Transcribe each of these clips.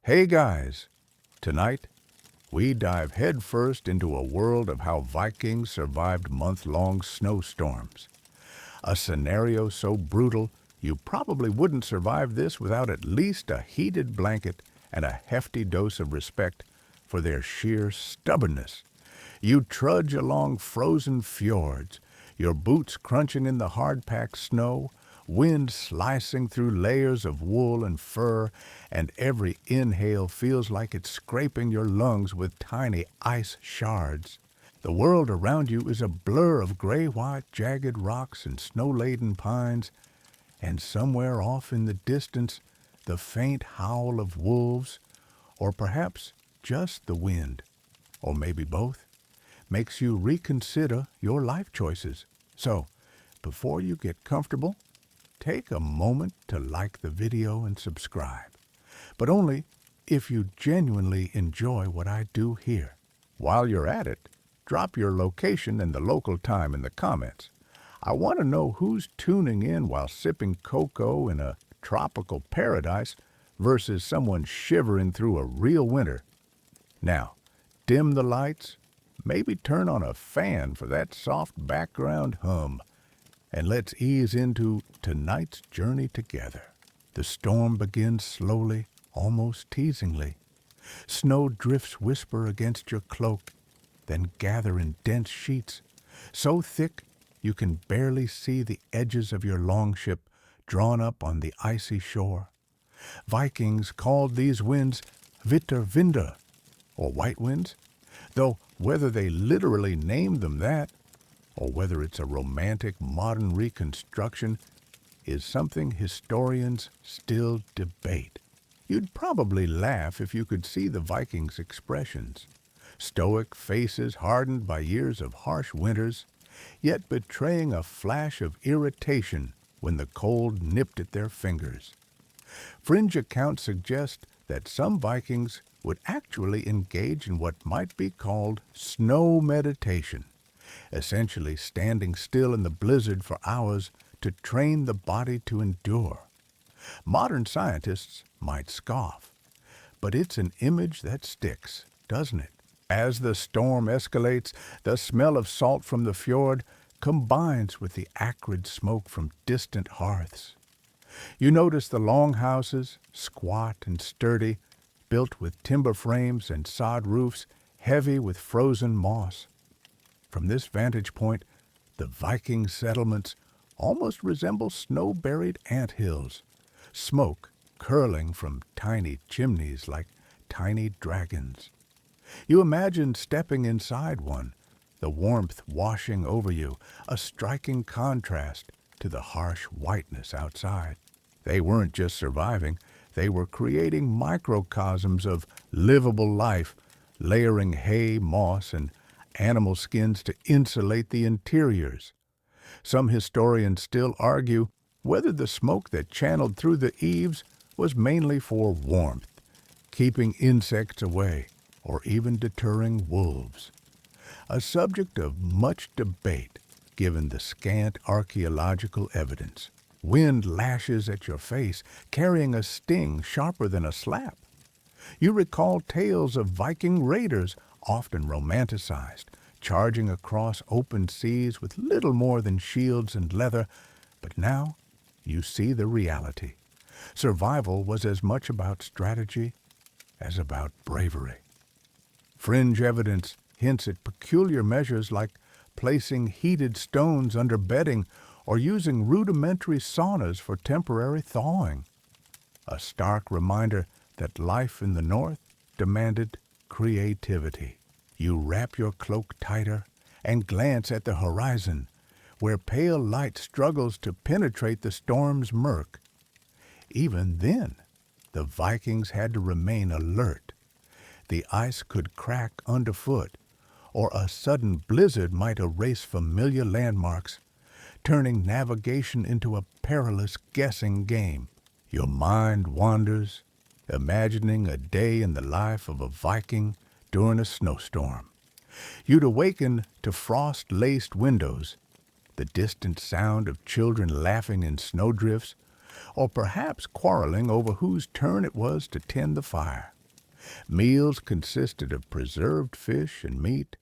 Hey guys, tonight we dive headfirst into a world of how Vikings survived month-long snowstorms. A scenario so brutal you probably wouldn't survive this without at least a heated blanket and a hefty dose of respect for their sheer stubbornness. You trudge along frozen fjords, your boots crunching in the hard-packed snow, wind slicing through layers of wool and fur, and every inhale feels like it's scraping your lungs with tiny ice shards. The world around you is a blur of gray-white, jagged rocks and snow-laden pines, and somewhere off in the distance, the faint howl of wolves, or perhaps just the wind, or maybe both, makes you reconsider your life choices. So, before you get comfortable, take a moment to like the video and subscribe, but only if you genuinely enjoy what I do here. While you're at it, drop your location and the local time in the comments. I want to know who's tuning in while sipping cocoa in a tropical paradise versus someone shivering through a real winter. Now, dim the lights, maybe turn on a fan for that soft background hum, and let's ease into tonight's journey together. The storm begins slowly, almost teasingly. Snow drifts whisper against your cloak, then gather in dense sheets, so thick you can barely see the edges of your longship drawn up on the icy shore. Vikings called these winds vittervinder, or white winds, though whether they literally named them that, or whether it's a romantic modern reconstruction, is something historians still debate. You'd probably laugh if you could see the Vikings' expressions. Stoic faces hardened by years of harsh winters, yet betraying a flash of irritation when the cold nipped at their fingers. Fringe accounts suggest that some Vikings would actually engage in what might be called snow meditation, essentially standing still in the blizzard for hours to train the body to endure. Modern scientists might scoff, but it's an image that sticks, doesn't it? As the storm escalates, the smell of salt from the fjord combines with the acrid smoke from distant hearths. You notice the longhouses, squat and sturdy, built with timber frames and sod roofs, heavy with frozen moss. From this vantage point, the Viking settlements almost resemble snow-buried anthills, smoke curling from tiny chimneys like tiny dragons. You imagine stepping inside one, the warmth washing over you, a striking contrast to the harsh whiteness outside. They weren't just surviving, they were creating microcosms of livable life, layering hay, moss, and animal skins to insulate the interiors. Some historians still argue whether the smoke that channeled through the eaves was mainly for warmth, keeping insects away, or even deterring wolves. A subject of much debate, given the scant archaeological evidence. Wind lashes at your face, carrying a sting sharper than a slap. You recall tales of Viking raiders, often romanticized, charging across open seas with little more than shields and leather, but now you see the reality. Survival was as much about strategy as about bravery. Fringe evidence hints at peculiar measures like placing heated stones under bedding or using rudimentary saunas for temporary thawing. A stark reminder that life in the north demanded creativity. You wrap your cloak tighter and glance at the horizon, where pale light struggles to penetrate the storm's murk. Even then, the Vikings had to remain alert. The ice could crack underfoot, or a sudden blizzard might erase familiar landmarks, turning navigation into a perilous guessing game. Your mind wanders, imagining a day in the life of a Viking during a snowstorm. You'd awaken to frost-laced windows, the distant sound of children laughing in snowdrifts, or perhaps quarreling over whose turn it was to tend the fire. Meals consisted of preserved fish and meat,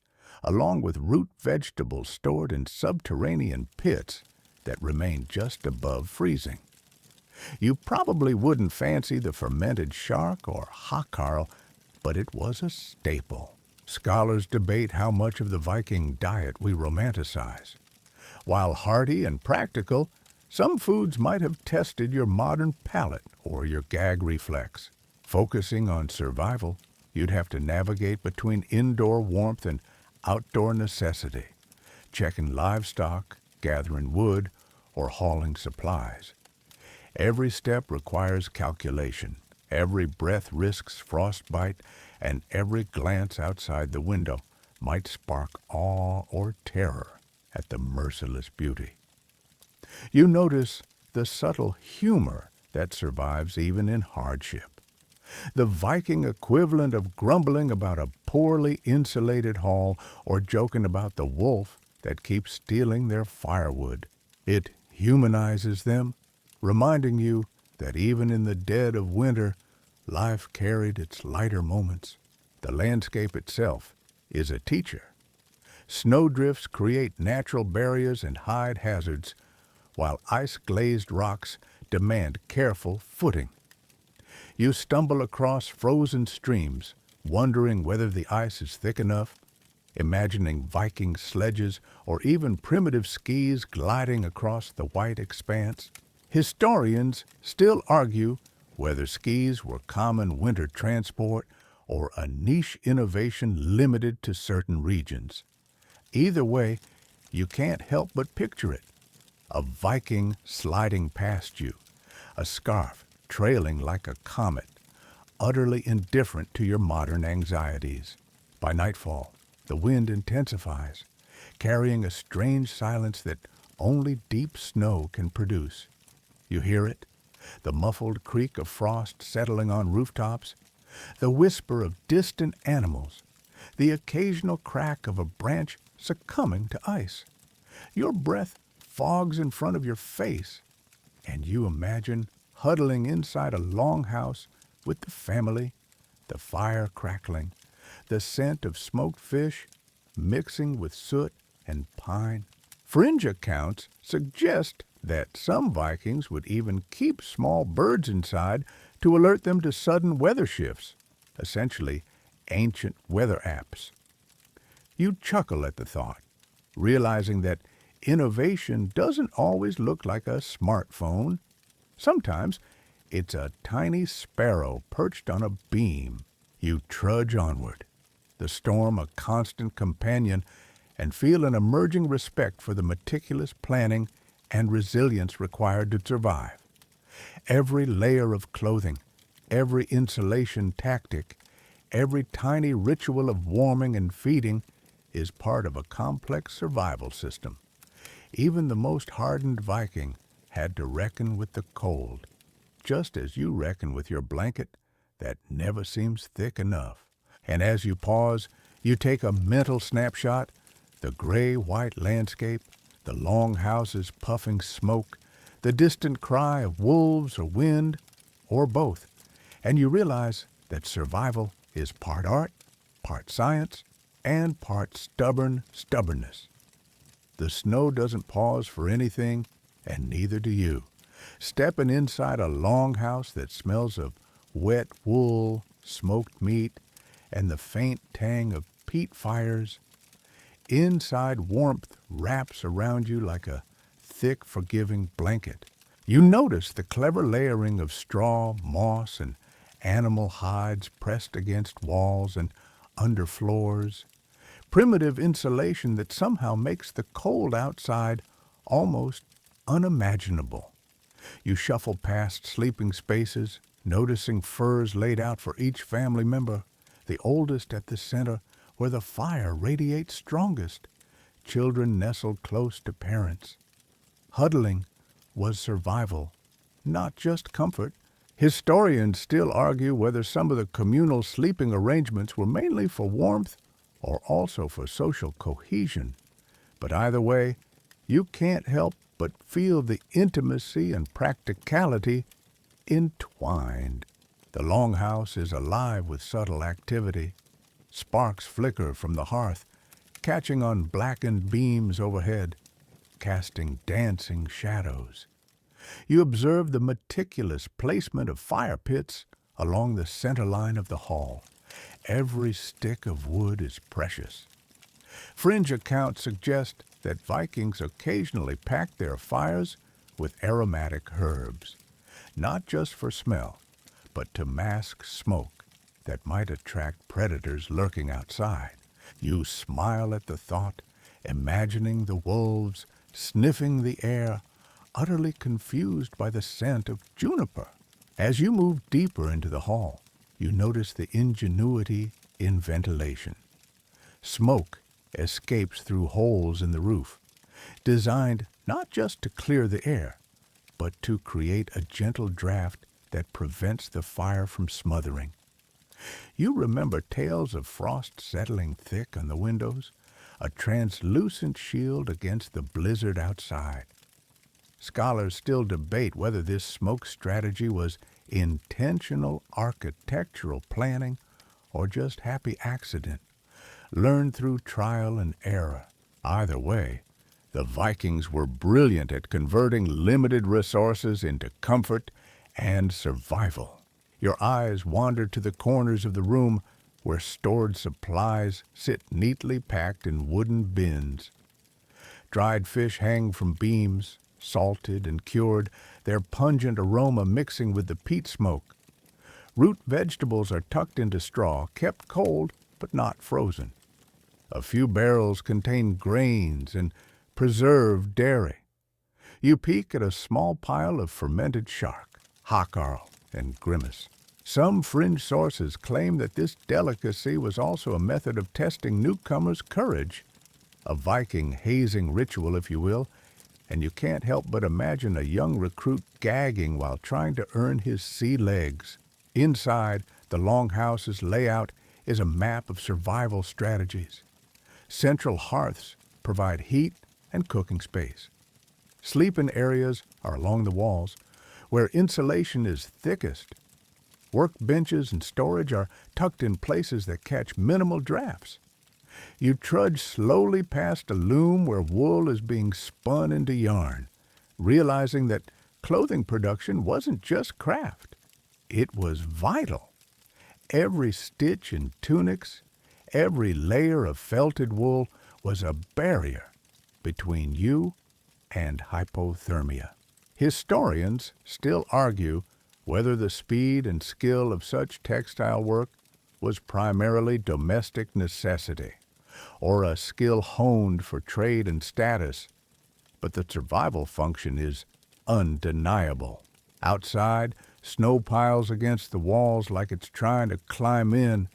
along with root vegetables stored in subterranean pits that remained just above freezing. You probably wouldn't fancy the fermented shark or hockarl, but it was a staple. Scholars debate how much of the Viking diet we romanticize. While hearty and practical, some foods might have tested your modern palate or your gag reflex. Focusing on survival, you'd have to navigate between indoor warmth and outdoor necessity, checking livestock, gathering wood, or hauling supplies. Every step requires calculation. Every breath risks frostbite, and every glance outside the window might spark awe or terror at the merciless beauty. You notice the subtle humor that survives even in hardship. The Viking equivalent of grumbling about a poorly insulated hall or joking about the wolf that keeps stealing their firewood. It humanizes them, reminding you that even in the dead of winter, life carried its lighter moments. The landscape itself is a teacher. Snowdrifts create natural barriers and hide hazards, while ice-glazed rocks demand careful footing. You stumble across frozen streams, wondering whether the ice is thick enough, imagining Viking sledges or even primitive skis gliding across the white expanse. Historians still argue whether skis were common winter transport or a niche innovation limited to certain regions. Either way, you can't help but picture it. A Viking sliding past you, a scarf trailing like a comet, utterly indifferent to your modern anxieties. By nightfall, the wind intensifies, carrying a strange silence that only deep snow can produce. You hear it, the muffled creak of frost settling on rooftops, the whisper of distant animals, the occasional crack of a branch succumbing to ice. Your breath fogs in front of your face, and you imagine huddling inside a longhouse with the family, the fire crackling, the scent of smoked fish mixing with soot and pine. Fringe accounts suggest that some Vikings would even keep small birds inside to alert them to sudden weather shifts, essentially ancient weather apps. You chuckle at the thought, realizing that innovation doesn't always look like a smartphone. Sometimes it's a tiny sparrow perched on a beam. You trudge onward, the storm a constant companion, and feel an emerging respect for the meticulous planning and resilience required to survive. Every layer of clothing, every insulation tactic, every tiny ritual of warming and feeding is part of a complex survival system. Even the most hardened Viking had to reckon with the cold, just as you reckon with your blanket that never seems thick enough. And as you pause, you take a mental snapshot, the gray-white landscape, the longhouses puffing smoke, the distant cry of wolves or wind, or both, and you realize that survival is part art, part science, and part stubbornness. The snow doesn't pause for anything, and neither do you. Stepping inside a longhouse that smells of wet wool, smoked meat, and the faint tang of peat fires. Inside, warmth wraps around you like a thick, forgiving blanket. You notice the clever layering of straw, moss, and animal hides pressed against walls and under floors. Primitive insulation that somehow makes the cold outside almost unimaginable. You shuffle past sleeping spaces, noticing furs laid out for each family member, the oldest at the center where the fire radiates strongest, children nestled close to parents. Huddling was survival, not just comfort. Historians still argue whether some of the communal sleeping arrangements were mainly for warmth or also for social cohesion. But either way, you can't help but feel the intimacy and practicality entwined. The Longhouse is alive with subtle activity. Sparks flicker from the hearth, catching on blackened beams overhead, casting dancing shadows. You observe the meticulous placement of fire pits along the center line of the hall. Every stick of wood is precious. Fringe accounts suggest that Vikings occasionally packed their fires with aromatic herbs, not just for smell, but to mask smoke that might attract predators lurking outside. You smile at the thought, imagining the wolves sniffing the air, utterly confused by the scent of juniper. As you move deeper into the hall, you notice the ingenuity in ventilation. Smoke escapes through holes in the roof, designed not just to clear the air, but to create a gentle draft that prevents the fire from smothering. You remember tales of frost settling thick on the windows, a translucent shield against the blizzard outside. Scholars still debate whether this smoke strategy was intentional architectural planning or just happy accident, learned through trial and error. Either way, the Vikings were brilliant at converting limited resources into comfort and survival. Your eyes wander to the corners of the room where stored supplies sit neatly packed in wooden bins. Dried fish hang from beams, salted and cured, their pungent aroma mixing with the peat smoke. Root vegetables are tucked into straw, kept cold but not frozen. A few barrels contain grains and preserved dairy. You peek at a small pile of fermented shark, hockarl, and grimace. Some fringe sources claim that this delicacy was also a method of testing newcomers' courage, a Viking hazing ritual, if you will, and you can't help but imagine a young recruit gagging while trying to earn his sea legs. Inside, the Longhouse's layout is a map of survival strategies. Central hearths provide heat and cooking space. Sleep-in areas are along the walls, where insulation is thickest. Workbenches and storage are tucked in places that catch minimal drafts. You trudge slowly past a loom where wool is being spun into yarn, realizing that clothing production wasn't just craft. It was vital. Every stitch in tunics, every layer of felted wool was a barrier between you and hypothermia. Historians still argue whether the speed and skill of such textile work was primarily domestic necessity or a skill honed for trade and status, but the survival function is undeniable. Outside, snow piles against the walls like it's trying to climb in.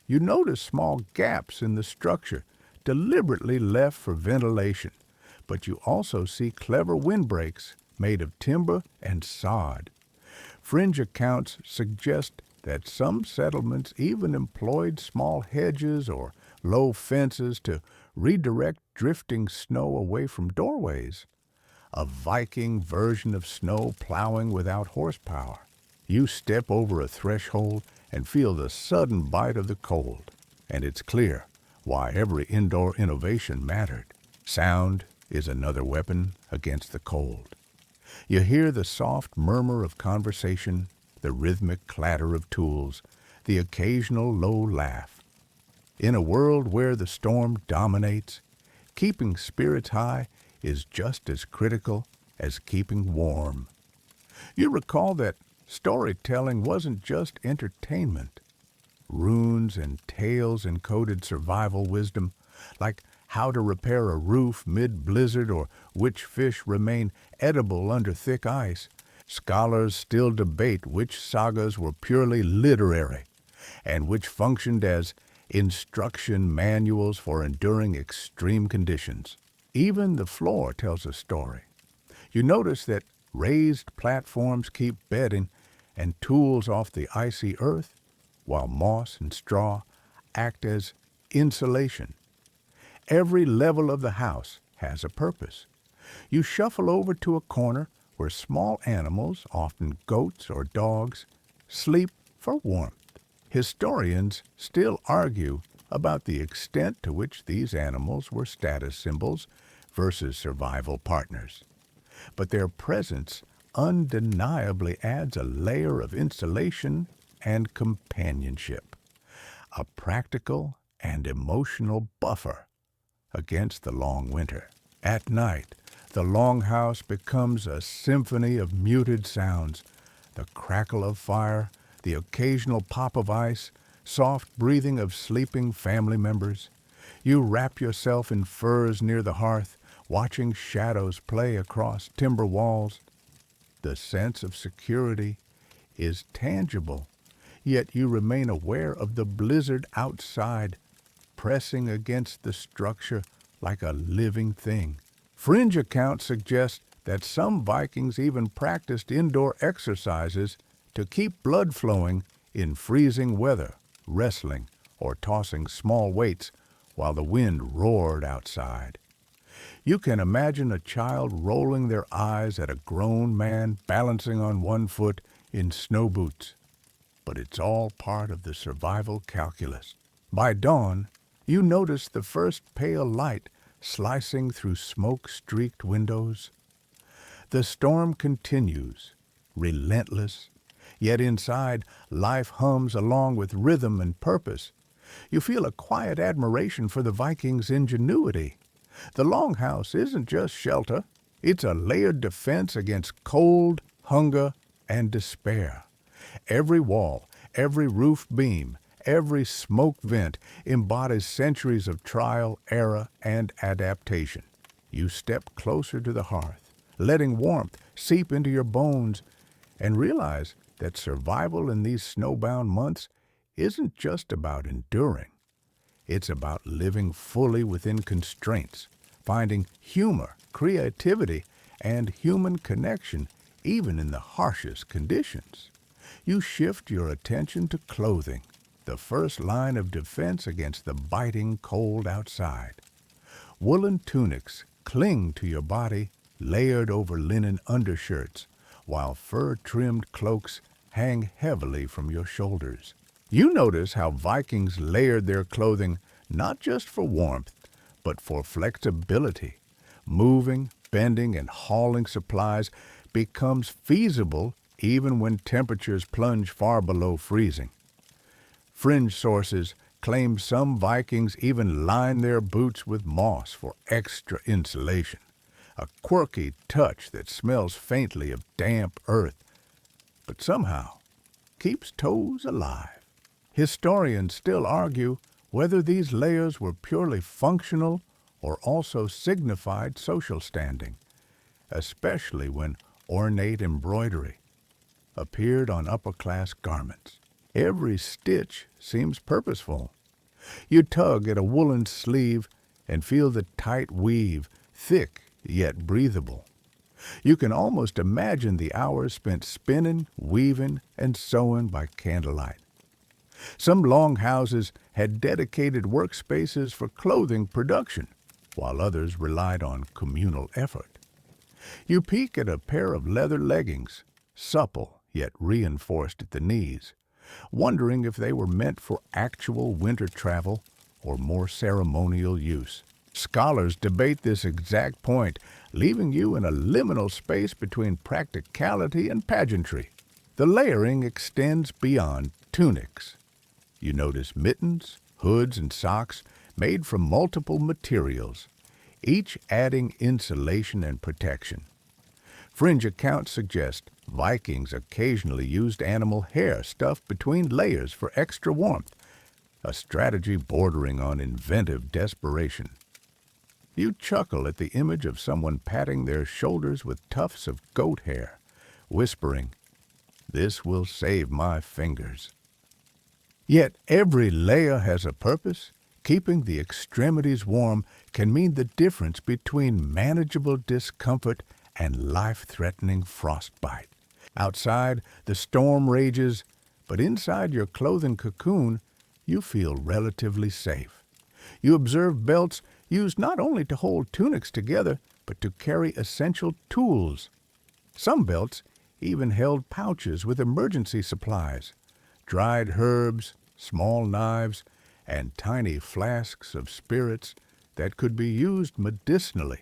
You notice small gaps in the structure, deliberately left for ventilation, but you also see clever windbreaks made of timber and sod. Fringe accounts suggest that some settlements even employed small hedges or low fences to redirect drifting snow away from doorways. A Viking version of snow plowing without horsepower. You step over a threshold and feel the sudden bite of the cold, and it's clear why every indoor innovation mattered. Sound is another weapon against the cold. You hear the soft murmur of conversation, the rhythmic clatter of tools, the occasional low laugh. In a world where the storm dominates, keeping spirits high is just as critical as keeping warm. You recall that storytelling wasn't just entertainment. Runes and tales encoded survival wisdom, like how to repair a roof mid-blizzard or which fish remain edible under thick ice. Scholars still debate which sagas were purely literary and which functioned as instruction manuals for enduring extreme conditions. Even the floor tells a story. You notice that raised platforms keep bedding and tools off the icy earth, while moss and straw act as insulation. Every level of the house has a purpose. You shuffle over to a corner where small animals, often goats or dogs, sleep for warmth. Historians still argue about the extent to which these animals were status symbols versus survival partners. But their presence undeniably adds a layer of insulation and companionship, a practical and emotional buffer against the long winter. At night, the Longhouse becomes a symphony of muted sounds, the crackle of fire, the occasional pop of ice, soft breathing of sleeping family members. You wrap yourself in furs near the hearth, watching shadows play across timber walls. The sense of security is tangible, yet you remain aware of the blizzard outside, pressing against the structure like a living thing. Fringe accounts suggest that some Vikings even practiced indoor exercises to keep blood flowing in freezing weather, wrestling or tossing small weights while the wind roared outside. You can imagine a child rolling their eyes at a grown man balancing on one foot in snow boots. But it's all part of the survival calculus. By dawn, you notice the first pale light slicing through smoke-streaked windows. The storm continues, relentless, yet inside, life hums along with rhythm and purpose. You feel a quiet admiration for the Vikings' ingenuity. The Longhouse isn't just shelter, it's a layered defense against cold, hunger, and despair. Every wall, every roof beam, every smoke vent embodies centuries of trial, error, and adaptation. You step closer to the hearth, letting warmth seep into your bones, and realize that survival in these snowbound months isn't just about enduring. It's about living fully within constraints, finding humor, creativity, and human connection even in the harshest conditions. You shift your attention to clothing, the first line of defense against the biting cold outside. Woolen tunics cling to your body, layered over linen undershirts, while fur-trimmed cloaks hang heavily from your shoulders. You notice how Vikings layered their clothing not just for warmth, but for flexibility. Moving, bending, and hauling supplies becomes feasible even when temperatures plunge far below freezing. Fringe sources claim some Vikings even lined their boots with moss for extra insulation, a quirky touch that smells faintly of damp earth, but somehow keeps toes alive. Historians still argue whether these layers were purely functional or also signified social standing, especially when ornate embroidery appeared on upper-class garments. Every stitch seems purposeful. You tug at a woolen sleeve and feel the tight weave, thick yet breathable. You can almost imagine the hours spent spinning, weaving, and sewing by candlelight. Some longhouses had dedicated workspaces for clothing production, while others relied on communal effort. You peek at a pair of leather leggings, supple yet reinforced at the knees, wondering if they were meant for actual winter travel or more ceremonial use. Scholars debate this exact point, leaving you in a liminal space between practicality and pageantry. The layering extends beyond tunics. You notice mittens, hoods, and socks made from multiple materials, each adding insulation and protection. Fringe accounts suggest Vikings occasionally used animal hair stuffed between layers for extra warmth, a strategy bordering on inventive desperation. You chuckle at the image of someone patting their shoulders with tufts of goat hair, whispering, "This will save my fingers." Yet every layer has a purpose. Keeping the extremities warm can mean the difference between manageable discomfort and life-threatening frostbite. Outside, the storm rages, but inside your clothing cocoon, you feel relatively safe. You observe belts used not only to hold tunics together, but to carry essential tools. Some belts even held pouches with emergency supplies, dried herbs, small knives, and tiny flasks of spirits that could be used medicinally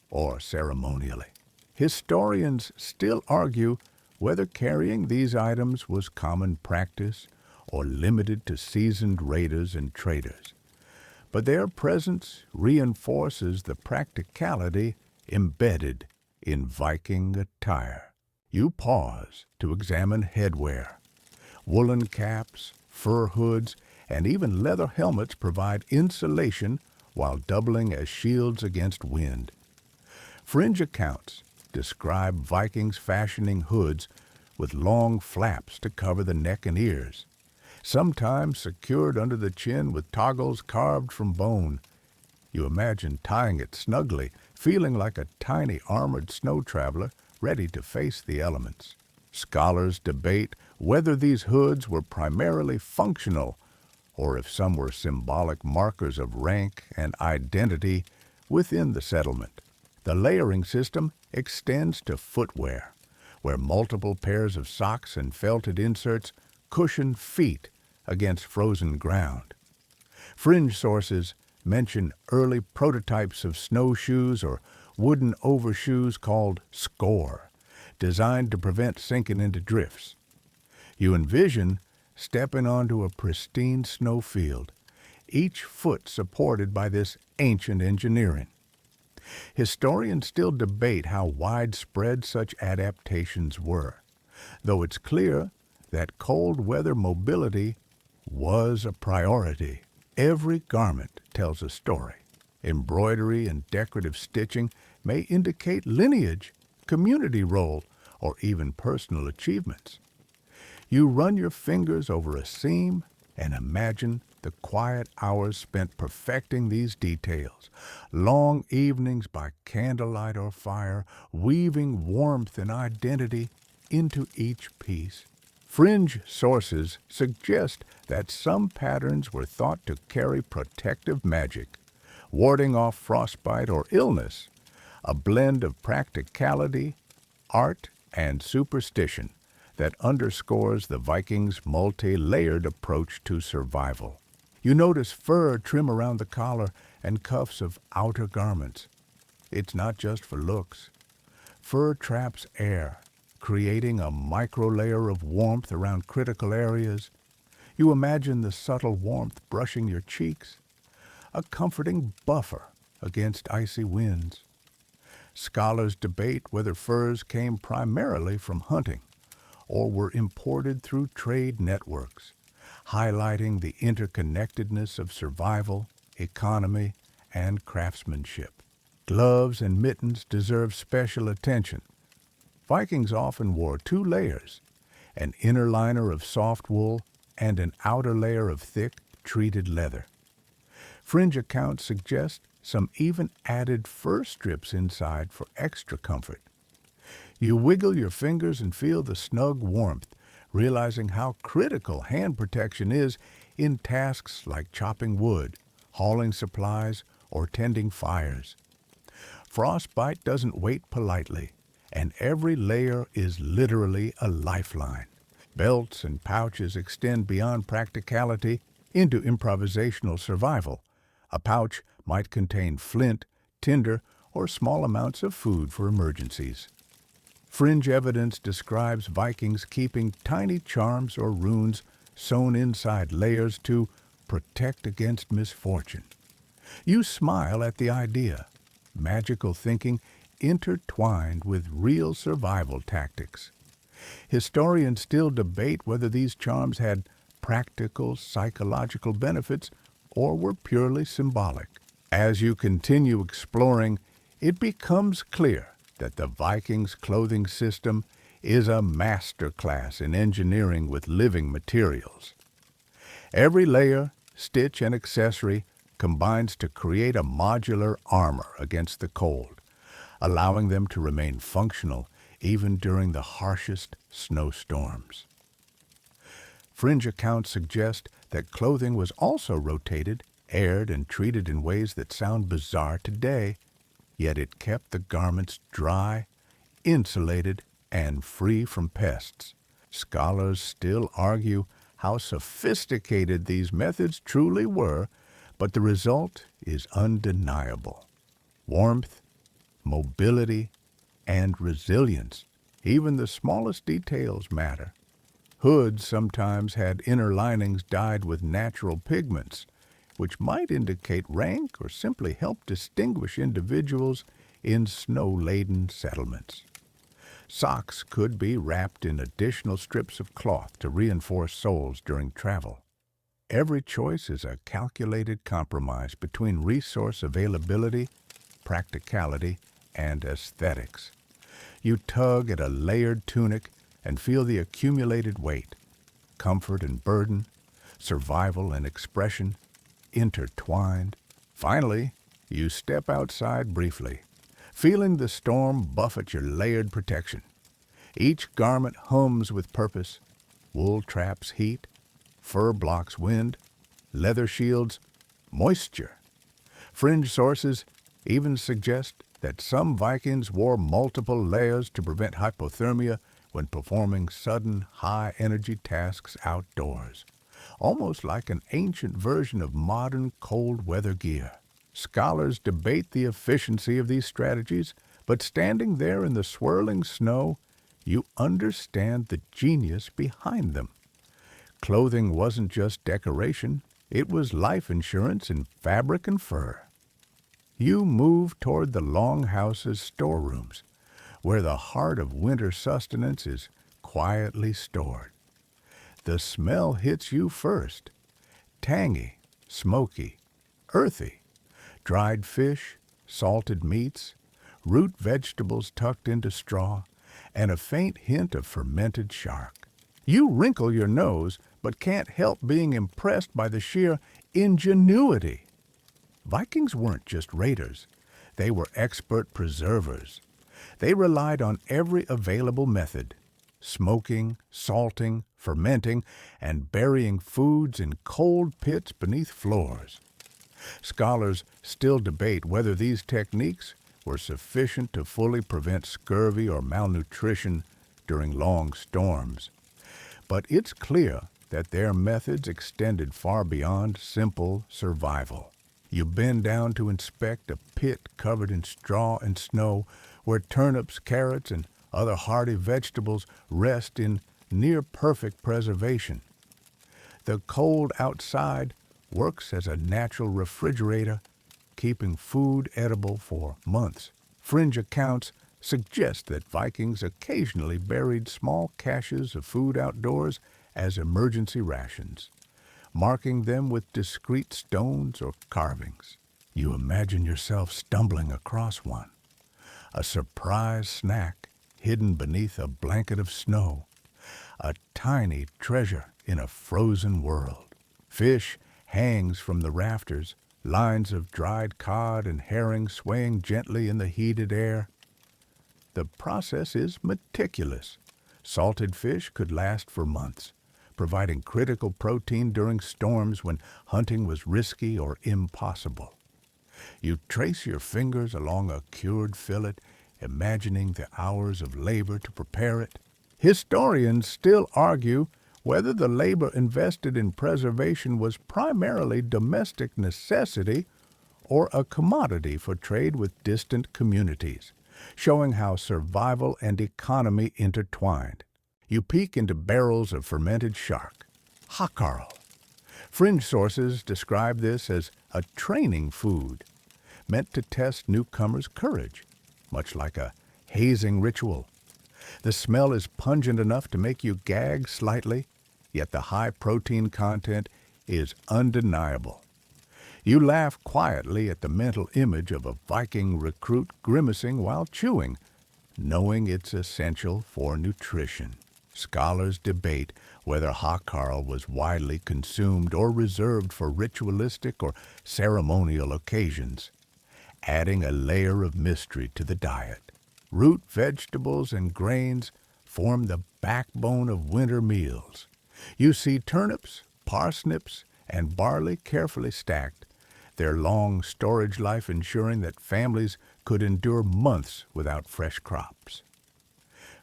or ceremonially. Historians still argue whether carrying these items was common practice or limited to seasoned raiders and traders. But their presence reinforces the practicality embedded in Viking attire. You pause to examine headwear. Woolen caps, fur hoods, and even leather helmets provide insulation while doubling as shields against wind. Fringe accounts describe Vikings fashioning hoods with long flaps to cover the neck and ears, sometimes secured under the chin with toggles carved from bone. You imagine tying it snugly, feeling like a tiny armored snow traveler ready to face the elements. Scholars debate whether these hoods were primarily functional or if some were symbolic markers of rank and identity within the settlement. The layering system extends to footwear, where multiple pairs of socks and felted inserts cushion feet against frozen ground. Fringe sources mention early prototypes of snowshoes or wooden overshoes called score, designed to prevent sinking into drifts. You envision stepping onto a pristine snowfield, each foot supported by this ancient engineering. Historians still debate how widespread such adaptations were, though it's clear that cold weather mobility was a priority. Every garment tells a story. Embroidery and decorative stitching may indicate lineage, community role, or even personal achievements. You run your fingers over a seam and imagine the quiet hours spent perfecting these details, long evenings by candlelight or fire, weaving warmth and identity into each piece. Fringe sources suggest that some patterns were thought to carry protective magic, warding off frostbite or illness, a blend of practicality, art, and superstition that underscores the Vikings' multi-layered approach to survival. You notice fur trim around the collar and cuffs of outer garments. It's not just for looks. Fur traps air, creating a micro-layer of warmth around critical areas. You imagine the subtle warmth brushing your cheeks, a comforting buffer against icy winds. Scholars debate whether furs came primarily from hunting or were imported through trade networks, highlighting the interconnectedness of survival, economy, and craftsmanship. Gloves and mittens deserve special attention. Vikings often wore two layers, an inner liner of soft wool and an outer layer of thick, treated leather. Fringe accounts suggest some even added fur strips inside for extra comfort. You wiggle your fingers and feel the snug warmth, realizing how critical hand protection is in tasks like chopping wood, hauling supplies, or tending fires. Frostbite doesn't wait politely, and every layer is literally a lifeline. Belts and pouches extend beyond practicality into improvisational survival. A pouch might contain flint, tinder, or small amounts of food for emergencies. Fringe evidence describes Vikings keeping tiny charms or runes sewn inside layers to protect against misfortune. You smile at the idea, magical thinking intertwined with real survival tactics. Historians still debate whether these charms had practical psychological benefits or were purely symbolic. As you continue exploring, it becomes clear that the Vikings' clothing system is a masterclass in engineering with living materials. Every layer, stitch, and accessory combines to create a modular armor against the cold, allowing them to remain functional even during the harshest snowstorms. Fringe accounts suggest that clothing was also rotated, aired, and treated in ways that sound bizarre today, yet it kept the garments dry, insulated, and free from pests. Scholars still argue how sophisticated these methods truly were, but the result is undeniable. Warmth, mobility, and resilience. Even the smallest details matter. Hoods sometimes had inner linings dyed with natural pigments, which might indicate rank or simply help distinguish individuals in snow-laden settlements. Socks could be wrapped in additional strips of cloth to reinforce soles during travel. Every choice is a calculated compromise between resource availability, practicality, and aesthetics. You tug at a layered tunic and feel the accumulated weight. Comfort and burden, survival and expression, intertwined. Finally, you step outside briefly, feeling the storm buffet your layered protection. Each garment hums with purpose. Wool traps heat, fur blocks wind, leather shields moisture. Fringe sources even suggest that some Vikings wore multiple layers to prevent hypothermia when performing sudden, high-energy tasks outdoors, almost like an ancient version of modern cold-weather gear. Scholars debate the efficiency of these strategies, but standing there in the swirling snow, you understand the genius behind them. Clothing wasn't just decoration, it was life insurance in fabric and fur. You move toward the Longhouse's storerooms, where the heart of winter sustenance is quietly stored. The smell hits you first. Tangy, smoky, earthy. Dried fish, salted meats, root vegetables tucked into straw, and a faint hint of fermented shark. You wrinkle your nose, but can't help being impressed by the sheer ingenuity. Vikings weren't just raiders. They were expert preservers. They relied on every available method: smoking, salting, fermenting, and burying foods in cold pits beneath floors. Scholars still debate whether these techniques were sufficient to fully prevent scurvy or malnutrition during long storms. But it's clear that their methods extended far beyond simple survival. You bend down to inspect a pit covered in straw and snow where turnips, carrots, and other hardy vegetables rest in near-perfect preservation. The cold outside works as a natural refrigerator, keeping food edible for months. Fringe accounts suggest that Vikings occasionally buried small caches of food outdoors as emergency rations, marking them with discreet stones or carvings. You imagine yourself stumbling across one, a surprise snack hidden beneath a blanket of snow, a tiny treasure in a frozen world. Fish hangs from the rafters, lines of dried cod and herring swaying gently in the heated air. The process is meticulous. Salted fish could last for months, providing critical protein during storms when hunting was risky or impossible. You trace your fingers along a cured fillet, imagining the hours of labor to prepare it. Historians still argue whether the labor invested in preservation was primarily domestic necessity or a commodity for trade with distant communities, showing how survival and economy intertwined. You peek into barrels of fermented shark, harshest. Fringe sources describe this as a training food, meant to test newcomers' courage, much like a hazing ritual. The smell is pungent enough to make you gag slightly, yet the high protein content is undeniable. You laugh quietly at the mental image of a Viking recruit grimacing while chewing, knowing it's essential for nutrition. Scholars debate whether harshest was widely consumed or reserved for ritualistic or ceremonial occasions, adding a layer of mystery to the diet. Root vegetables and grains form the backbone of winter meals. You see turnips, parsnips, and barley carefully stacked, their long storage life ensuring that families could endure months without fresh crops.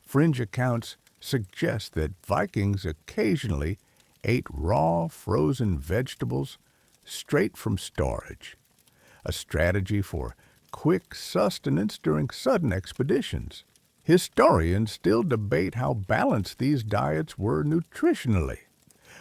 Fringe accounts suggest that Vikings occasionally ate raw, frozen vegetables straight from storage, a strategy for quick sustenance during sudden expeditions. Historians still debate how balanced these diets were nutritionally,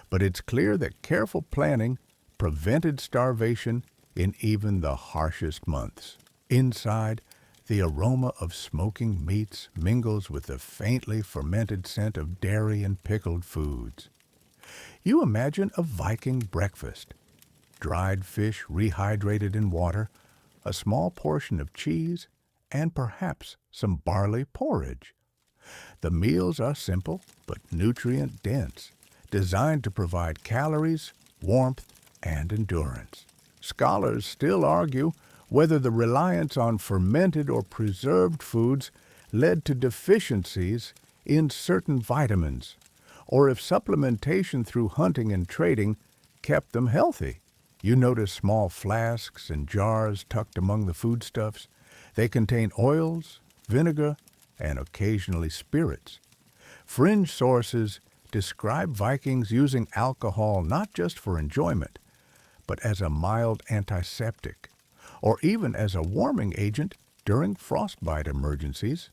but it's clear that careful planning prevented starvation in even the harshest months. Inside, the aroma of smoking meats mingles with the faintly fermented scent of dairy and pickled foods. You imagine a Viking breakfast: dried fish rehydrated in water, a small portion of cheese, and perhaps some barley porridge. The meals are simple but nutrient-dense, designed to provide calories, warmth, and endurance. Scholars still argue whether the reliance on fermented or preserved foods led to deficiencies in certain vitamins, or if supplementation through hunting and trading kept them healthy. You notice small flasks and jars tucked among the foodstuffs. They contain oils, vinegar, and occasionally spirits. Fringe sources describe Vikings using alcohol not just for enjoyment, but as a mild antiseptic, or even as a warming agent during frostbite emergencies.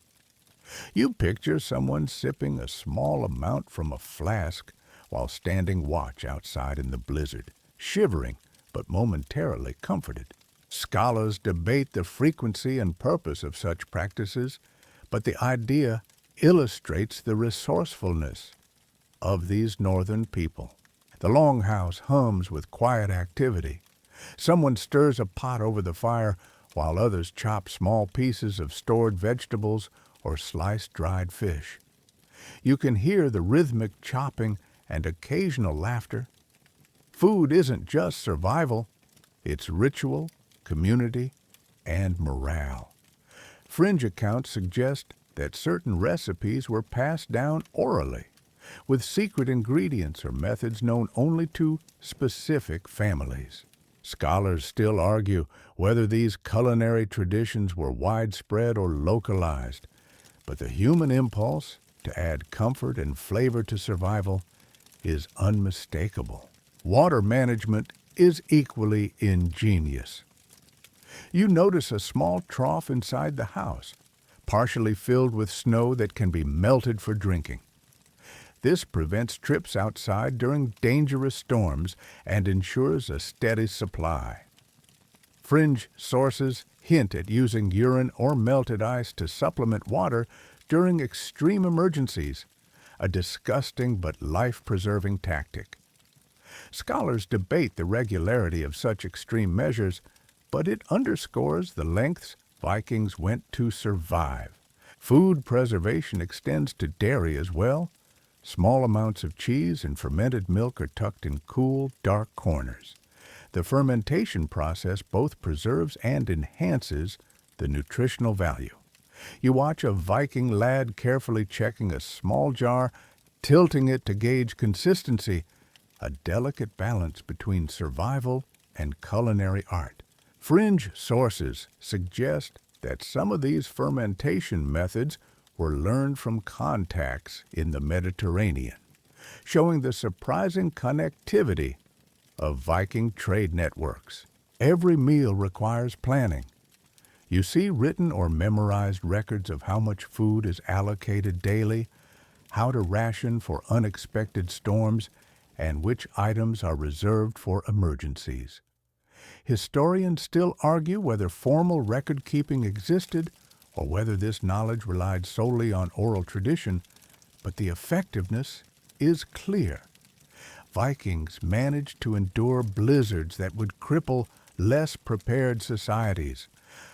You picture someone sipping a small amount from a flask while standing watch outside in the blizzard, shivering but momentarily comforted. Scholars debate the frequency and purpose of such practices, but the idea illustrates the resourcefulness of these northern people. The Longhouse hums with quiet activity. Someone stirs a pot over the fire while others chop small pieces of stored vegetables or sliced dried fish. You can hear the rhythmic chopping and occasional laughter. Food isn't just survival, it's ritual, community, and morale. Fringe accounts suggest that certain recipes were passed down orally, with secret ingredients or methods known only to specific families. Scholars still argue whether these culinary traditions were widespread or localized, but the human impulse to add comfort and flavor to survival is unmistakable. Water management is equally ingenious. You notice a small trough inside the house, partially filled with snow that can be melted for drinking. This prevents trips outside during dangerous storms and ensures a steady supply. Fringe sources hint at using urine or melted ice to supplement water during extreme emergencies, a disgusting but life-preserving tactic. Scholars debate the regularity of such extreme measures, but it underscores the lengths Vikings went to survive. Food preservation extends to dairy as well. Small amounts of cheese and fermented milk are tucked in cool, dark corners. The fermentation process both preserves and enhances the nutritional value. You watch a Viking lad carefully checking a small jar, tilting it to gauge consistency, a delicate balance between survival and culinary art. Fringe sources suggest that some of these fermentation methods were learned from contacts in the Mediterranean, showing the surprising connectivity of Viking trade networks. Every meal requires planning. You see written or memorized records of how much food is allocated daily, how to ration for unexpected storms, and which items are reserved for emergencies. Historians still argue whether formal record-keeping existed or whether this knowledge relied solely on oral tradition, but the effectiveness is clear. Vikings managed to endure blizzards that would cripple less prepared societies,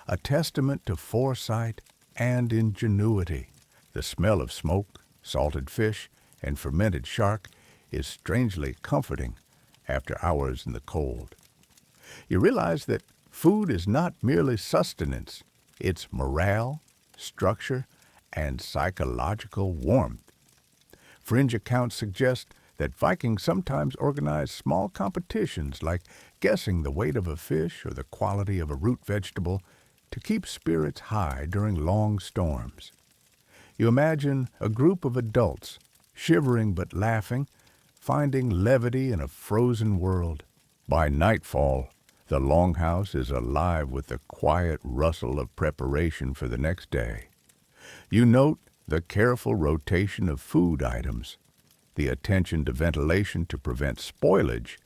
a testament to foresight and ingenuity. The smell of smoke, salted fish, and fermented shark is strangely comforting after hours in the cold. You realize that food is not merely sustenance, it's morale, structure, and psychological warmth. Fringe accounts suggest that Vikings sometimes organized small competitions like guessing the weight of a fish or the quality of a root vegetable to keep spirits high during long storms. You imagine a group of adults, shivering but laughing, finding levity in a frozen world. By nightfall, the Longhouse is alive with the quiet rustle of preparation for the next day. You note the careful rotation of food items, the attention to ventilation to prevent spoilage,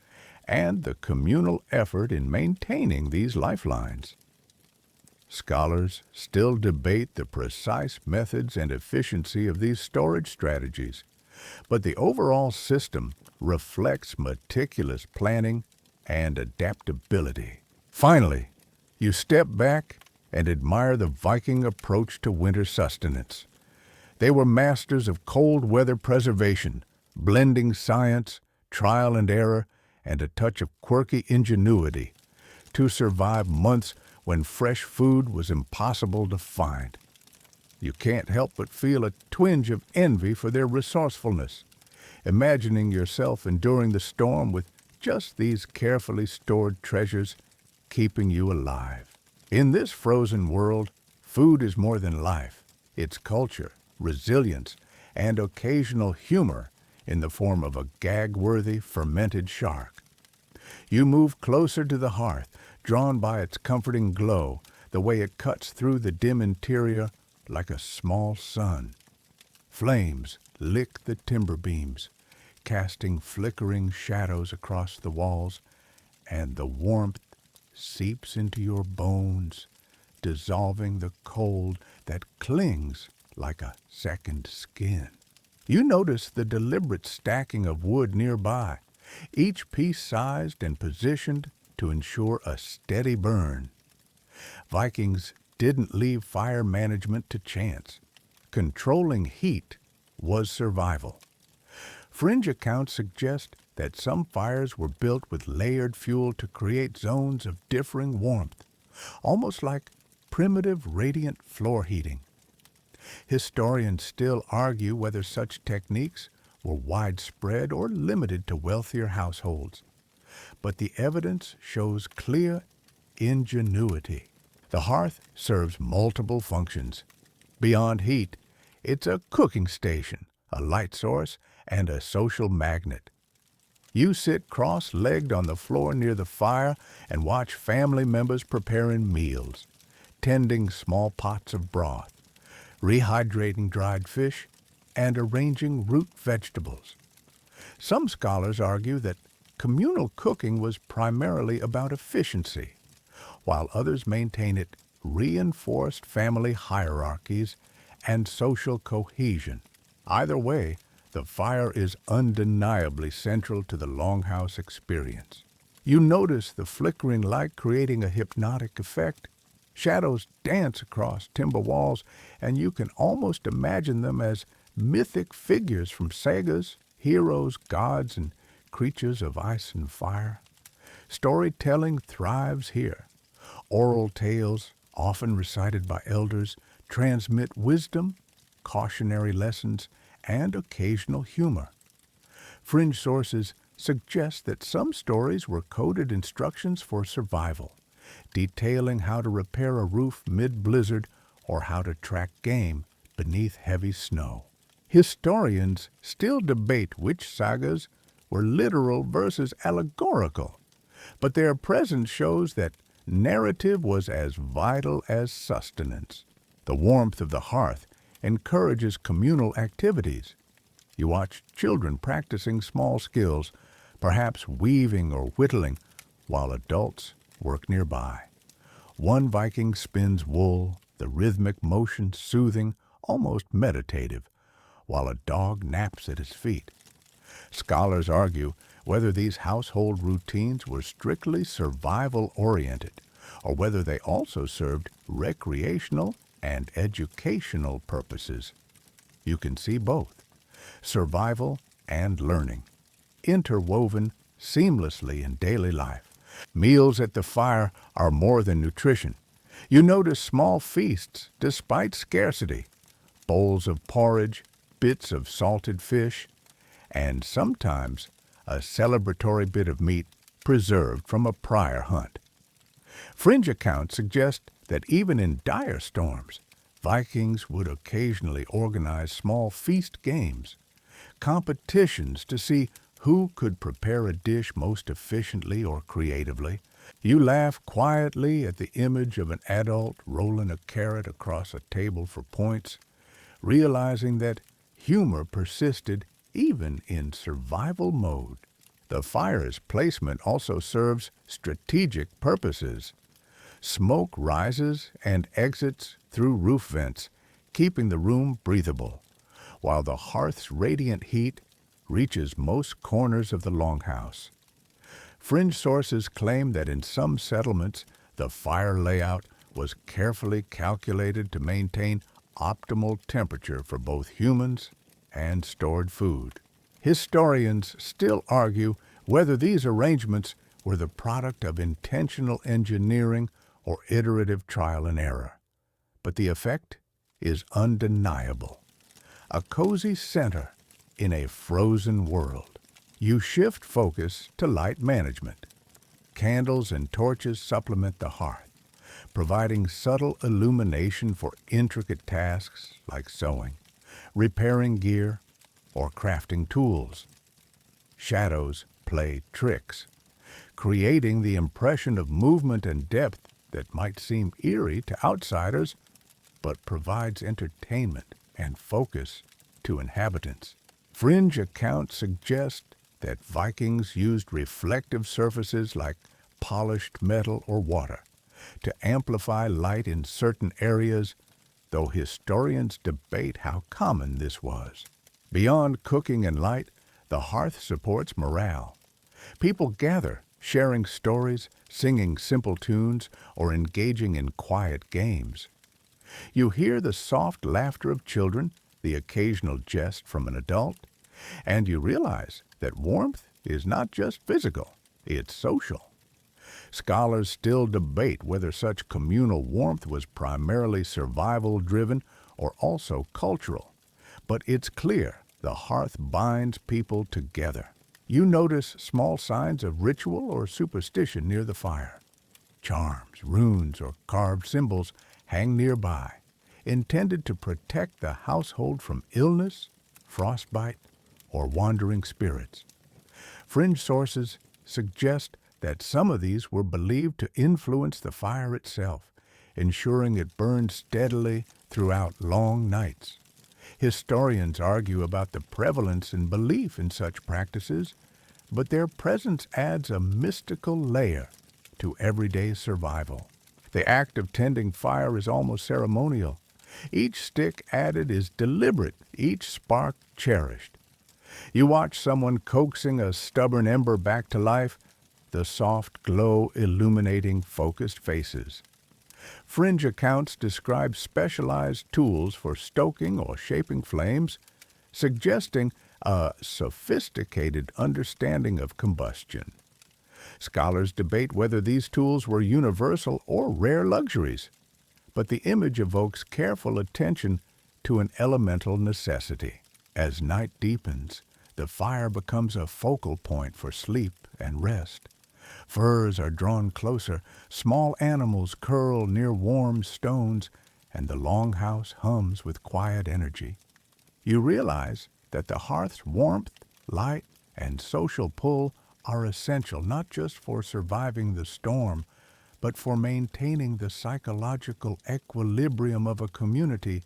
and the communal effort in maintaining these lifelines. Scholars still debate the precise methods and efficiency of these storage strategies, but the overall system reflects meticulous planning and adaptability. Finally, you step back and admire the Viking approach to winter sustenance. They were masters of cold weather preservation, blending science, trial and error, and a touch of quirky ingenuity to survive months when fresh food was impossible to find. You can't help but feel a twinge of envy for their resourcefulness, imagining yourself enduring the storm with just these carefully stored treasures keeping you alive. In this frozen world, food is more than life. It's culture, resilience, and occasional humor in the form of a gag-worthy fermented shark. You move closer to the hearth, drawn by its comforting glow, the way it cuts through the dim interior like a small sun. Flames lick the timber beams, casting flickering shadows across the walls, and the warmth seeps into your bones, dissolving the cold that clings like a second skin. You notice the deliberate stacking of wood nearby, each piece sized and positioned to ensure a steady burn. Vikings didn't leave fire management to chance. Controlling heat was survival. Fringe accounts suggest that some fires were built with layered fuel to create zones of differing warmth, almost like primitive radiant floor heating. Historians still argue whether such techniques were widespread or limited to wealthier households, but the evidence shows clear ingenuity. The hearth serves multiple functions. Beyond heat, it's a cooking station, a light source, and a social magnet. You sit cross-legged on the floor near the fire and watch family members preparing meals, tending small pots of broth, rehydrating dried fish, and arranging root vegetables. Some scholars argue that communal cooking was primarily about efficiency, while others maintain it reinforced family hierarchies and social cohesion. Either way, the fire is undeniably central to the Longhouse experience. You notice the flickering light creating a hypnotic effect. Shadows dance across timber walls, and you can almost imagine them as mythic figures from sagas, heroes, gods, and creatures of ice and fire. Storytelling thrives here. Oral tales, often recited by elders, transmit wisdom, cautionary lessons, and occasional humor. Fringe sources suggest that some stories were coded instructions for survival, detailing how to repair a roof mid-blizzard or how to track game beneath heavy snow. Historians still debate which sagas were literal versus allegorical, but their presence shows that narrative was as vital as sustenance. The warmth of the hearth encourages communal activities. You watch children practicing small skills, perhaps weaving or whittling, while adults work nearby. One Viking spins wool, the rhythmic motion soothing, almost meditative, while a dog naps at his feet. Scholars argue whether these household routines were strictly survival-oriented, or whether they also served recreational and educational purposes. You can see both, survival and learning, interwoven seamlessly in daily life. Meals at the fire are more than nutrition. You notice small feasts despite scarcity, bowls of porridge, bits of salted fish, and sometimes a celebratory bit of meat preserved from a prior hunt. Fringe accounts suggest that even in dire storms, Vikings would occasionally organize small feast games, competitions to see who could prepare a dish most efficiently or creatively. You laugh quietly at the image of an adult rolling a carrot across a table for points, realizing that humor persisted even in survival mode. The fire's placement also serves strategic purposes. Smoke rises and exits through roof vents, keeping the room breathable, while the hearth's radiant heat reaches most corners of the Longhouse. Fringe sources claim that in some settlements, the fire layout was carefully calculated to maintain optimal temperature for both humans and stored food. Historians still argue whether these arrangements were the product of intentional engineering or iterative trial and error. But the effect is undeniable. A cozy center in a frozen world. You shift focus to light management. Candles and torches supplement the hearth, providing subtle illumination for intricate tasks like sewing, repairing gear, or crafting tools. Shadows play tricks, creating the impression of movement and depth that might seem eerie to outsiders, but provides entertainment and focus to inhabitants. Fringe accounts suggest that Vikings used reflective surfaces like polished metal or water to amplify light in certain areas, though historians debate how common this was. Beyond cooking and light, the hearth supports morale. People gather, sharing stories, singing simple tunes, or engaging in quiet games. You hear the soft laughter of children, the occasional jest from an adult, and you realize that warmth is not just physical, it's social. Scholars still debate whether such communal warmth was primarily survival-driven or also cultural, but it's clear the hearth binds people together. You notice small signs of ritual or superstition near the fire. Charms, runes, or carved symbols hang nearby, intended to protect the household from illness, frostbite, or wandering spirits. Fringe sources suggest that some of these were believed to influence the fire itself, ensuring it burned steadily throughout long nights. Historians argue about the prevalence and belief in such practices, but their presence adds a mystical layer to everyday survival. The act of tending fire is almost ceremonial. Each stick added is deliberate, each spark cherished. You watch someone coaxing a stubborn ember back to life, the soft glow illuminating focused faces. Fringe accounts describe specialized tools for stoking or shaping flames, suggesting a sophisticated understanding of combustion. Scholars debate whether these tools were universal or rare luxuries, but the image evokes careful attention to an elemental necessity. As night deepens, the fire becomes a focal point for sleep and rest. Furs are drawn closer, small animals curl near warm stones, and the Longhouse hums with quiet energy. You realize that the hearth's warmth, light, and social pull are essential not just for surviving the storm, but for maintaining the psychological equilibrium of a community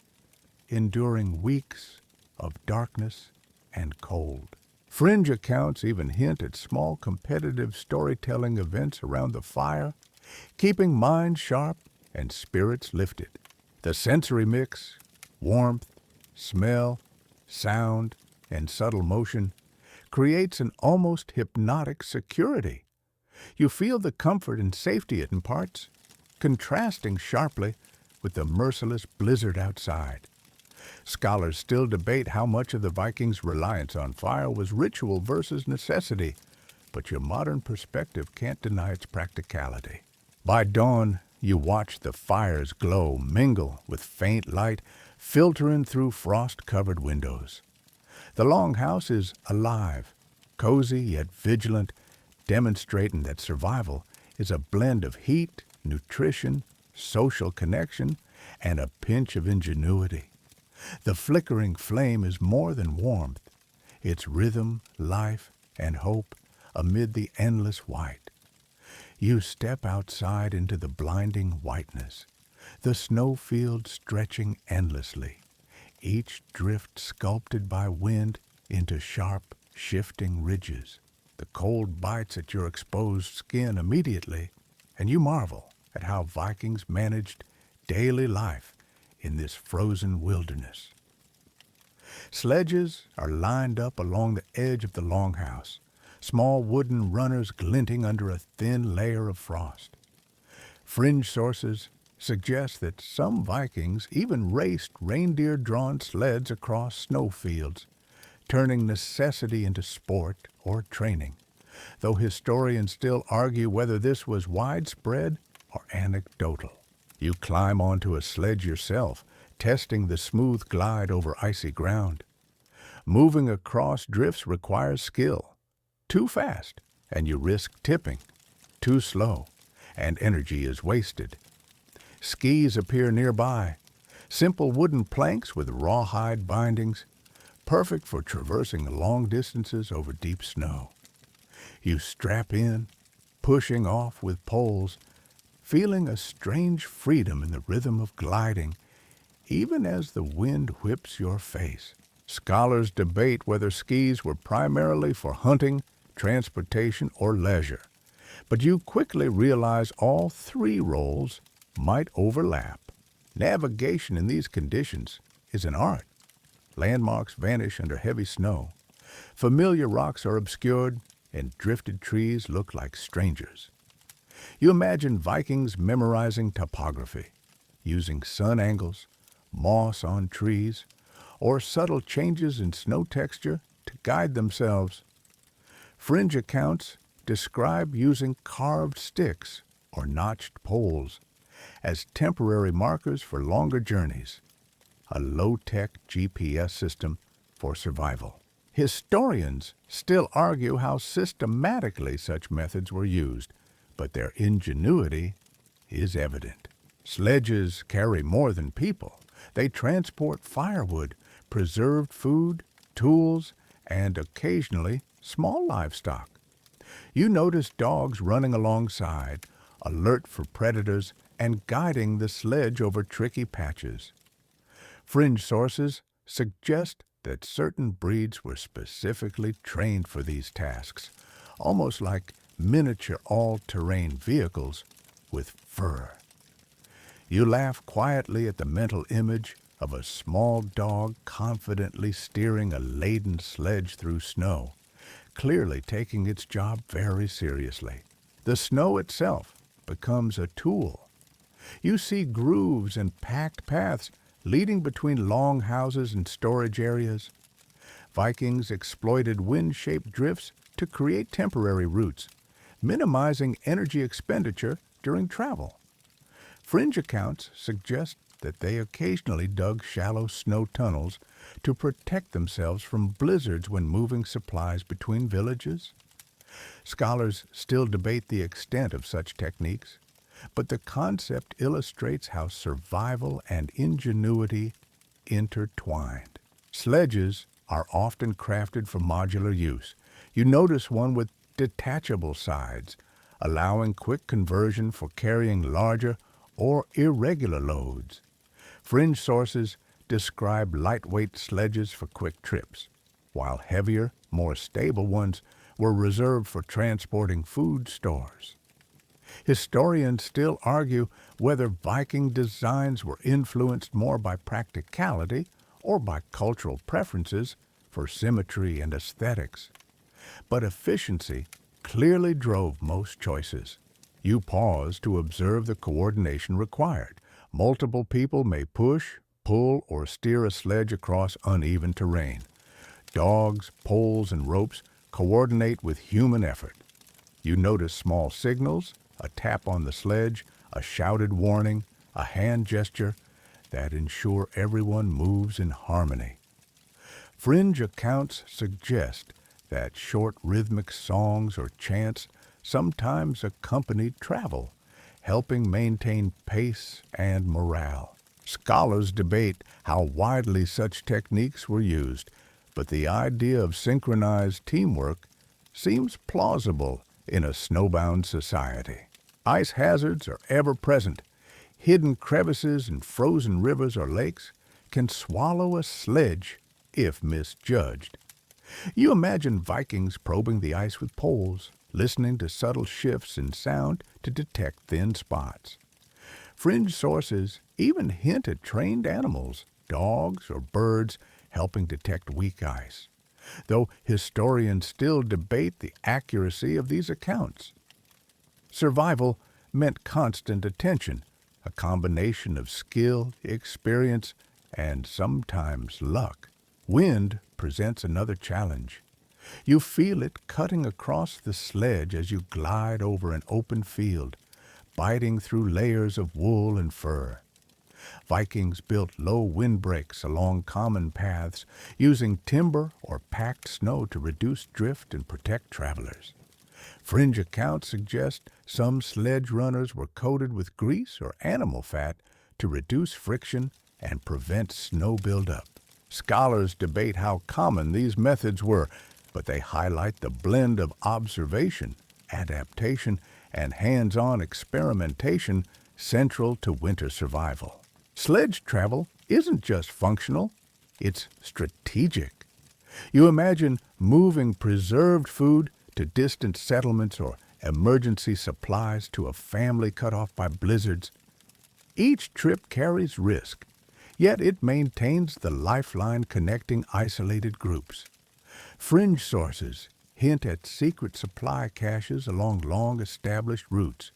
enduring weeks of darkness and cold. Fringe accounts even hint at small competitive storytelling events around the fire, keeping minds sharp and spirits lifted. The sensory mix, warmth, smell, sound, and subtle motion, creates an almost hypnotic security. You feel the comfort and safety it imparts, contrasting sharply with the merciless blizzard outside. Scholars still debate how much of the Vikings' reliance on fire was ritual versus necessity, but your modern perspective can't deny its practicality. By dawn, you watch the fire's glow mingle with faint light filtering through frost-covered windows. The Longhouse is alive, cozy yet vigilant, demonstrating that survival is a blend of heat, nutrition, social connection, and a pinch of ingenuity. The flickering flame is more than warmth. It's rhythm, life, and hope amid the endless white. You step outside into the blinding whiteness, the snowfield stretching endlessly, each drift sculpted by wind into sharp, shifting ridges. The cold bites at your exposed skin immediately, and you marvel at how Vikings managed daily life in this frozen wilderness. Sledges are lined up along the edge of the Longhouse, small wooden runners glinting under a thin layer of frost. Fringe sources suggest that some Vikings even raced reindeer-drawn sleds across snowfields, turning necessity into sport or training, though historians still argue whether this was widespread or anecdotal. You climb onto a sledge yourself, testing the smooth glide over icy ground. Moving across drifts requires skill. Too fast, and you risk tipping. Too slow, and energy is wasted. Skis appear nearby, simple wooden planks with rawhide bindings, perfect for traversing long distances over deep snow. You strap in, pushing off with poles, feeling a strange freedom in the rhythm of gliding, even as the wind whips your face. Scholars debate whether skis were primarily for hunting, transportation, or leisure, but you quickly realize all three roles might overlap. Navigation in these conditions is an art. Landmarks vanish under heavy snow. Familiar rocks are obscured, and drifted trees look like strangers. You imagine Vikings memorizing topography, using sun angles, moss on trees, or subtle changes in snow texture to guide themselves. Fringe accounts describe using carved sticks or notched poles as temporary markers for longer journeys, a low-tech GPS system for survival. Historians still argue how systematically such methods were used, but their ingenuity is evident. Sledges carry more than people. They transport firewood, preserved food, tools, and occasionally small livestock. You notice dogs running alongside, alert for predators, and guiding the sledge over tricky patches. Fringe sources suggest that certain breeds were specifically trained for these tasks, almost like miniature all-terrain vehicles with fur. You laugh quietly at the mental image of a small dog confidently steering a laden sledge through snow, clearly taking its job very seriously. The snow itself becomes a tool. You see grooves and packed paths leading between long houses and storage areas. Vikings exploited wind-shaped drifts to create temporary routes, minimizing energy expenditure during travel. Fringe accounts suggest that they occasionally dug shallow snow tunnels to protect themselves from blizzards when moving supplies between villages. Scholars still debate the extent of such techniques, but the concept illustrates how survival and ingenuity intertwined. Sledges are often crafted for modular use. You notice one with detachable sides, allowing quick conversion for carrying larger or irregular loads. Fringe sources describe lightweight sledges for quick trips, while heavier, more stable ones were reserved for transporting food stores. Historians still argue whether Viking designs were influenced more by practicality or by cultural preferences for symmetry and aesthetics. But efficiency clearly drove most choices. You pause to observe the coordination required. Multiple people may push, pull, or steer a sledge across uneven terrain. Dogs, poles, and ropes coordinate with human effort. You notice small signals, a tap on the sledge, a shouted warning, a hand gesture that ensure everyone moves in harmony. Fringe accounts suggest that short rhythmic songs or chants sometimes accompanied travel, helping maintain pace and morale. Scholars debate how widely such techniques were used, but the idea of synchronized teamwork seems plausible in a snowbound society. Ice hazards are ever present. Hidden crevices and frozen rivers or lakes can swallow a sledge if misjudged. You imagine Vikings probing the ice with poles, listening to subtle shifts in sound to detect thin spots. Fringe sources even hint at trained animals, dogs or birds, helping detect weak ice, though historians still debate the accuracy of these accounts. Survival meant constant attention, a combination of skill, experience, and sometimes luck. Wind presents another challenge. You feel it cutting across the sledge as you glide over an open field, biting through layers of wool and fur. Vikings built low windbreaks along common paths, using timber or packed snow to reduce drift and protect travelers. Fringe accounts suggest some sledge runners were coated with grease or animal fat to reduce friction and prevent snow buildup. Scholars debate how common these methods were, but they highlight the blend of observation, adaptation, and hands-on experimentation central to winter survival. Sledge travel isn't just functional, it's strategic. You imagine moving preserved food to distant settlements or emergency supplies to a family cut off by blizzards. Each trip carries risk, yet it maintains the lifeline connecting isolated groups. Fringe sources hint at secret supply caches along long-established routes,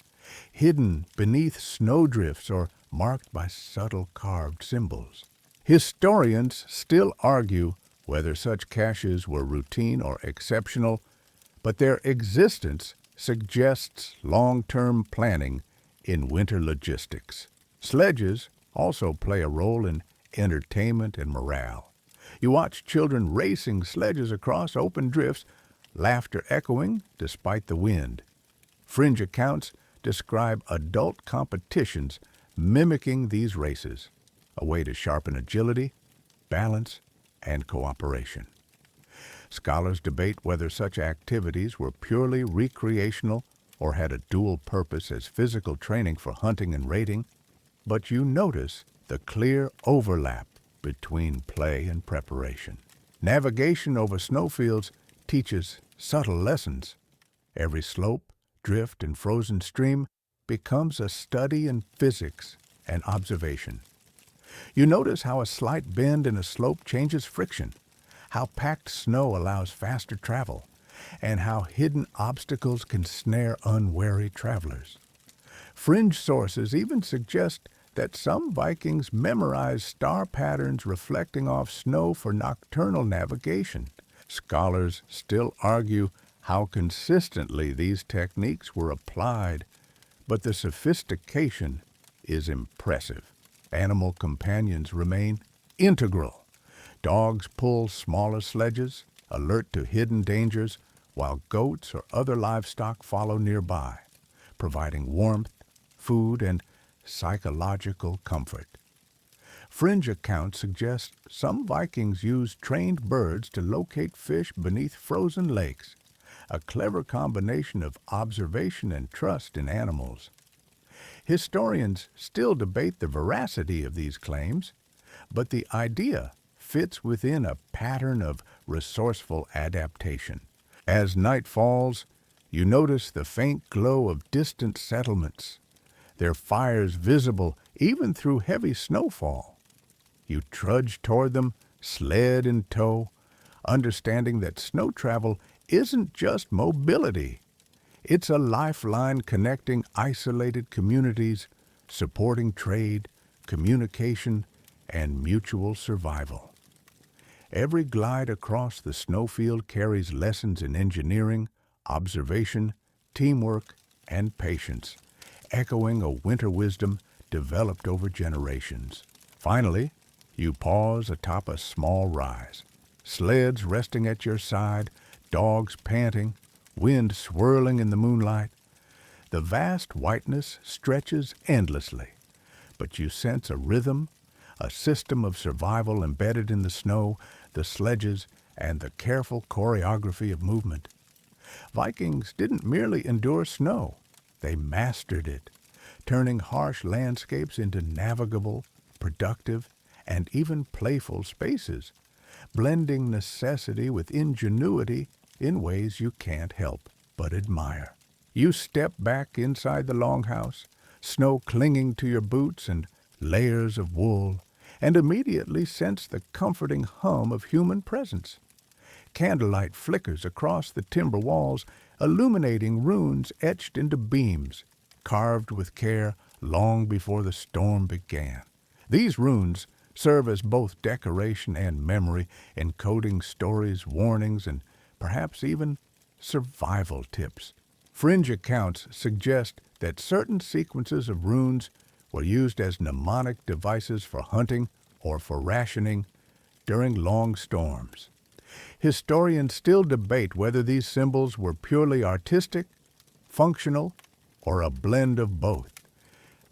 hidden beneath snowdrifts or marked by subtle carved symbols. Historians still argue whether such caches were routine or exceptional, but their existence suggests long-term planning in winter logistics. Sledges also play a role in entertainment and morale. You watch children racing sledges across open drifts, laughter echoing despite the wind. Fringe accounts describe adult competitions mimicking these races, a way to sharpen agility, balance, and cooperation. Scholars debate whether such activities were purely recreational or had a dual purpose as physical training for hunting and raiding, but you notice the clear overlap between play and preparation. Navigation over snowfields teaches subtle lessons. Every slope, drift, and frozen stream becomes a study in physics and observation. You notice how a slight bend in a slope changes friction, how packed snow allows faster travel, and how hidden obstacles can snare unwary travelers. Fringe sources even suggest that some Vikings memorized star patterns reflecting off snow for nocturnal navigation. Scholars still argue how consistently these techniques were applied, but the sophistication is impressive. Animal companions remain integral. Dogs pull smaller sledges, alert to hidden dangers, while goats or other livestock follow nearby, providing warmth, food, and psychological comfort. Fringe accounts suggest some Vikings used trained birds to locate fish beneath frozen lakes, a clever combination of observation and trust in animals. Historians still debate the veracity of these claims, but the idea fits within a pattern of resourceful adaptation. As night falls, you notice the faint glow of distant settlements, their fires visible even through heavy snowfall. You trudge toward them, sled in tow, understanding that snow travel isn't just mobility. It's a lifeline connecting isolated communities, supporting trade, communication, and mutual survival. Every glide across the snowfield carries lessons in engineering, observation, teamwork, and patience, echoing a winter wisdom developed over generations. Finally, you pause atop a small rise, sleds resting at your side, dogs panting, wind swirling in the moonlight. The vast whiteness stretches endlessly, but you sense a rhythm, a system of survival embedded in the snow, the sledges, and the careful choreography of movement. Vikings didn't merely endure snow, they mastered it, turning harsh landscapes into navigable, productive, and even playful spaces, blending necessity with ingenuity in ways you can't help but admire. You step back inside the Longhouse, snow clinging to your boots and layers of wool, and immediately sense the comforting hum of human presence. Candlelight flickers across the timber walls, illuminating runes etched into beams, carved with care long before the storm began. These runes serve as both decoration and memory, encoding stories, warnings, and perhaps even survival tips. Fringe accounts suggest that certain sequences of runes were used as mnemonic devices for hunting or for rationing during long storms. Historians still debate whether these symbols were purely artistic, functional, or a blend of both,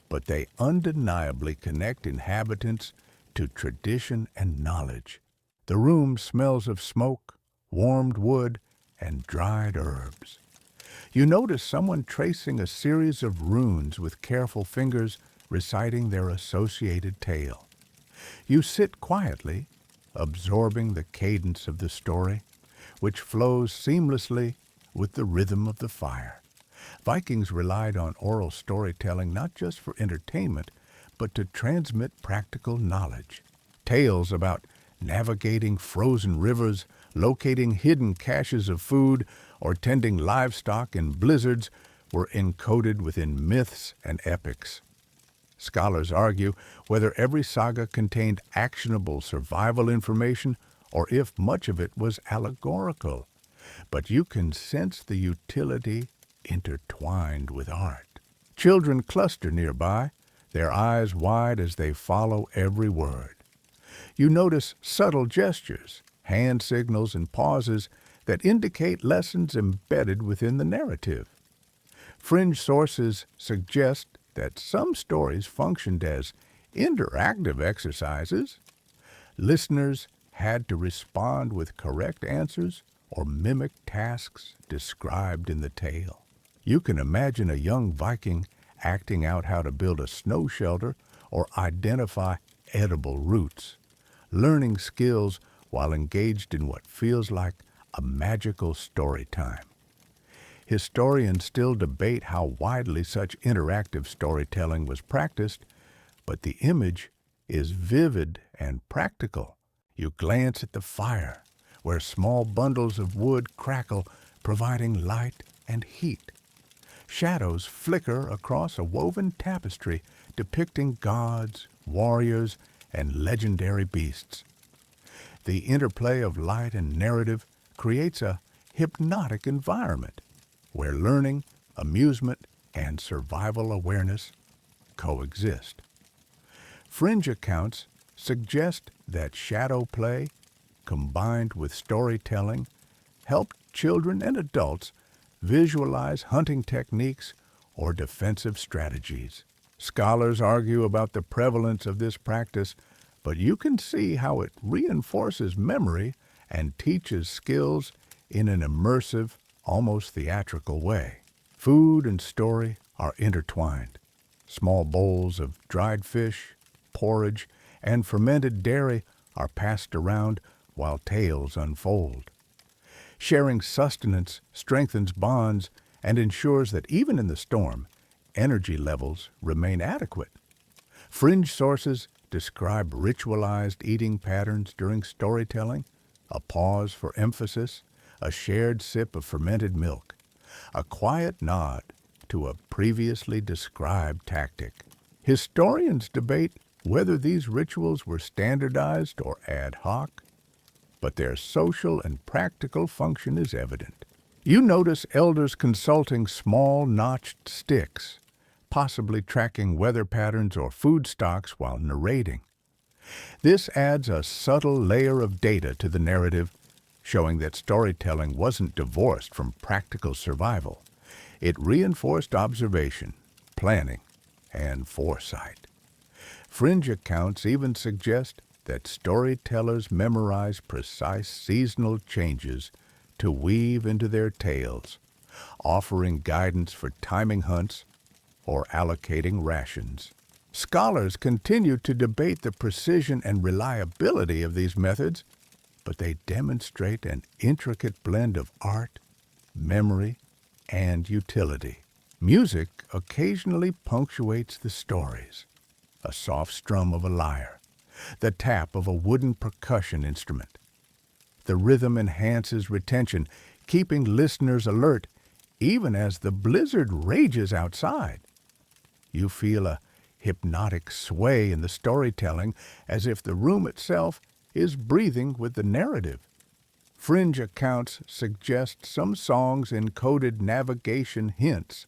but they undeniably connect inhabitants to tradition and knowledge. The room smells of smoke, warmed wood, and dried herbs. You notice someone tracing a series of runes with careful fingers, reciting their associated tale. You sit quietly, absorbing the cadence of the story, which flows seamlessly with the rhythm of the fire. Vikings relied on oral storytelling not just for entertainment, but to transmit practical knowledge. Tales about navigating frozen rivers, locating hidden caches of food, or tending livestock in blizzards were encoded within myths and epics. Scholars argue whether every saga contained actionable survival information or if much of it was allegorical, but you can sense the utility intertwined with art. Children cluster nearby, their eyes wide as they follow every word. You notice subtle gestures, hand signals, and pauses that indicate lessons embedded within the narrative. Fringe sources suggest that some stories functioned as interactive exercises. Listeners had to respond with correct answers or mimic tasks described in the tale. You can imagine a young Viking acting out how to build a snow shelter or identify edible roots, learning skills while engaged in what feels like a magical story time. Historians still debate how widely such interactive storytelling was practiced, but the image is vivid and practical. You glance at the fire, where small bundles of wood crackle, providing light and heat. Shadows flicker across a woven tapestry depicting gods, warriors, and legendary beasts. The interplay of light and narrative creates a hypnotic environment where learning, amusement, and survival awareness coexist. Fringe accounts suggest that shadow play, combined with storytelling, helped children and adults visualize hunting techniques or defensive strategies. Scholars argue about the prevalence of this practice, but you can see how it reinforces memory and teaches skills in an immersive, almost theatrical way. Food and story are intertwined. Small bowls of dried fish, porridge, and fermented dairy are passed around while tales unfold. Sharing sustenance strengthens bonds and ensures that even in the storm, energy levels remain adequate. Fringe sources describe ritualized eating patterns during storytelling, a pause for emphasis, a shared sip of fermented milk, a quiet nod to a previously described tactic. Historians debate whether these rituals were standardized or ad hoc, but their social and practical function is evident. You notice elders consulting small notched sticks, possibly tracking weather patterns or food stocks while narrating. This adds a subtle layer of data to the narrative, showing that storytelling wasn't divorced from practical survival. It reinforced observation, planning, and foresight. Fringe accounts even suggest that storytellers memorize precise seasonal changes to weave into their tales, offering guidance for timing hunts or allocating rations. Scholars continue to debate the precision and reliability of these methods, but they demonstrate an intricate blend of art, memory, and utility. Music occasionally punctuates the stories. A soft strum of a lyre, the tap of a wooden percussion instrument. The rhythm enhances retention, keeping listeners alert even as the blizzard rages outside. You feel a hypnotic sway in the storytelling, as if the room itself is breathing with the narrative. Fringe accounts suggest some songs encoded navigation hints,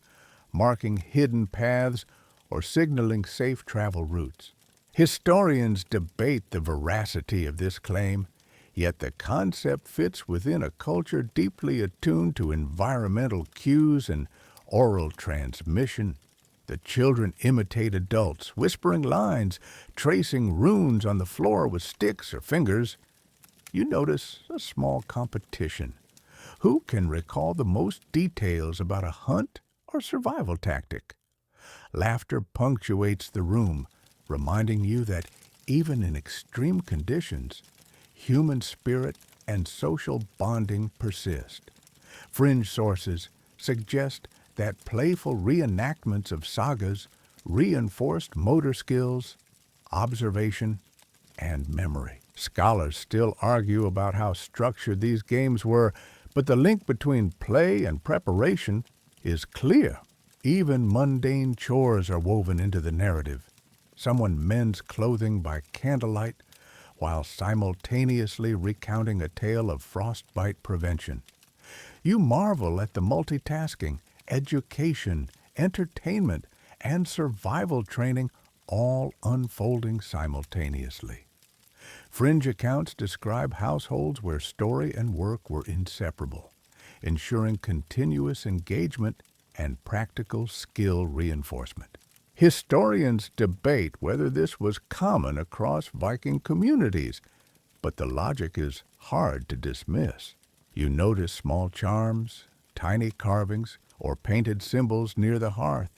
marking hidden paths or signaling safe travel routes. Historians debate the veracity of this claim, yet the concept fits within a culture deeply attuned to environmental cues and oral transmission. The children imitate adults, whispering lines, tracing runes on the floor with sticks or fingers. You notice a small competition. Who can recall the most details about a hunt or survival tactic? Laughter punctuates the room, reminding you that even in extreme conditions, human spirit and social bonding persist. Fringe sources suggest that playful reenactments of sagas reinforced motor skills, observation, and memory. Scholars still argue about how structured these games were, but the link between play and preparation is clear. Even mundane chores are woven into the narrative. Someone mends clothing by candlelight while simultaneously recounting a tale of frostbite prevention. You marvel at the multitasking, education, entertainment, and survival training all unfolding simultaneously. Fringe accounts describe households where story and work were inseparable, ensuring continuous engagement and practical skill reinforcement. Historians debate whether this was common across Viking communities, but the logic is hard to dismiss. You notice small charms, tiny carvings, or painted symbols near the hearth.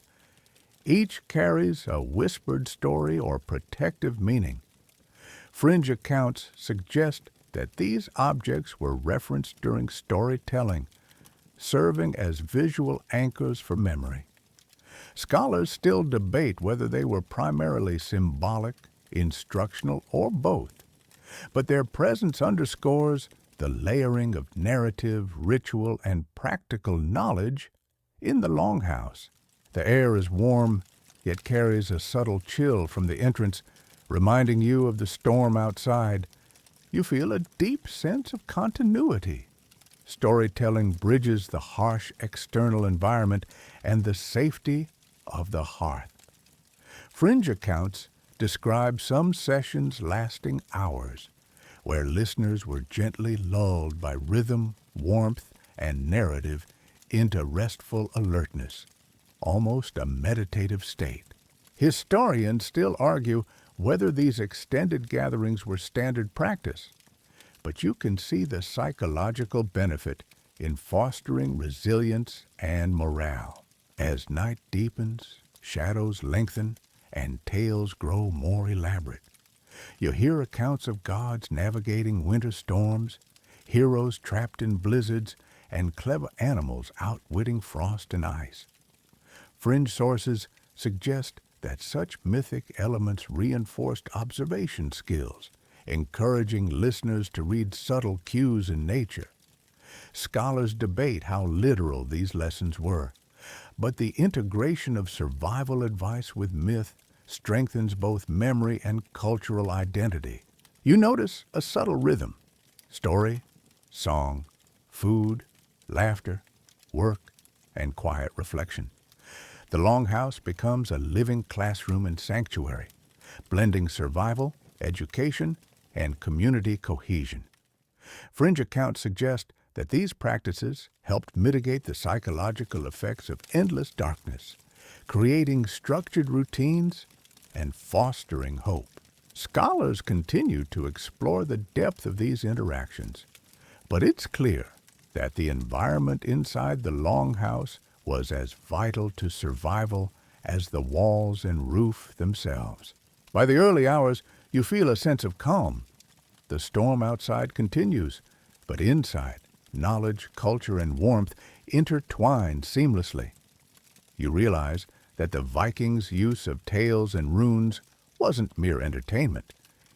Each carries a whispered story or protective meaning. Fringe accounts suggest that these objects were referenced during storytelling, serving as visual anchors for memory. Scholars still debate whether they were primarily symbolic, instructional, or both, but their presence underscores the layering of narrative, ritual, and practical knowledge in the Longhouse. The air is warm, yet carries a subtle chill from the entrance, reminding you of the storm outside. You feel a deep sense of continuity. Storytelling bridges the harsh external environment and the safety of the hearth. Fringe accounts describe some sessions lasting hours, where listeners were gently lulled by rhythm, warmth, and narrative into restful alertness, almost a meditative state. Historians still argue whether these extended gatherings were standard practice, but you can see the psychological benefit in fostering resilience and morale. As night deepens, shadows lengthen, and tales grow more elaborate. You hear accounts of gods navigating winter storms, heroes trapped in blizzards, and clever animals outwitting frost and ice. Fringe sources suggest that such mythic elements reinforced observation skills, encouraging listeners to read subtle cues in nature. Scholars debate how literal these lessons were, but the integration of survival advice with myth strengthens both memory and cultural identity. You notice a subtle rhythm: story, song, food, laughter, work, and quiet reflection. The Longhouse becomes a living classroom and sanctuary, blending survival, education, and community cohesion. Fringe accounts suggest that these practices helped mitigate the psychological effects of endless darkness, creating structured routines and fostering hope. Scholars continue to explore the depth of these interactions, but it's clear that the environment inside the Longhouse was as vital to survival as the walls and roof themselves. By the early hours, you feel a sense of calm. The storm outside continues, but inside, knowledge, culture, and warmth intertwine seamlessly. You realize that the Vikings' use of tales and runes wasn't mere entertainment.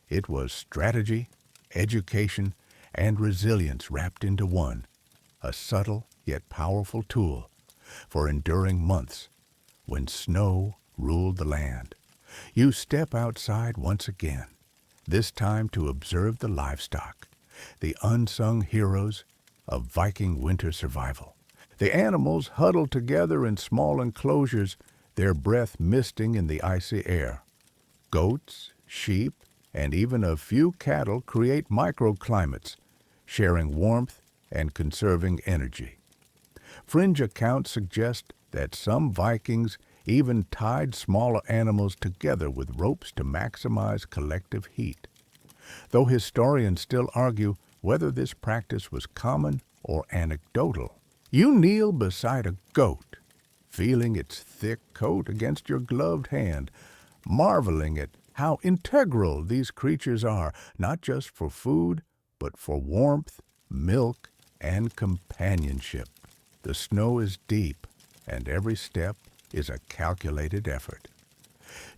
It was strategy, education, and resilience wrapped into one, a subtle yet powerful tool for enduring months when snow ruled the land. You step outside once again, this time to observe the livestock, the unsung heroes of Viking winter survival. The animals huddled together in small enclosures, their breath misting in the icy air. Goats, sheep, and even a few cattle create microclimates, sharing warmth and conserving energy. Fringe accounts suggest that some Vikings even tied smaller animals together with ropes to maximize collective heat, though historians still argue whether this practice was common or anecdotal. You kneel beside a goat, feeling its thick coat against your gloved hand, marveling at how integral these creatures are, not just for food, but for warmth, milk, and companionship. The snow is deep, and every step is a calculated effort.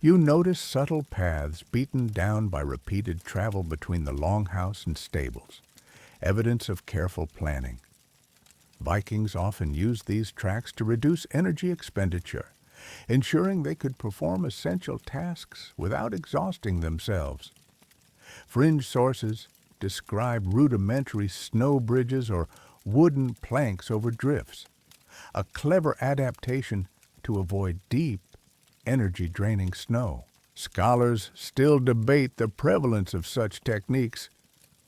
You notice subtle paths beaten down by repeated travel between the Longhouse and stables, evidence of careful planning. Vikings often used these tracks to reduce energy expenditure, ensuring they could perform essential tasks without exhausting themselves. Fringe sources describe rudimentary snow bridges or wooden planks over drifts, a clever adaptation to avoid deep, energy-draining snow. Scholars still debate the prevalence of such techniques,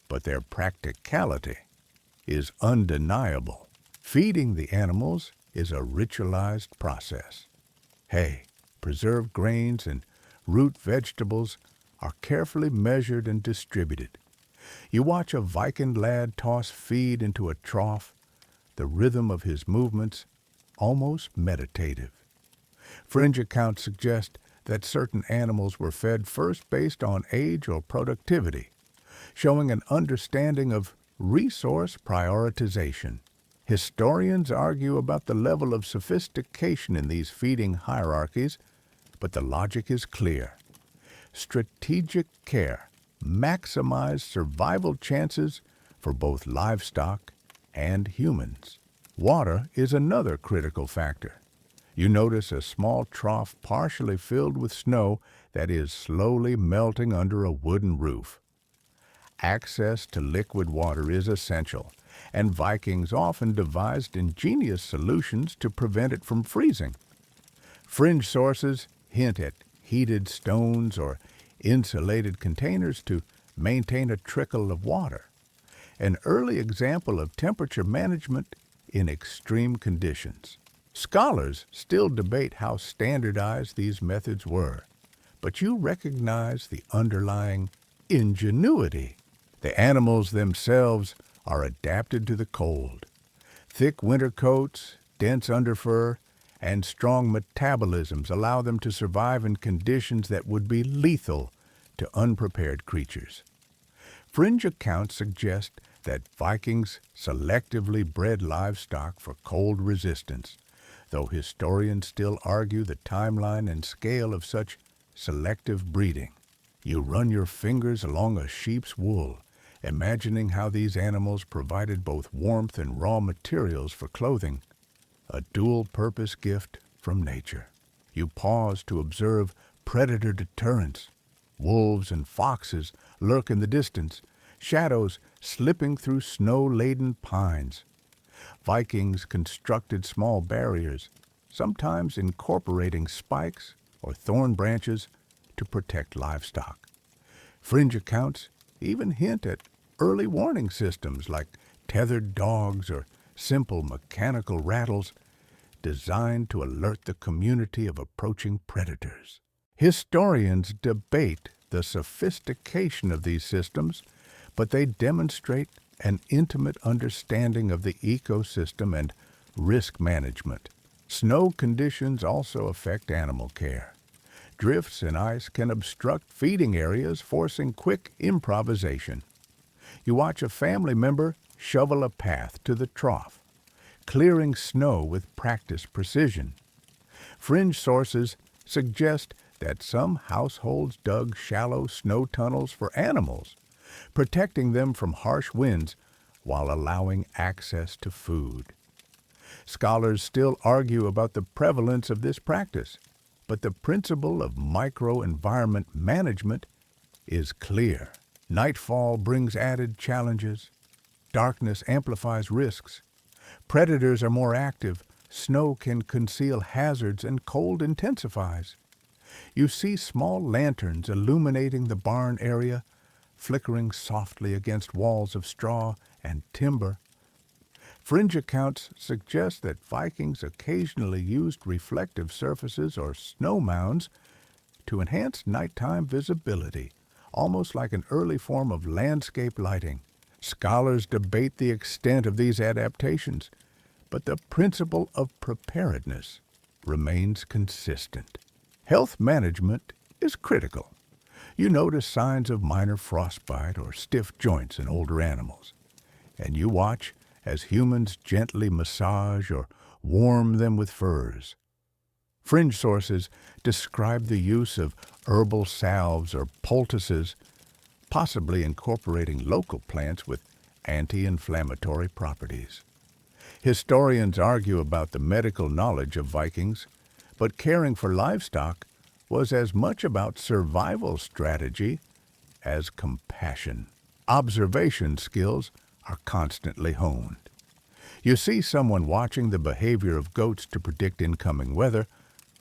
but their practicality is undeniable. Feeding the animals is a ritualized process. Hay, preserved grains, and root vegetables are carefully measured and distributed. You watch a Viking lad toss feed into a trough, the rhythm of his movements almost meditative. Fringe accounts suggest that certain animals were fed first based on age or productivity, showing an understanding of resource prioritization. Historians argue about the level of sophistication in these feeding hierarchies, but the logic is clear. Strategic care maximized survival chances for both livestock and humans. Water is another critical factor. You notice a small trough partially filled with snow that is slowly melting under a wooden roof. Access to liquid water is essential, and Vikings often devised ingenious solutions to prevent it from freezing. Fringe sources hint at heated stones or insulated containers to maintain a trickle of water, an early example of temperature management in extreme conditions. Scholars still debate how standardized these methods were, but you recognize the underlying ingenuity. The animals themselves are adapted to the cold. Thick winter coats, dense underfur, and strong metabolisms allow them to survive in conditions that would be lethal to unprepared creatures. Fringe accounts suggest that Vikings selectively bred livestock for cold resistance, though historians still argue the timeline and scale of such selective breeding. You run your fingers along a sheep's wool, imagining how these animals provided both warmth and raw materials for clothing, a dual-purpose gift from nature. You pause to observe predator deterrence. Wolves and foxes lurk in the distance, shadows slipping through snow-laden pines. Vikings constructed small barriers, sometimes incorporating spikes or thorn branches to protect livestock. Fringe accounts even hint at early warning systems like tethered dogs or simple mechanical rattles designed to alert the community of approaching predators. Historians debate the sophistication of these systems, but they demonstrate an intimate understanding of the ecosystem and risk management. Snow conditions also affect animal care. Drifts and ice can obstruct feeding areas, forcing quick improvisation. You watch a family member shovel a path to the trough, clearing snow with practiced precision. Fringe sources suggest that some households dug shallow snow tunnels for animals, protecting them from harsh winds while allowing access to food. Scholars still argue about the prevalence of this practice, but the principle of microenvironment management is clear. Nightfall brings added challenges. Darkness amplifies risks. Predators are more active. Snow can conceal hazards, and cold intensifies. You see small lanterns illuminating the barn area, flickering softly against walls of straw and timber. Fringe accounts suggest that Vikings occasionally used reflective surfaces or snow mounds to enhance nighttime visibility, almost like an early form of landscape lighting. Scholars debate the extent of these adaptations, but the principle of preparedness remains consistent. Health management is critical. You notice signs of minor frostbite or stiff joints in older animals, and you watch as humans gently massage or warm them with furs. Fringe sources describe the use of herbal salves or poultices, possibly incorporating local plants with anti-inflammatory properties. Historians argue about the medical knowledge of Vikings, but caring for livestock was as much about survival strategy as compassion. Observation skills are constantly honed. You see someone watching the behavior of goats to predict incoming weather.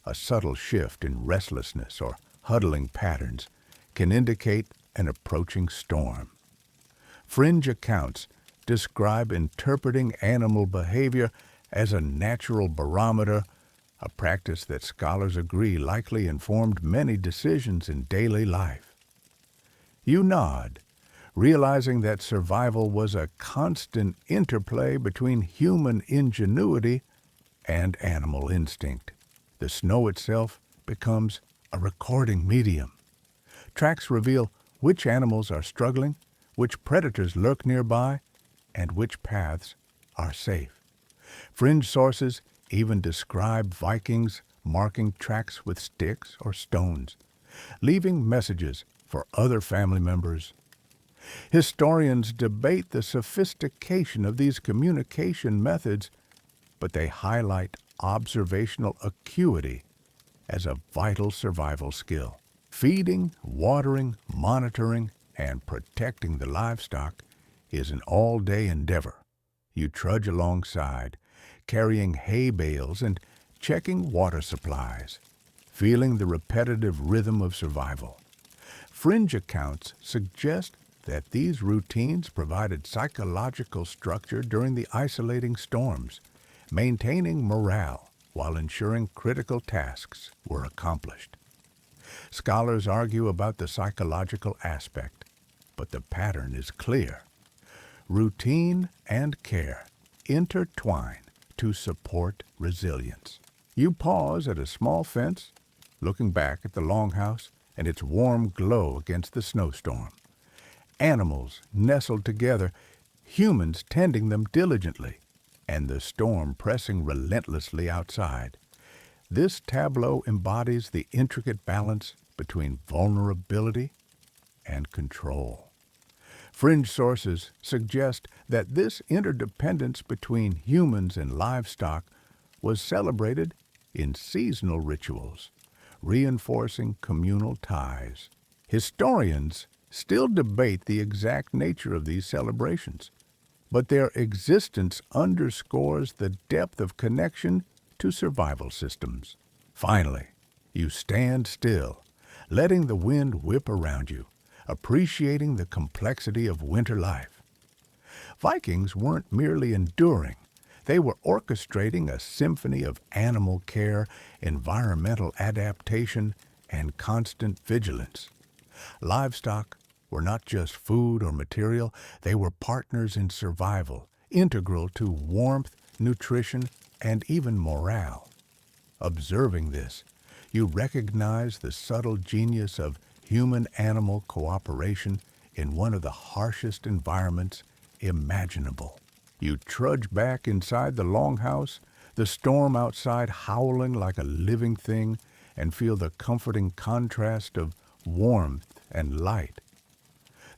A subtle shift in restlessness or huddling patterns can indicate an approaching storm. Fringe accounts describe interpreting animal behavior as a natural barometer, a practice that scholars agree likely informed many decisions in daily life. You nod, realizing that survival was a constant interplay between human ingenuity and animal instinct. The snow itself becomes a recording medium. Tracks reveal which animals are struggling, which predators lurk nearby, and which paths are safe. Fringe sources even describe Vikings marking tracks with sticks or stones, leaving messages for other family members. Historians debate the sophistication of these communication methods, but they highlight observational acuity as a vital survival skill. Feeding, watering, monitoring, and protecting the livestock is an all-day endeavor. You trudge alongside, carrying hay bales and checking water supplies, feeling the repetitive rhythm of survival. Fringe accounts suggest that these routines provided psychological structure during the isolating storms, maintaining morale while ensuring critical tasks were accomplished. Scholars argue about the psychological aspect, but the pattern is clear. Routine and care intertwine to support resilience. You pause at a small fence, looking back at the Longhouse and its warm glow against the snowstorm. Animals nestled together, humans tending them diligently, and the storm pressing relentlessly outside. This tableau embodies the intricate balance between vulnerability and control. Fringe sources suggest that this interdependence between humans and livestock was celebrated in seasonal rituals, reinforcing communal ties. Historians still debate the exact nature of these celebrations, but their existence underscores the depth of connection to survival systems. Finally, you stand still, letting the wind whip around you, appreciating the complexity of winter life. Vikings weren't merely enduring, they were orchestrating a symphony of animal care, environmental adaptation, and constant vigilance. Livestock were not just food or material, they were partners in survival, integral to warmth, nutrition, and even morale. Observing this, you recognize the subtle genius of human-animal cooperation in one of the harshest environments imaginable. You trudge back inside the Longhouse, the storm outside howling like a living thing, and feel the comforting contrast of warmth and light.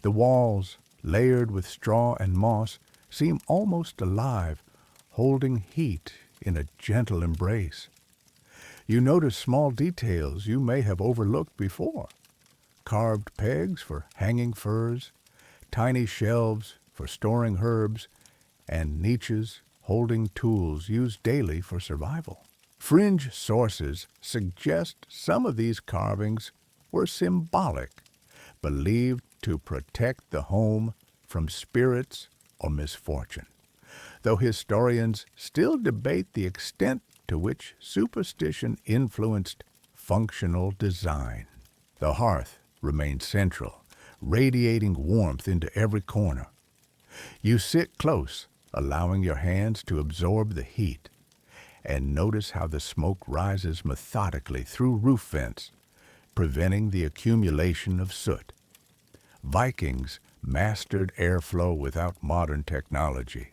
The walls, layered with straw and moss, seem almost alive, holding heat in a gentle embrace. You notice small details you may have overlooked before. Carved pegs for hanging furs, tiny shelves for storing herbs, and niches holding tools used daily for survival. Fringe sources suggest some of these carvings were symbolic, believed to protect the home from spirits or misfortune, though historians still debate the extent to which superstition influenced functional design. The hearth remains central, radiating warmth into every corner. You sit close, allowing your hands to absorb the heat, and notice how the smoke rises methodically through roof vents, preventing the accumulation of soot. Vikings mastered airflow without modern technology.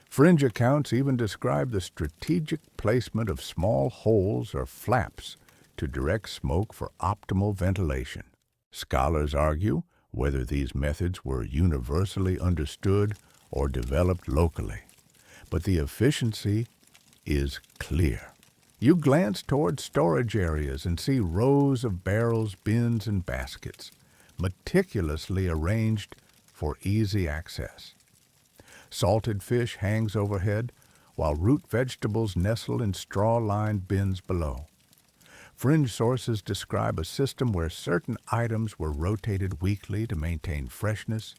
Fringe accounts even describe the strategic placement of small holes or flaps to direct smoke for optimal ventilation. Scholars argue whether these methods were universally understood or developed locally, but the efficiency is clear. You glance toward storage areas and see rows of barrels, bins, and baskets, meticulously arranged for easy access. Salted fish hangs overhead, while root vegetables nestle in straw-lined bins below. Fringe sources describe a system where certain items were rotated weekly to maintain freshness,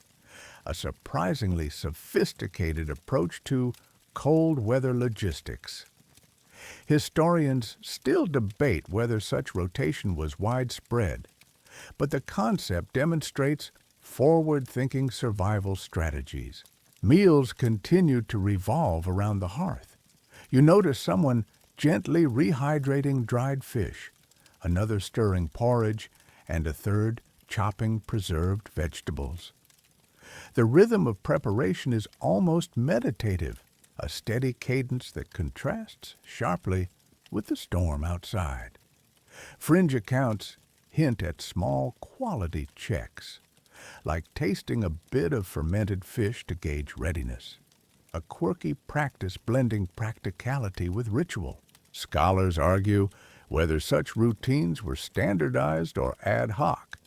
a surprisingly sophisticated approach to cold weather logistics. Historians still debate whether such rotation was widespread, but the concept demonstrates forward-thinking survival strategies. Meals continued to revolve around the hearth. You notice someone gently rehydrating dried fish, another stirring porridge, and a third chopping preserved vegetables. The rhythm of preparation is almost meditative, a steady cadence that contrasts sharply with the storm outside. Fringe accounts hint at small quality checks, like tasting a bit of fermented fish to gauge readiness, a quirky practice blending practicality with ritual. Scholars argue whether such routines were standardized or ad hoc,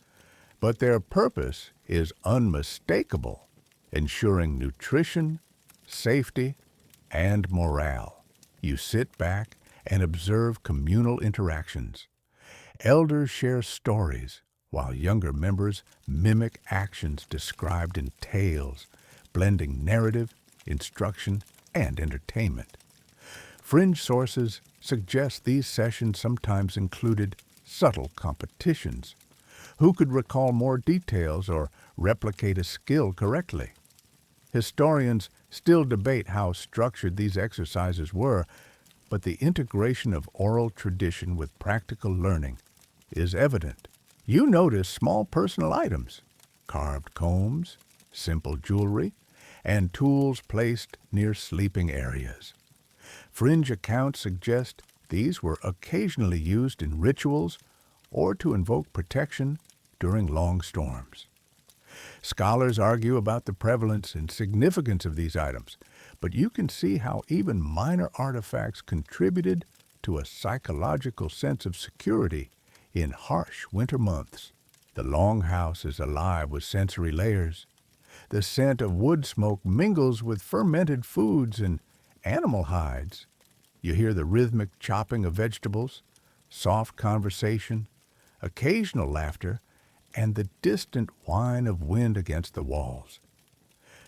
but their purpose is unmistakable, ensuring nutrition, safety, and morale. You sit back and observe communal interactions. Elders share stories, while younger members mimic actions described in tales, blending narrative, instruction, and entertainment. Fringe sources suggest these sessions sometimes included subtle competitions. Who could recall more details or replicate a skill correctly? Historians still debate how structured these exercises were, but the integration of oral tradition with practical learning is evident. You notice small personal items, carved combs, simple jewelry, and tools placed near sleeping areas. Fringe accounts suggest these were occasionally used in rituals or to invoke protection during long storms. Scholars argue about the prevalence and significance of these items, but you can see how even minor artifacts contributed to a psychological sense of security in harsh winter months. The Longhouse is alive with sensory layers. The scent of wood smoke mingles with fermented foods and animal hides. You hear the rhythmic chopping of vegetables, soft conversation, occasional laughter, and the distant whine of wind against the walls.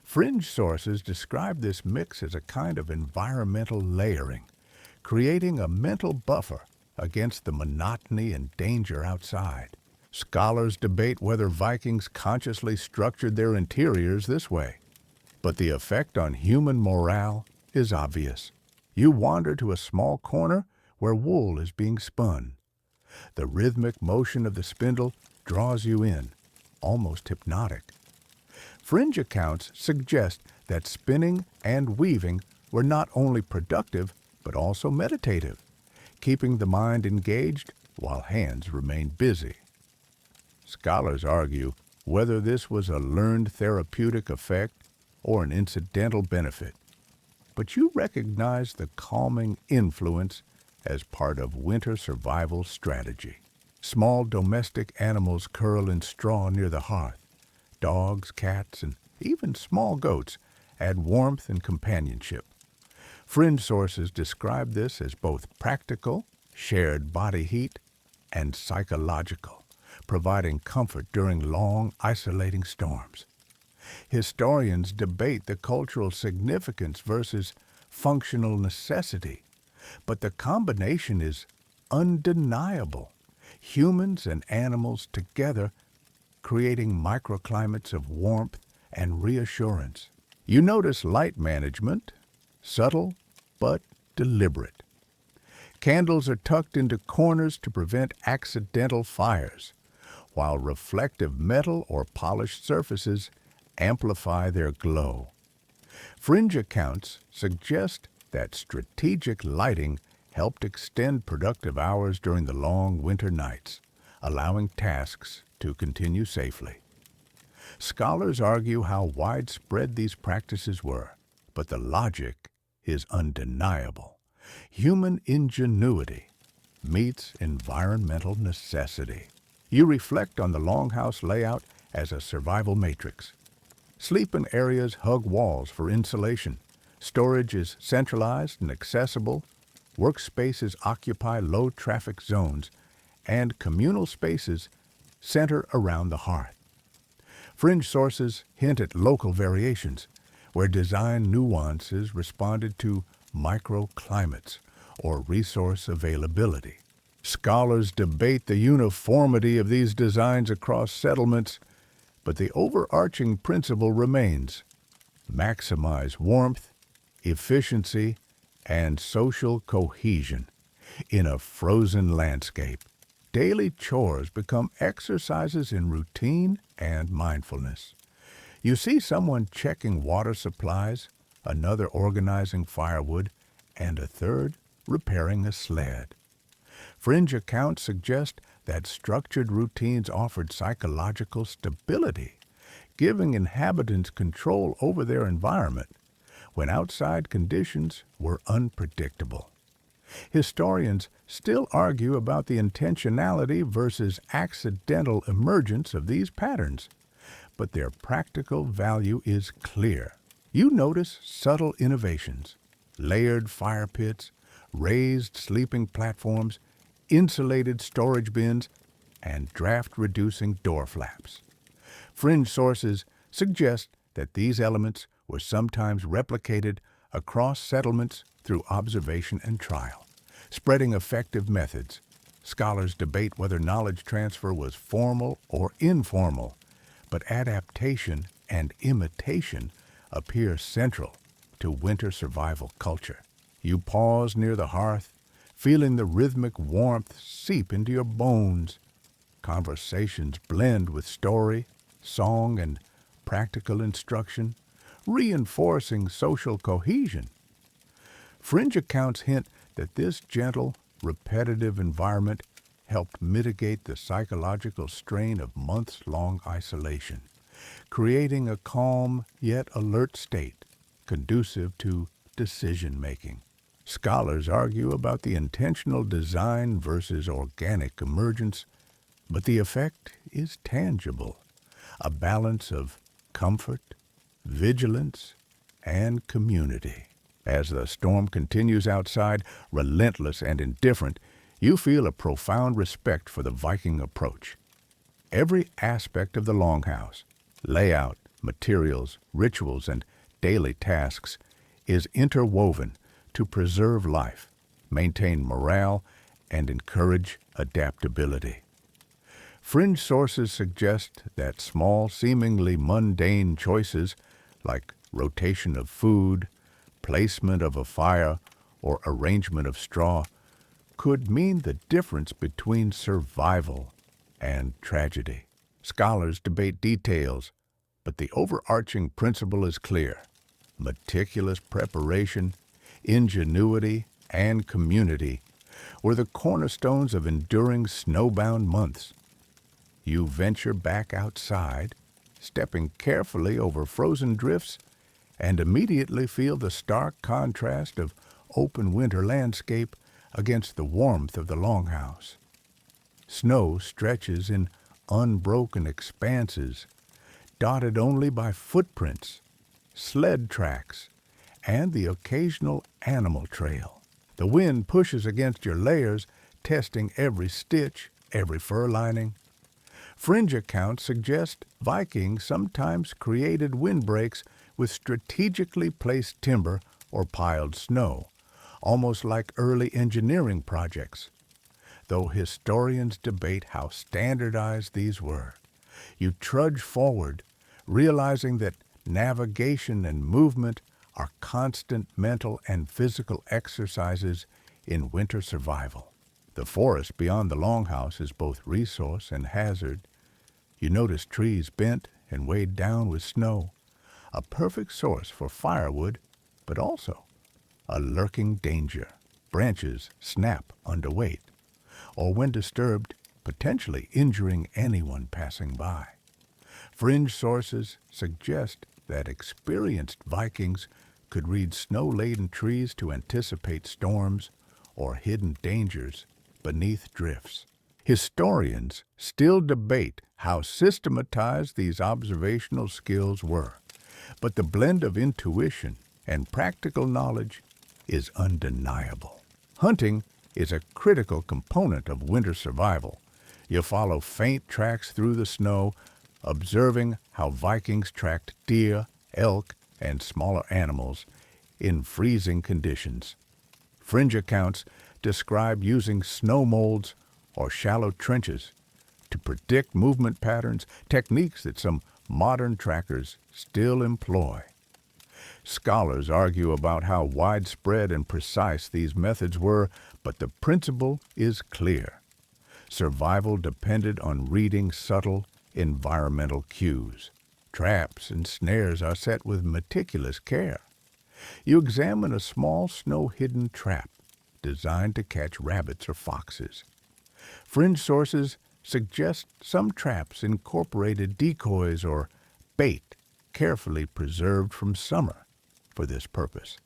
Fringe sources describe this mix as a kind of environmental layering, creating a mental buffer against the monotony and danger outside. Scholars debate whether Vikings consciously structured their interiors this way, but the effect on human morale is obvious. You wander to a small corner where wool is being spun. The rhythmic motion of the spindle draws you in, almost hypnotic. Fringe accounts suggest that spinning and weaving were not only productive, but also meditative, keeping the mind engaged while hands remained busy. Scholars argue whether this was a learned therapeutic effect or an incidental benefit, but you recognize the calming influence as part of winter survival strategy. Small domestic animals curl in straw near the hearth. Dogs, cats, and even small goats add warmth and companionship. Fringe sources describe this as both practical, shared body heat, and psychological, providing comfort during long, isolating storms. Historians debate the cultural significance versus functional necessity, but the combination is undeniable. Humans and animals together creating microclimates of warmth and reassurance. You notice light management, subtle but deliberate. Candles are tucked into corners to prevent accidental fires, while reflective metal or polished surfaces amplify their glow. Fringe accounts suggest that strategic lighting helped extend productive hours during the long winter nights, allowing tasks to continue safely. Scholars argue how widespread these practices were, but the logic is undeniable. Human ingenuity meets environmental necessity. You reflect on the Longhouse layout as a survival matrix. Sleep-in areas hug walls for insulation. Storage is centralized and accessible. Workspaces occupy low-traffic zones, and communal spaces center around the hearth. Fringe sources hint at local variations, where design nuances responded to microclimates or resource availability. Scholars debate the uniformity of these designs across settlements, but the overarching principle remains: maximize warmth, efficiency, and social cohesion. In a frozen landscape, daily chores become exercises in routine and mindfulness. You see someone checking water supplies, another organizing firewood, and a third repairing a sled. Fringe accounts suggest that structured routines offered psychological stability, giving inhabitants control over their environment when outside conditions were unpredictable. Historians still argue about the intentionality versus accidental emergence of these patterns, but their practical value is clear. You notice subtle innovations: layered fire pits, raised sleeping platforms, insulated storage bins, and draft-reducing door flaps. Fringe sources suggest that these elements were sometimes replicated across settlements through observation and trial, spreading effective methods. Scholars debate whether knowledge transfer was formal or informal, but adaptation and imitation appear central to winter survival culture. You pause near the hearth, feeling the rhythmic warmth seep into your bones. Conversations blend with story, song, and practical instruction, reinforcing social cohesion. Fringe accounts hint that this gentle, repetitive environment helped mitigate the psychological strain of months-long isolation, creating a calm yet alert state conducive to decision-making. Scholars argue about the intentional design versus organic emergence, but the effect is tangible: a balance of comfort, vigilance, and community. As the storm continues outside, relentless and indifferent, you feel a profound respect for the Viking approach. Every aspect of the Longhouse, layout, materials, rituals, and daily tasks, is interwoven to preserve life, maintain morale, and encourage adaptability. Fringe sources suggest that small, seemingly mundane choices like rotation of food, placement of a fire, or arrangement of straw could mean the difference between survival and tragedy. Scholars debate details, but the overarching principle is clear. Meticulous preparation, ingenuity, and community were the cornerstones of enduring snowbound months. You venture back outside, stepping carefully over frozen drifts, and immediately feel the stark contrast of open winter landscape against the warmth of the Longhouse. Snow stretches in unbroken expanses, dotted only by footprints, sled tracks, and the occasional animal trail. The wind pushes against your layers, testing every stitch, every fur lining. Fringe accounts suggest Vikings sometimes created windbreaks with strategically placed timber or piled snow, almost like early engineering projects. Though historians debate how standardized these were, you trudge forward, realizing that navigation and movement are constant mental and physical exercises in winter survival. The forest beyond the Longhouse is both resource and hazard. You notice trees bent and weighed down with snow, a perfect source for firewood, but also a lurking danger. Branches snap under weight, or when disturbed, potentially injuring anyone passing by. Fringe sources suggest that experienced Vikings could read snow-laden trees to anticipate storms or hidden dangers beneath drifts. Historians still debate how systematized these observational skills were, but the blend of intuition and practical knowledge is undeniable. Hunting is a critical component of winter survival. You follow faint tracks through the snow, observing how Vikings tracked deer, elk, and smaller animals in freezing conditions. Fringe accounts describe using snow molds or shallow trenches to predict movement patterns, techniques that some modern trackers still employ. Scholars argue about how widespread and precise these methods were, but the principle is clear. Survival depended on reading subtle environmental cues. Traps and snares are set with meticulous care. You examine a small snow-hidden trap designed to catch rabbits or foxes. Fringe sources suggest some traps incorporated decoys or bait carefully preserved from summer for this purpose.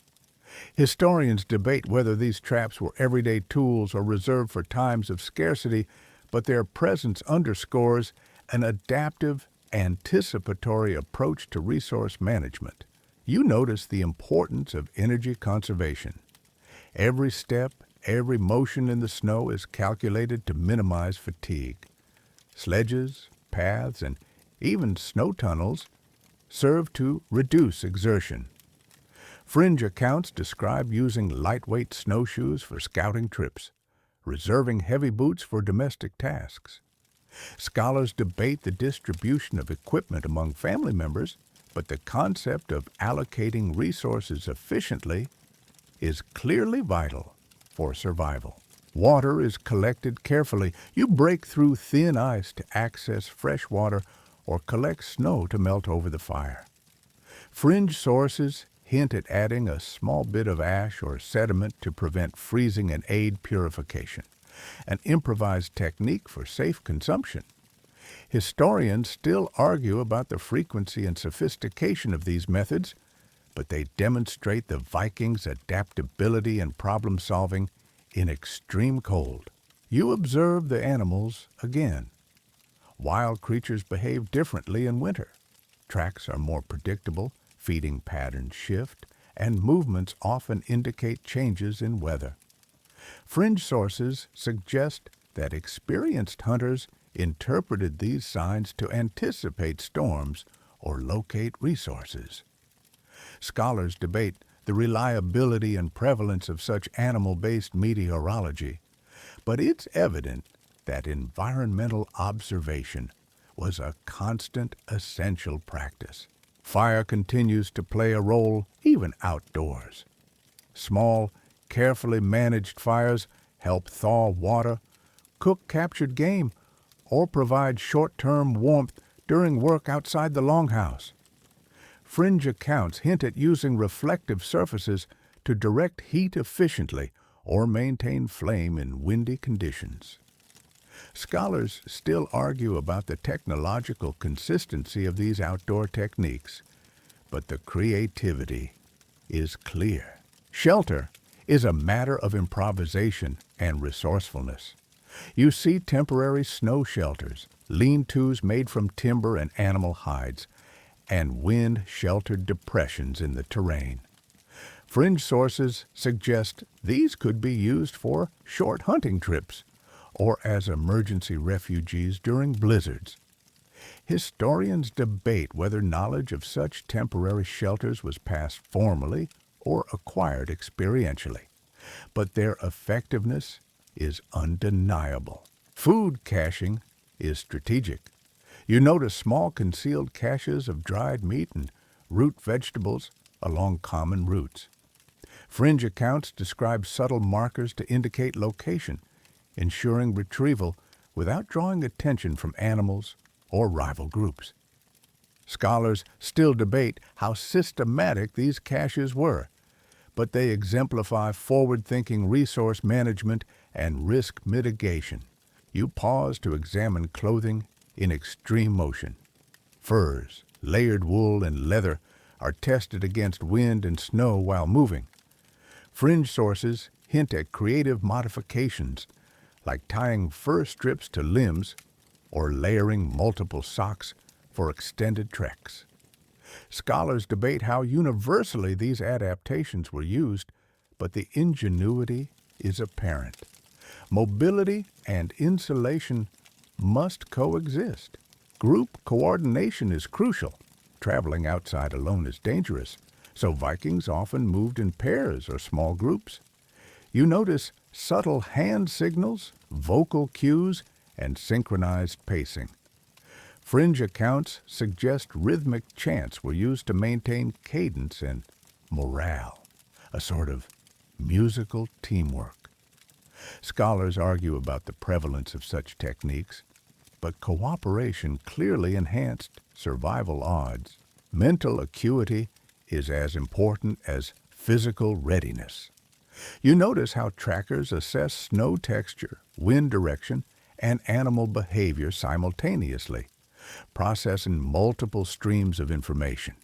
Historians debate whether these traps were everyday tools or reserved for times of scarcity, but their presence underscores an adaptive, anticipatory approach to resource management. You notice the importance of energy conservation. Every step, every motion in the snow is calculated to minimize fatigue. Sledges, paths, and even snow tunnels serve to reduce exertion. Fringe accounts describe using lightweight snowshoes for scouting trips, reserving heavy boots for domestic tasks. Scholars debate the distribution of equipment among family members, but the concept of allocating resources efficiently is clearly vital for survival. Water is collected carefully. You break through thin ice to access fresh water or collect snow to melt over the fire. Fringe sources hint at adding a small bit of ash or sediment to prevent freezing and aid purification, an improvised technique for safe consumption. Historians still argue about the frequency and sophistication of these methods, but they demonstrate the Vikings' adaptability and problem-solving in extreme cold. You observe the animals again. Wild creatures behave differently in winter. Tracks are more predictable, feeding patterns shift, and movements often indicate changes in weather. Fringe sources suggest that experienced hunters interpreted these signs to anticipate storms or locate resources. Scholars debate the reliability and prevalence of such animal-based meteorology, but it's evident that environmental observation was a constant, essential practice. Fire continues to play a role even outdoors. Small, carefully managed fires help thaw water, cook captured game, or provide short-term warmth during work outside the longhouse. Fringe accounts hint at using reflective surfaces to direct heat efficiently or maintain flame in windy conditions. Scholars still argue about the technological consistency of these outdoor techniques, but the creativity is clear. Shelter is a matter of improvisation and resourcefulness. You see temporary snow shelters, lean-tos made from timber and animal hides, and wind-sheltered depressions in the terrain. Fringe sources suggest these could be used for short hunting trips or as emergency refuges during blizzards. Historians debate whether knowledge of such temporary shelters was passed formally or acquired experientially, but their effectiveness is undeniable. Food caching is strategic. You notice small concealed caches of dried meat and root vegetables along common routes. Fringe accounts describe subtle markers to indicate location, ensuring retrieval without drawing attention from animals or rival groups. Scholars still debate how systematic these caches were, but they exemplify forward-thinking resource management and risk mitigation. You pause to examine clothing in extreme motion. Furs, layered wool, and leather are tested against wind and snow while moving. Fringe sources hint at creative modifications, like tying fur strips to limbs or layering multiple socks for extended treks. Scholars debate how universally these adaptations were used, but the ingenuity is apparent. Mobility and insulation must coexist. Group coordination is crucial. Traveling outside alone is dangerous, so Vikings often moved in pairs or small groups. You notice subtle hand signals, vocal cues, and synchronized pacing. Fringe accounts suggest rhythmic chants were used to maintain cadence and morale, a sort of musical teamwork. Scholars argue about the prevalence of such techniques, but cooperation clearly enhanced survival odds. Mental acuity is as important as physical readiness. You notice how trackers assess snow texture, wind direction, and animal behavior simultaneously, processing multiple streams of information.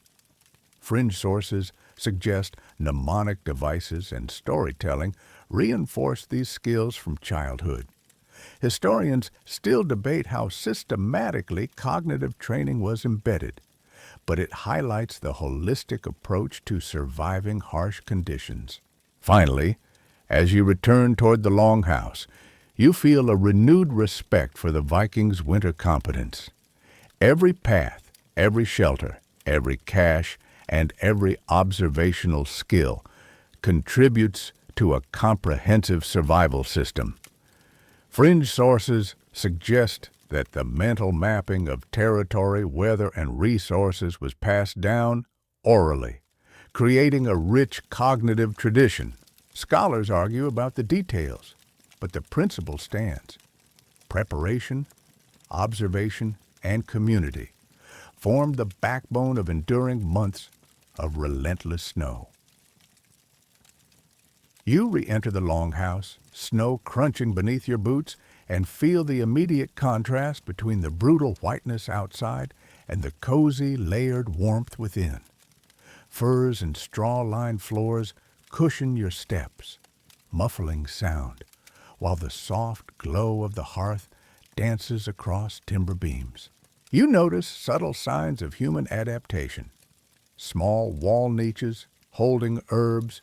Fringe sources suggest mnemonic devices and storytelling reinforce these skills from childhood. Historians still debate how systematically cognitive training was embedded, but it highlights the holistic approach to surviving harsh conditions. Finally, as you return toward the Longhouse, you feel a renewed respect for the Vikings' winter competence. Every path, every shelter, every cache, and every observational skill contributes to a comprehensive survival system. Fringe sources suggest that the mental mapping of territory, weather, and resources was passed down orally, creating a rich cognitive tradition. Scholars argue about the details, but the principle stands. Preparation, observation, and community formed the backbone of enduring months of relentless snow. You re-enter the Longhouse, snow crunching beneath your boots, and feel the immediate contrast between the brutal whiteness outside and the cozy, layered warmth within. Furs and straw-lined floors cushion your steps, muffling sound, while the soft glow of the hearth dances across timber beams. You notice subtle signs of human adaptation. Small wall niches holding herbs,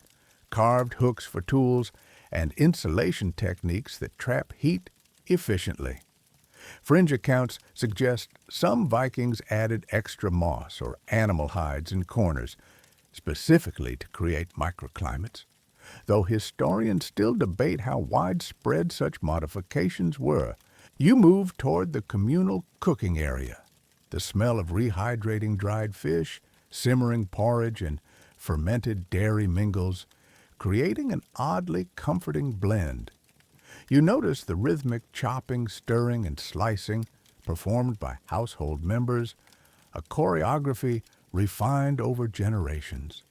carved hooks for tools, and insulation techniques that trap heat efficiently. Fringe accounts suggest some Vikings added extra moss or animal hides in corners, specifically to create microclimates, though historians still debate how widespread such modifications were. You move toward the communal cooking area. The smell of rehydrating dried fish, simmering porridge, and fermented dairy mingles, creating an oddly comforting blend. You notice the rhythmic chopping, stirring, and slicing performed by household members, a choreography refined over generations.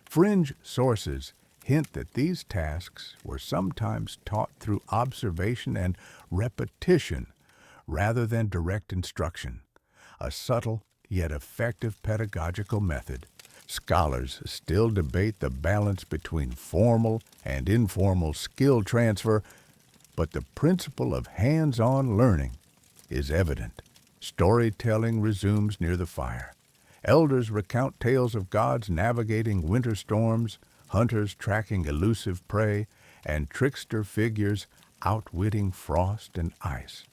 Fringe sources hint that these tasks were sometimes taught through observation and repetition rather than direct instruction, a subtle yet effective pedagogical method. Scholars still debate the balance between formal and informal skill transfer, but the principle of hands-on learning is evident. Storytelling resumes near the fire. Elders recount tales of gods navigating winter storms, hunters tracking elusive prey, and trickster figures outwitting frost and ice.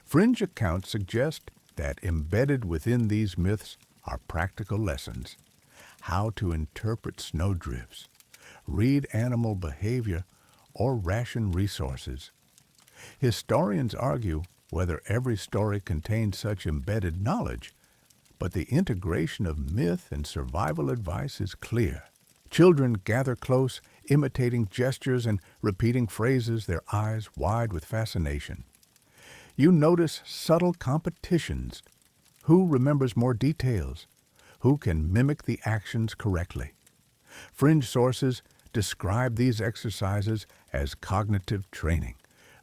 Fringe accounts suggest that embedded within these myths are practical lessons: how to interpret snowdrifts, read animal behavior, or ration resources. Historians argue whether every story contains such embedded knowledge, but the integration of myth and survival advice is clear. Children gather close, imitating gestures and repeating phrases, their eyes wide with fascination. You notice subtle competitions. Who remembers more details? Who can mimic the actions correctly? Fringe sources describe these exercises as cognitive training,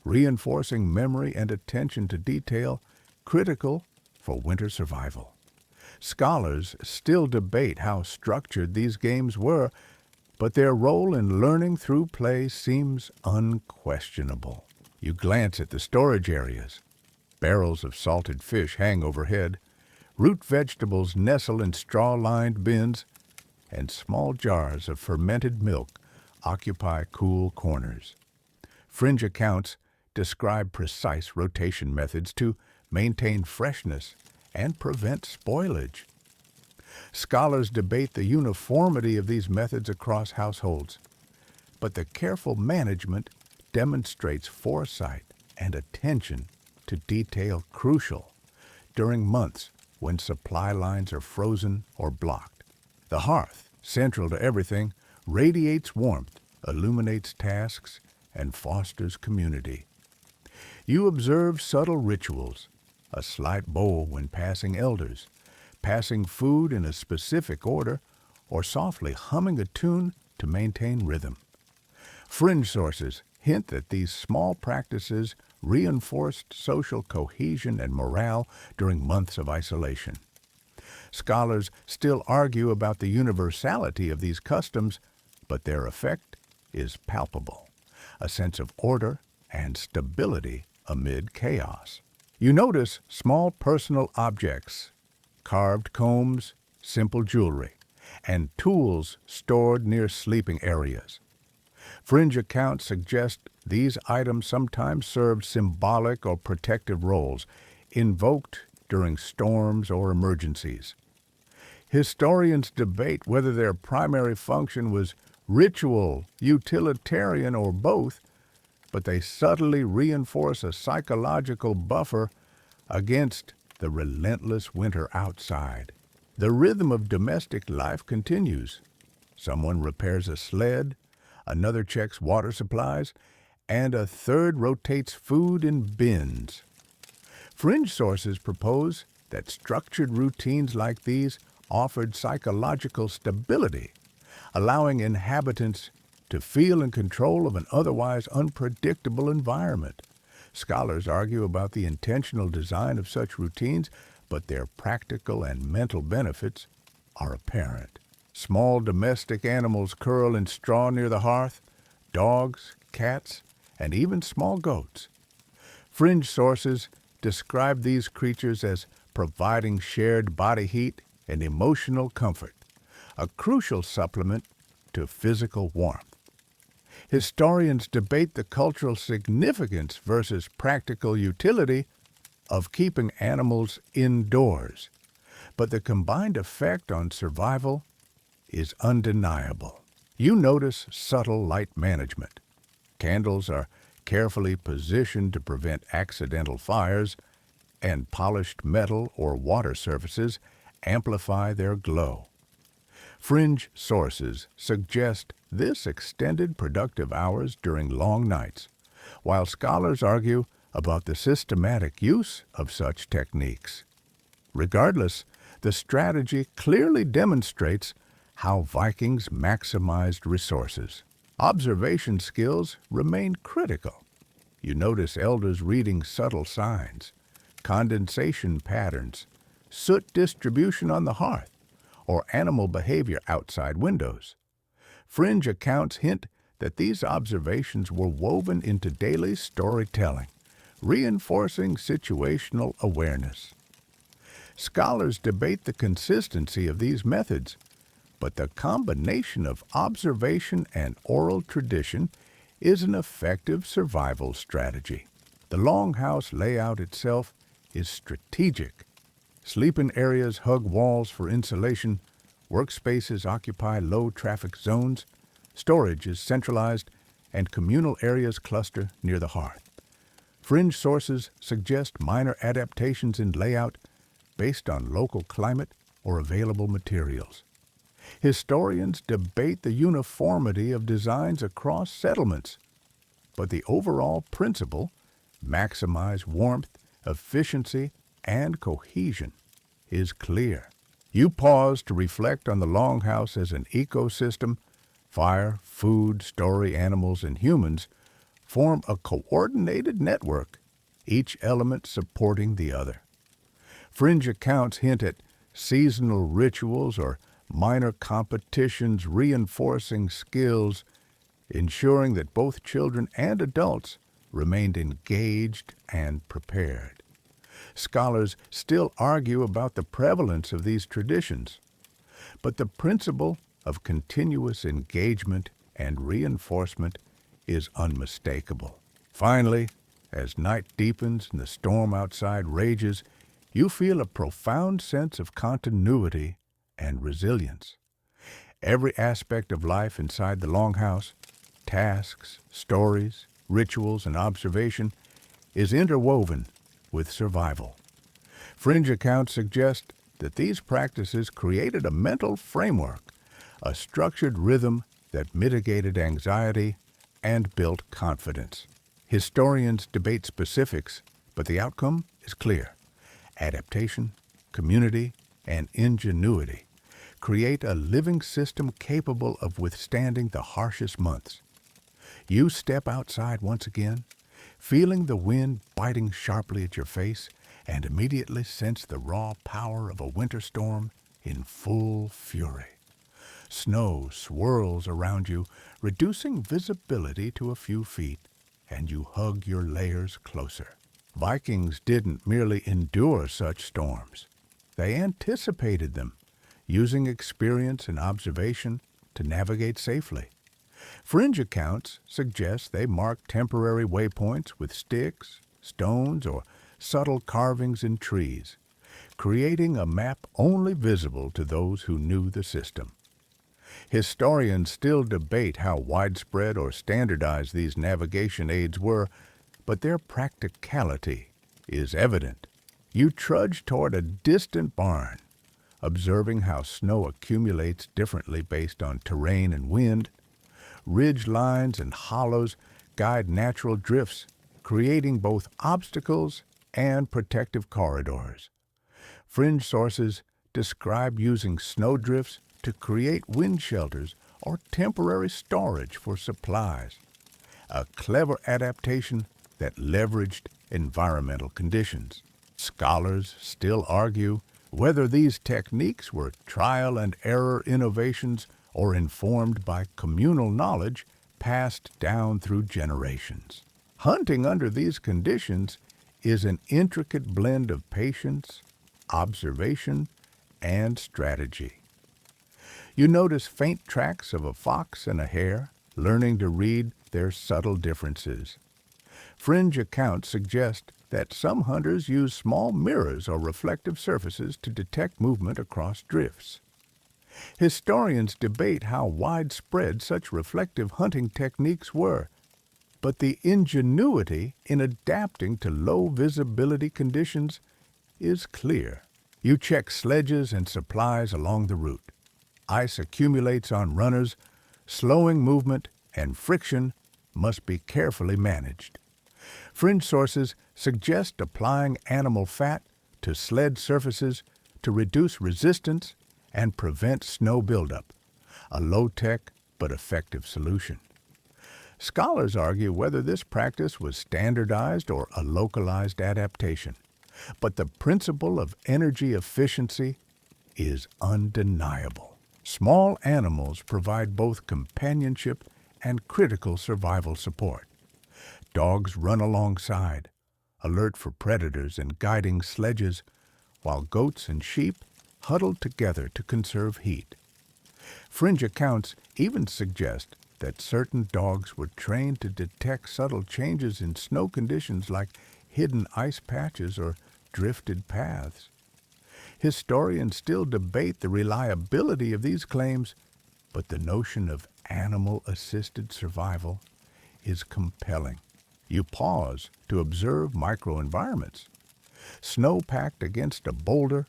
reinforcing memory and attention to detail, critical for winter survival. Scholars still debate how structured these games were, but their role in learning through play seems unquestionable. You glance at the storage areas. Barrels of salted fish hang overhead, root vegetables nestle in straw-lined bins, and small jars of fermented milk occupy cool corners. Fringe accounts describe precise rotation methods to maintain freshness and prevent spoilage. Scholars debate the uniformity of these methods across households, but the careful management demonstrates foresight and attention to detail crucial during months when supply lines are frozen or blocked. The hearth, central to everything, radiates warmth, illuminates tasks, and fosters community. You observe subtle rituals: a slight bow when passing elders, passing food in a specific order, or softly humming a tune to maintain rhythm. Fringe sources hint that these small practices reinforced social cohesion and morale during months of isolation. Scholars still argue about the universality of these customs, but their effect is palpable: a sense of order and stability amid chaos. You notice small personal objects, carved combs, simple jewelry, and tools stored near sleeping areas. Fringe accounts suggest these items sometimes served symbolic or protective roles, invoked during storms or emergencies. Historians debate whether their primary function was ritual, utilitarian, or both, but they subtly reinforce a psychological buffer against the relentless winter outside. The rhythm of domestic life continues. Someone repairs a sled, another checks water supplies, and a third rotates food in bins. Fringe sources propose that structured routines like these offered psychological stability, allowing inhabitants to feel in control of an otherwise unpredictable environment. Scholars argue about the intentional design of such routines, but their practical and mental benefits are apparent. Small domestic animals curl in straw near the hearth: dogs, cats, and even small goats. Fringe sources describe these creatures as providing shared body heat and emotional comfort, a crucial supplement to physical warmth. Historians debate the cultural significance versus practical utility of keeping animals indoors, but the combined effect on survival is undeniable. You notice subtle light management. Candles are carefully positioned to prevent accidental fires, and polished metal or water surfaces amplify their glow. Fringe sources suggest this extended productive hours during long nights, while scholars argue about the systematic use of such techniques. Regardless, the strategy clearly demonstrates how Vikings maximized resources. Observation skills remain critical. You notice elders reading subtle signs, condensation patterns, soot distribution on the hearth, or animal behavior outside windows. Fringe accounts hint that these observations were woven into daily storytelling, reinforcing situational awareness. Scholars debate the consistency of these methods, but the combination of observation and oral tradition is an effective survival strategy. The Longhouse layout itself is strategic. Sleeping areas hug walls for insulation, workspaces occupy low-traffic zones, storage is centralized, and communal areas cluster near the hearth. Fringe sources suggest minor adaptations in layout based on local climate or available materials. Historians debate the uniformity of designs across settlements, but the overall principle, maximize warmth, efficiency, and cohesion, is clear. You pause to reflect on the Longhouse as an ecosystem. Fire, food, story, animals, and humans form a coordinated network, each element supporting the other. Fringe accounts hint at seasonal rituals or minor competitions reinforcing skills, ensuring that both children and adults remained engaged and prepared. Scholars still argue about the prevalence of these traditions, but the principle of continuous engagement and reinforcement is unmistakable. Finally, as night deepens and the storm outside rages, you feel a profound sense of continuity and resilience. Every aspect of life inside the Longhouse, tasks, stories, rituals, and observation, is interwoven with survival. Fringe accounts suggest that these practices created a mental framework, a structured rhythm that mitigated anxiety and built confidence. Historians debate specifics, but the outcome is clear. Adaptation, community, and ingenuity create a living system capable of withstanding the harshest months. You step outside once again, feeling the wind biting sharply at your face, and immediately sense the raw power of a winter storm in full fury. Snow swirls around you, reducing visibility to a few feet, and you hug your layers closer. Vikings didn't merely endure such storms. They anticipated them, using experience and observation to navigate safely. Fringe accounts suggest they marked temporary waypoints with sticks, stones, or subtle carvings in trees, creating a map only visible to those who knew the system. Historians still debate how widespread or standardized these navigation aids were, but their practicality is evident. You trudge toward a distant barn, observing how snow accumulates differently based on terrain and wind. Ridge lines and hollows guide natural drifts, creating both obstacles and protective corridors. Fringe sources describe using snowdrifts to create wind shelters or temporary storage for supplies, a clever adaptation that leveraged environmental conditions. Scholars still argue whether these techniques were trial and error innovations or informed by communal knowledge passed down through generations. Hunting under these conditions is an intricate blend of patience, observation, and strategy. You notice faint tracks of a fox and a hare, learning to read their subtle differences. Fringe accounts suggest that some hunters use small mirrors or reflective surfaces to detect movement across drifts. Historians debate how widespread such reflective hunting techniques were, But the ingenuity in adapting to low visibility conditions is clear. You check sledges and supplies along the route. Ice accumulates on runners, slowing movement, and friction must be carefully managed. Fringe sources suggest applying animal fat to sled surfaces to reduce resistance and prevent snow buildup, a low-tech but effective solution. Scholars argue whether this practice was standardized or a localized adaptation, but the principle of energy efficiency is undeniable. Small animals provide both companionship and critical survival support. Dogs run alongside, alert for predators and guiding sledges, while goats and sheep huddle together to conserve heat. Fringe accounts even suggest that certain dogs were trained to detect subtle changes in snow conditions like hidden ice patches or drifted paths. Historians still debate the reliability of these claims, but the notion of animal-assisted survival is compelling. You pause to observe microenvironments. Snow packed against a boulder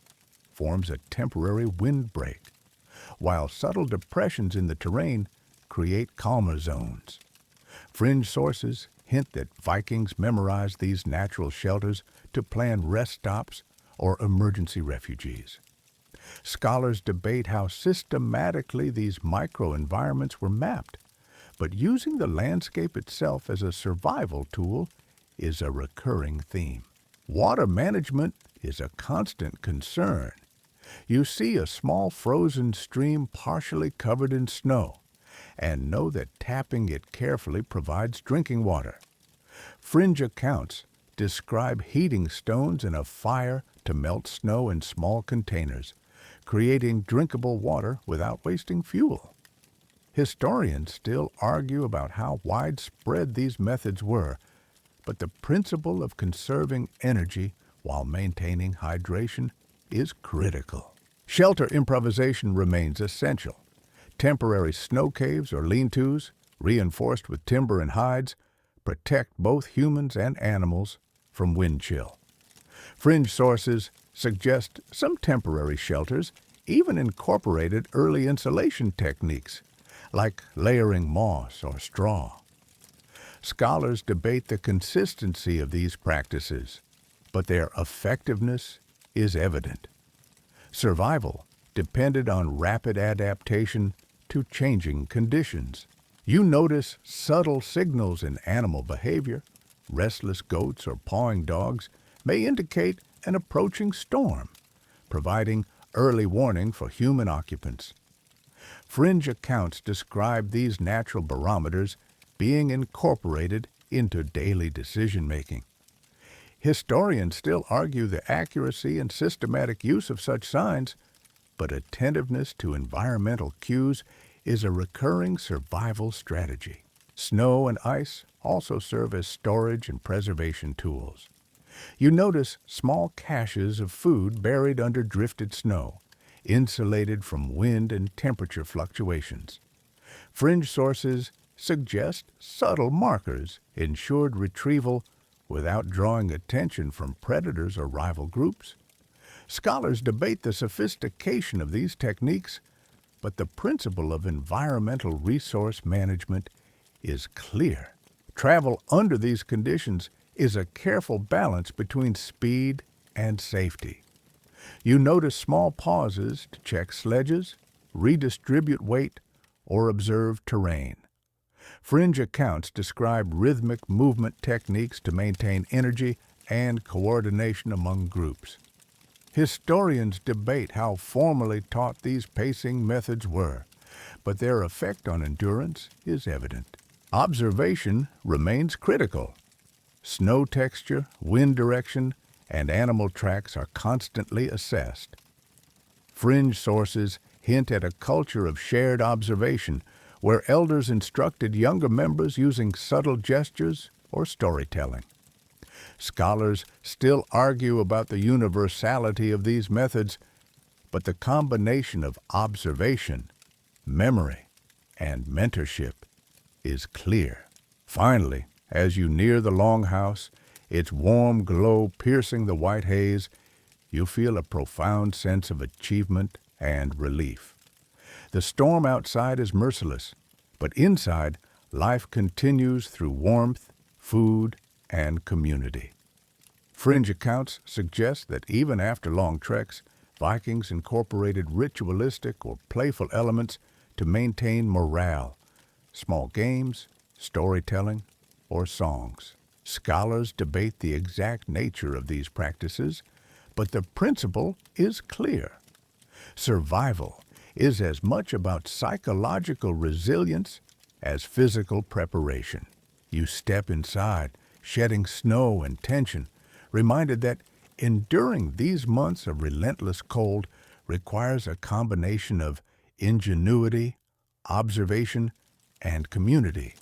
forms a temporary windbreak, while subtle depressions in the terrain create calmer zones. Fringe sources hint that Vikings memorized these natural shelters to plan rest stops or emergency refuges. Scholars debate how systematically these microenvironments were mapped, but using the landscape itself as a survival tool is a recurring theme. Water management is a constant concern. You see a small frozen stream partially covered in snow, and know that tapping it carefully provides drinking water. Fringe accounts describe heating stones in a fire to melt snow in small containers, creating drinkable water without wasting fuel. Historians still argue about how widespread these methods were, but the principle of conserving energy while maintaining hydration is critical. Shelter improvisation remains essential. Temporary snow caves or lean-tos, reinforced with timber and hides, protect both humans and animals from wind chill. Fringe sources suggest some temporary shelters even incorporated early insulation techniques, like layering moss or straw. Scholars debate the consistency of these practices, but their effectiveness is evident. Survival depended on rapid adaptation to changing conditions. You notice subtle signals in animal behavior. Restless goats or pawing dogs may indicate an approaching storm, providing early warning for human occupants. Fringe accounts describe these natural barometers being incorporated into daily decision-making. Historians still argue the accuracy and systematic use of such signs, but attentiveness to environmental cues is a recurring survival strategy. Snow and ice also serve as storage and preservation tools. You notice small caches of food buried under drifted snow, insulated from wind and temperature fluctuations. Fringe sources suggest subtle markers ensured retrieval without drawing attention from predators or rival groups. Scholars debate the sophistication of these techniques, but the principle of environmental resource management is clear. Travel under these conditions is a careful balance between speed and safety. You notice small pauses to check sledges, redistribute weight, or observe terrain. Fringe accounts describe rhythmic movement techniques to maintain energy and coordination among groups. Historians debate how formally taught these pacing methods were, but their effect on endurance is evident. Observation remains critical. Snow texture, wind direction, and animal tracks are constantly assessed. Fringe sources hint at a culture of shared observation, where elders instructed younger members using subtle gestures or storytelling. Scholars still argue about the universality of these methods, but the combination of observation, memory, and mentorship is clear. Finally, As you near the Longhouse, its warm glow piercing the white haze, you feel a profound sense of achievement and relief. The storm outside is merciless, but inside, life continues through warmth, food, and community. Fringe accounts suggest that even after long treks, Vikings incorporated ritualistic or playful elements to maintain morale. Small games, storytelling, or songs. Scholars debate the exact nature of these practices, but the principle is clear. Survival is as much about psychological resilience as physical preparation. You step inside, shedding snow and tension, reminded that enduring these months of relentless cold requires a combination of ingenuity, observation, and community.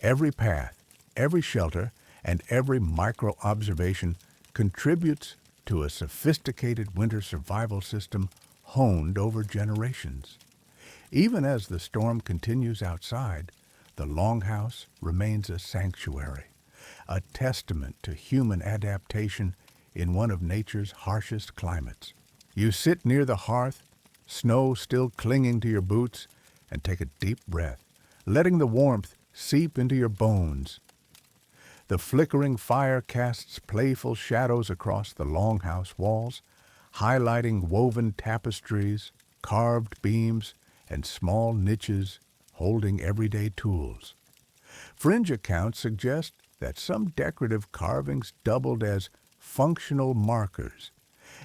Every path, every shelter, and every micro-observation contributes to a sophisticated winter survival system honed over generations. Even as the storm continues outside, the Longhouse remains a sanctuary, a testament to human adaptation in one of nature's harshest climates. You sit near the hearth, snow still clinging to your boots, and take a deep breath, letting the warmth seep into your bones. The flickering fire casts playful shadows across the Longhouse walls, highlighting woven tapestries, carved beams, and small niches holding everyday tools. Fringe accounts suggest that some decorative carvings doubled as functional markers,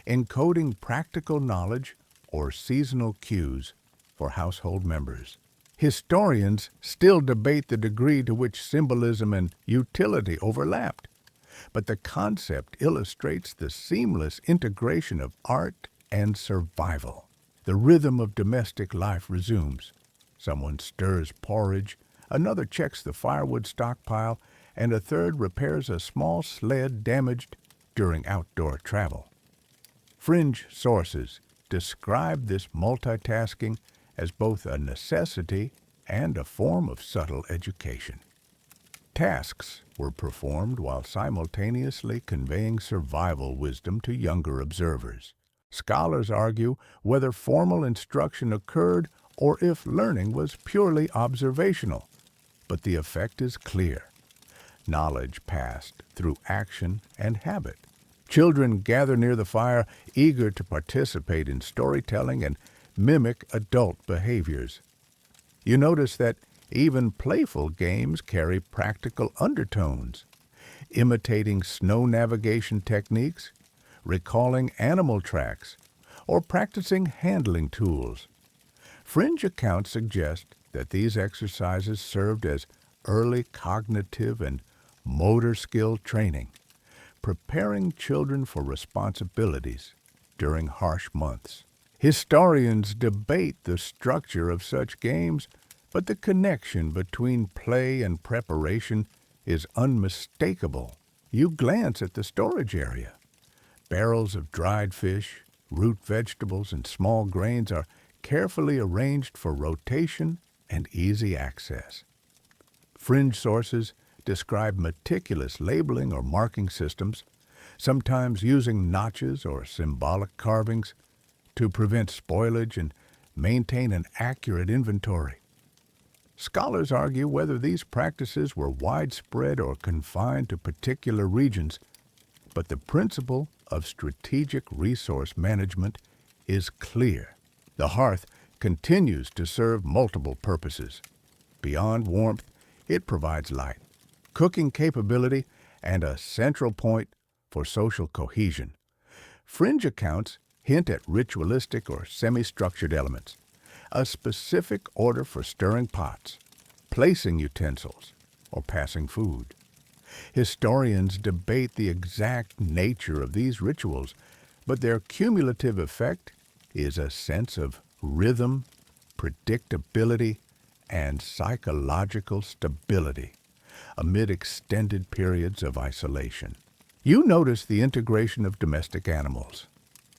encoding practical knowledge or seasonal cues for household members. Historians still debate the degree to which symbolism and utility overlapped, but the concept illustrates the seamless integration of art and survival. The rhythm of domestic life resumes. Someone stirs porridge, another checks the firewood stockpile, and a third repairs a small sled damaged during outdoor travel. Fringe sources describe this multitasking as both a necessity and a form of subtle education. Tasks were performed while simultaneously conveying survival wisdom to younger observers. Scholars argue whether formal instruction occurred or if learning was purely observational, but the effect is clear. Knowledge passed through action and habit. Children gather near the fire, eager to participate in storytelling and mimic adult behaviors. You notice that even playful games carry practical undertones, imitating snow navigation techniques, recalling animal tracks, or practicing handling tools. Fringe accounts suggest that these exercises served as early cognitive and motor skill training, preparing children for responsibilities during harsh months. Historians debate the structure of such games, but the connection between play and preparation is unmistakable. You glance at the storage area. Barrels of dried fish, root vegetables, and small grains are carefully arranged for rotation and easy access. Fringe sources describe meticulous labeling or marking systems, sometimes using notches or symbolic carvings to prevent spoilage and maintain an accurate inventory. Scholars argue whether these practices were widespread or confined to particular regions, but the principle of strategic resource management is clear. The hearth continues to serve multiple purposes. Beyond warmth, it provides light, cooking capability, and a central point for social cohesion. Fringe accounts hint at ritualistic or semi-structured elements, a specific order for stirring pots, placing utensils, or passing food. Historians debate the exact nature of these rituals, but their cumulative effect is a sense of rhythm, predictability, and psychological stability amid extended periods of isolation. You notice the integration of domestic animals.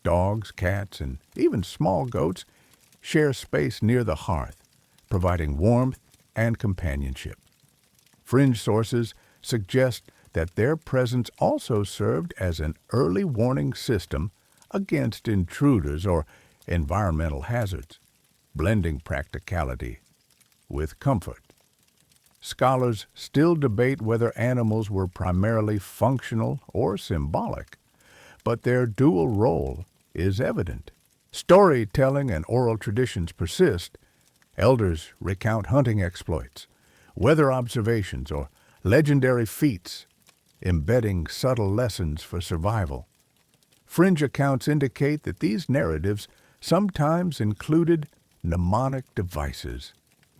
Dogs, cats, and even small goats share space near the hearth, providing warmth and companionship. Fringe sources suggest that their presence also served as an early warning system against intruders or environmental hazards, blending practicality with comfort. Scholars still debate whether animals were primarily functional or symbolic, but their dual role is evident. Storytelling and oral traditions persist. Elders recount hunting exploits, weather observations, or legendary feats, embedding subtle lessons for survival. Fringe accounts indicate that these narratives sometimes included mnemonic devices,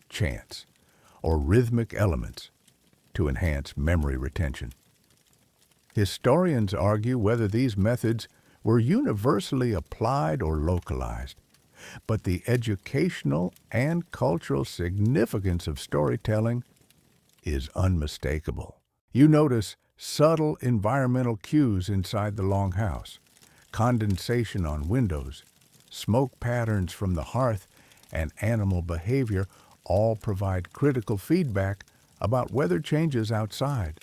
chants, or rhythmic elements to enhance memory retention. Historians argue whether these methods were universally applied or localized, but the educational and cultural significance of storytelling is unmistakable. You notice subtle environmental cues inside the Longhouse, condensation on windows, smoke patterns from the hearth, and animal behavior all provide critical feedback about weather changes outside.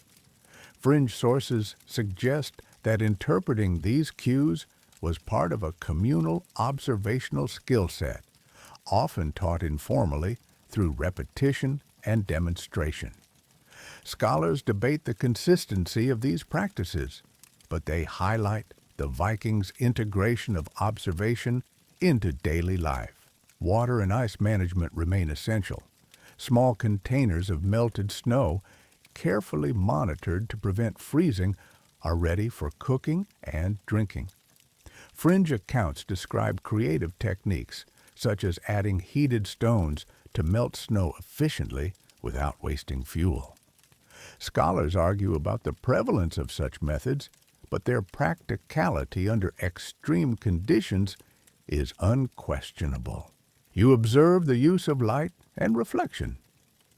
Fringe sources suggest that interpreting these cues was part of a communal observational skill set, often taught informally through repetition and demonstration. Scholars debate the consistency of these practices, but they highlight the Vikings' integration of observation into daily life. Water and ice management remain essential. Small containers of melted snow, carefully monitored to prevent freezing, are ready for cooking and drinking. Fringe accounts describe creative techniques, such as adding heated stones to melt snow efficiently without wasting fuel. Scholars argue about the prevalence of such methods, but their practicality under extreme conditions is unquestionable. You observe the use of light and reflection.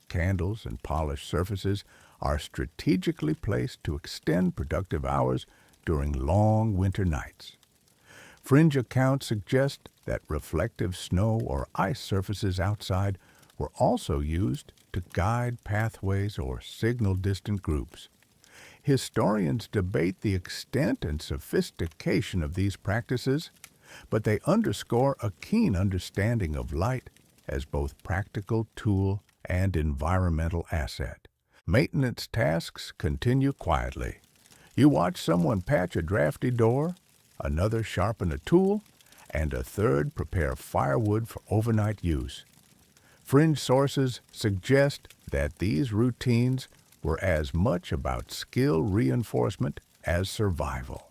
Candles and polished surfaces are strategically placed to extend productive hours during long winter nights. Fringe accounts suggest that reflective snow or ice surfaces outside were also used to guide pathways or signal distant groups. Historians debate the extent and sophistication of these practices, but they underscore a keen understanding of light as both practical tool and environmental asset. Maintenance tasks continue quietly. You watch someone patch a drafty door, another sharpen a tool, and a third prepare firewood for overnight use. Fringe sources suggest that these routines were as much about skill reinforcement as survival,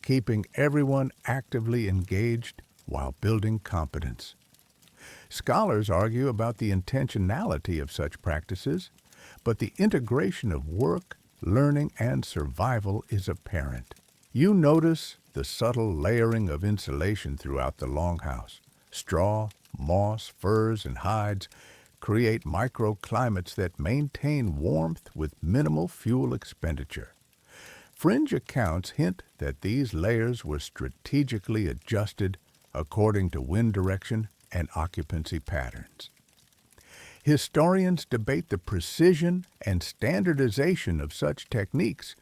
keeping everyone actively engaged while building competence. Scholars argue about the intentionality of such practices, but the integration of work, learning, and survival is apparent. You notice the subtle layering of insulation throughout the Longhouse. Straw, moss, furs, and hides create microclimates that maintain warmth with minimal fuel expenditure. Fringe accounts hint that these layers were strategically adjusted according to wind direction and occupancy patterns. Historians debate the precision and standardization of such techniques,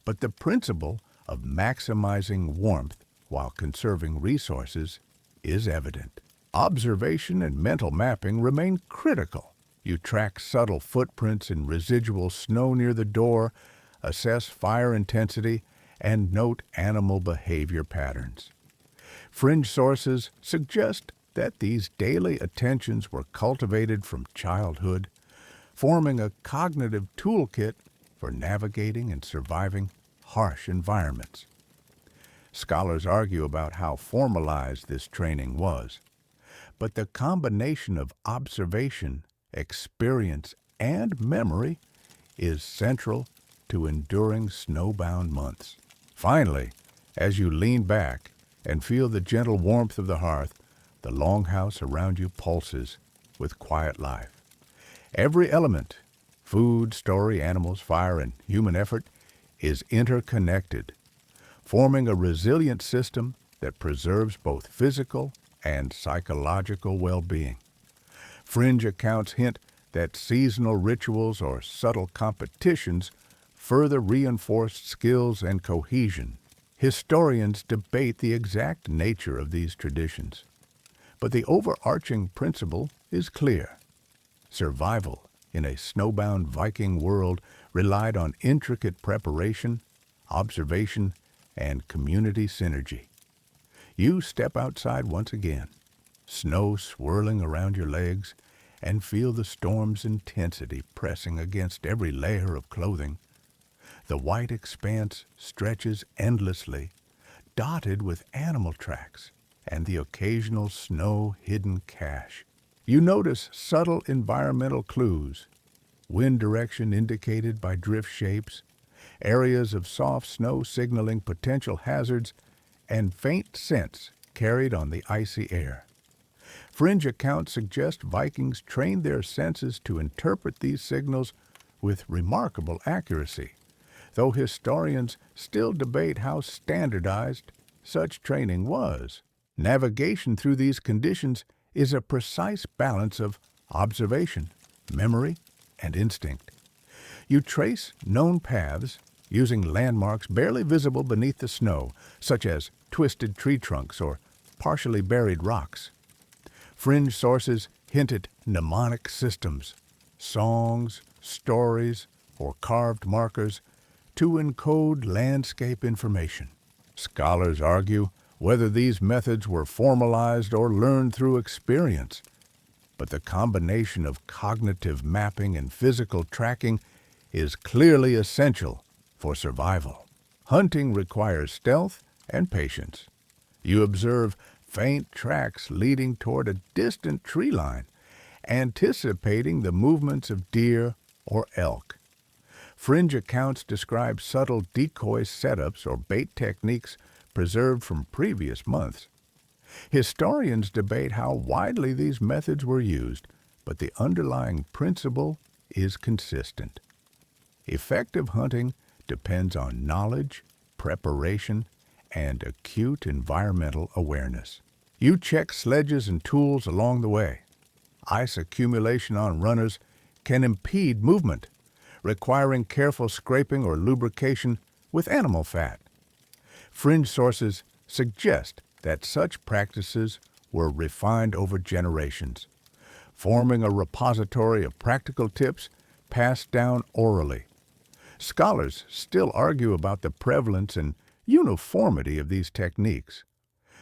but the principle of maximizing warmth while conserving resources is evident. Observation and mental mapping remain critical. You track subtle footprints in residual snow near the door, assess fire intensity, and note animal behavior patterns. Fringe sources suggest that these daily attentions were cultivated from childhood, forming a cognitive toolkit for navigating and surviving harsh environments. Scholars argue about how formalized this training was, but the combination of observation, experience, and memory is central to enduring snowbound months. Finally, as you lean back and feel the gentle warmth of the hearth, the Longhouse around you pulses with quiet life. Every element, food, story, animals, fire, and human effort, is interconnected, forming a resilient system that preserves both physical and psychological well-being. Fringe accounts hint that seasonal rituals or subtle competitions further reinforced skills and cohesion. Historians debate the exact nature of these traditions, but the overarching principle is clear. Survival in a snowbound Viking world relied on intricate preparation, observation, and community synergy. You step outside once again, snow swirling around your legs, and feel the storm's intensity pressing against every layer of clothing. The white expanse stretches endlessly, dotted with animal tracks and the occasional snow-hidden cache. You notice subtle environmental clues, wind direction indicated by drift shapes, areas of soft snow signaling potential hazards, and faint scents carried on the icy air. Fringe accounts suggest Vikings trained their senses to interpret these signals with remarkable accuracy, though historians still debate how standardized such training was. Navigation through these conditions is a precise balance of observation, memory, and instinct. You trace known paths using landmarks barely visible beneath the snow, such as twisted tree trunks or partially buried rocks. Fringe sources hint at mnemonic systems, songs, stories, or carved markers to encode landscape information. Scholars argue whether these methods were formalized or learned through experience, but the combination of cognitive mapping and physical tracking is clearly essential for survival. Hunting requires stealth and patience. You observe faint tracks leading toward a distant tree line, anticipating the movements of deer or elk. Fringe accounts describe subtle decoy setups or bait techniques preserved from previous months. Historians debate how widely these methods were used, but the underlying principle is consistent. Effective hunting depends on knowledge, preparation, and acute environmental awareness. You check sledges and tools along the way. Ice accumulation on runners can impede movement, requiring careful scraping or lubrication with animal fat. Fringe sources suggest that such practices were refined over generations, forming a repository of practical tips passed down orally. Scholars still argue about the prevalence and uniformity of these techniques,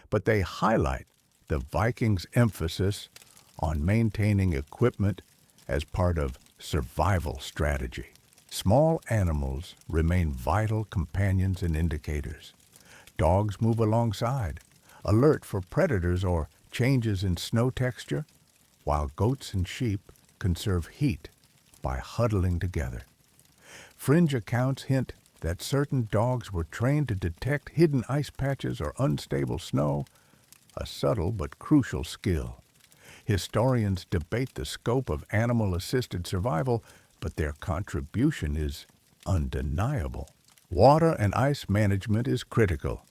but they highlight the Vikings' emphasis on maintaining equipment as part of survival strategy. Small animals remain vital companions and indicators. Dogs move alongside, alert for predators or changes in snow texture, while goats and sheep conserve heat by huddling together. Fringe accounts hint that certain dogs were trained to detect hidden ice patches or unstable snow, a subtle but crucial skill. Historians debate the scope of animal-assisted survival, but their contribution is undeniable. Water and ice management is critical.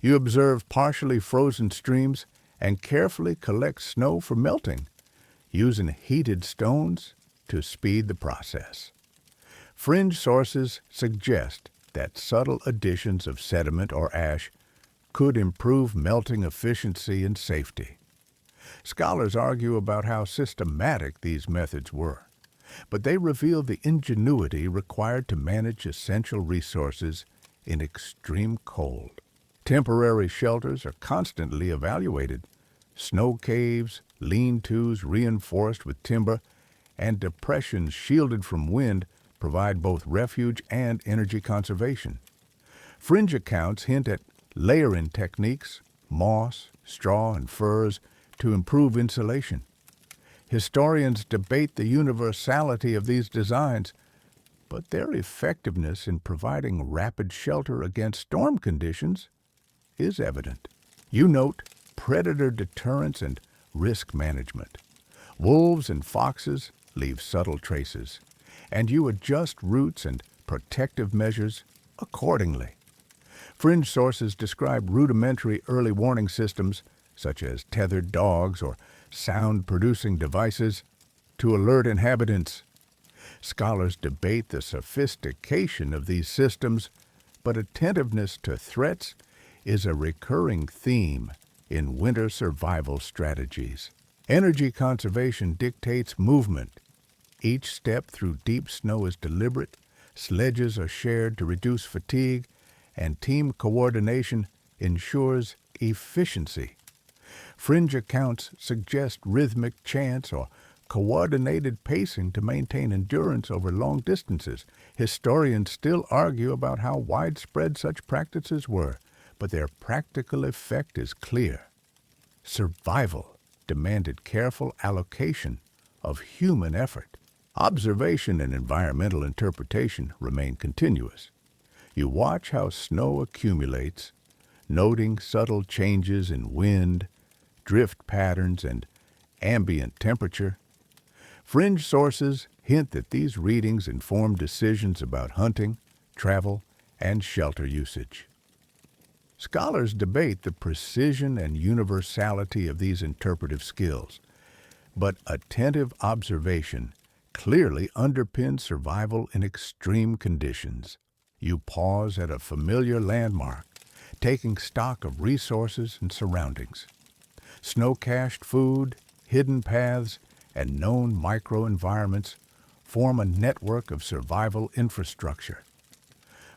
You observe partially frozen streams and carefully collect snow for melting, using heated stones to speed the process. Fringe sources suggest that subtle additions of sediment or ash could improve melting efficiency and safety. Scholars argue about how systematic these methods were, but they reveal the ingenuity required to manage essential resources in extreme cold. Temporary shelters are constantly evaluated. Snow caves, lean-tos reinforced with timber, and depressions shielded from wind provide both refuge and energy conservation. Fringe accounts hint at layering techniques, moss, straw, and furs, to improve insulation. Historians debate the universality of these designs, but their effectiveness in providing rapid shelter against storm conditions is evident. You note predator deterrence and risk management. Wolves and foxes leave subtle traces, and you adjust routes and protective measures accordingly. Fringe sources describe rudimentary early warning systems, such as tethered dogs or sound-producing devices, to alert inhabitants. Scholars debate the sophistication of these systems, but attentiveness to threats is a recurring theme in winter survival strategies. Energy conservation dictates movement. Each step through deep snow is deliberate, sledges are shared to reduce fatigue, and team coordination ensures efficiency. Fringe accounts suggest rhythmic chants or coordinated pacing to maintain endurance over long distances. Historians still argue about how widespread such practices were, but their practical effect is clear. Survival demanded careful allocation of human effort. Observation and environmental interpretation remain continuous. You watch how snow accumulates, noting subtle changes in wind, drift patterns, and ambient temperature. Fringe sources hint that these readings inform decisions about hunting, travel, and shelter usage. Scholars debate the precision and universality of these interpretive skills, but attentive observation clearly underpins survival in extreme conditions. You pause at a familiar landmark, taking stock of resources and surroundings. Snow-cached food, hidden paths, and known microenvironments form a network of survival infrastructure.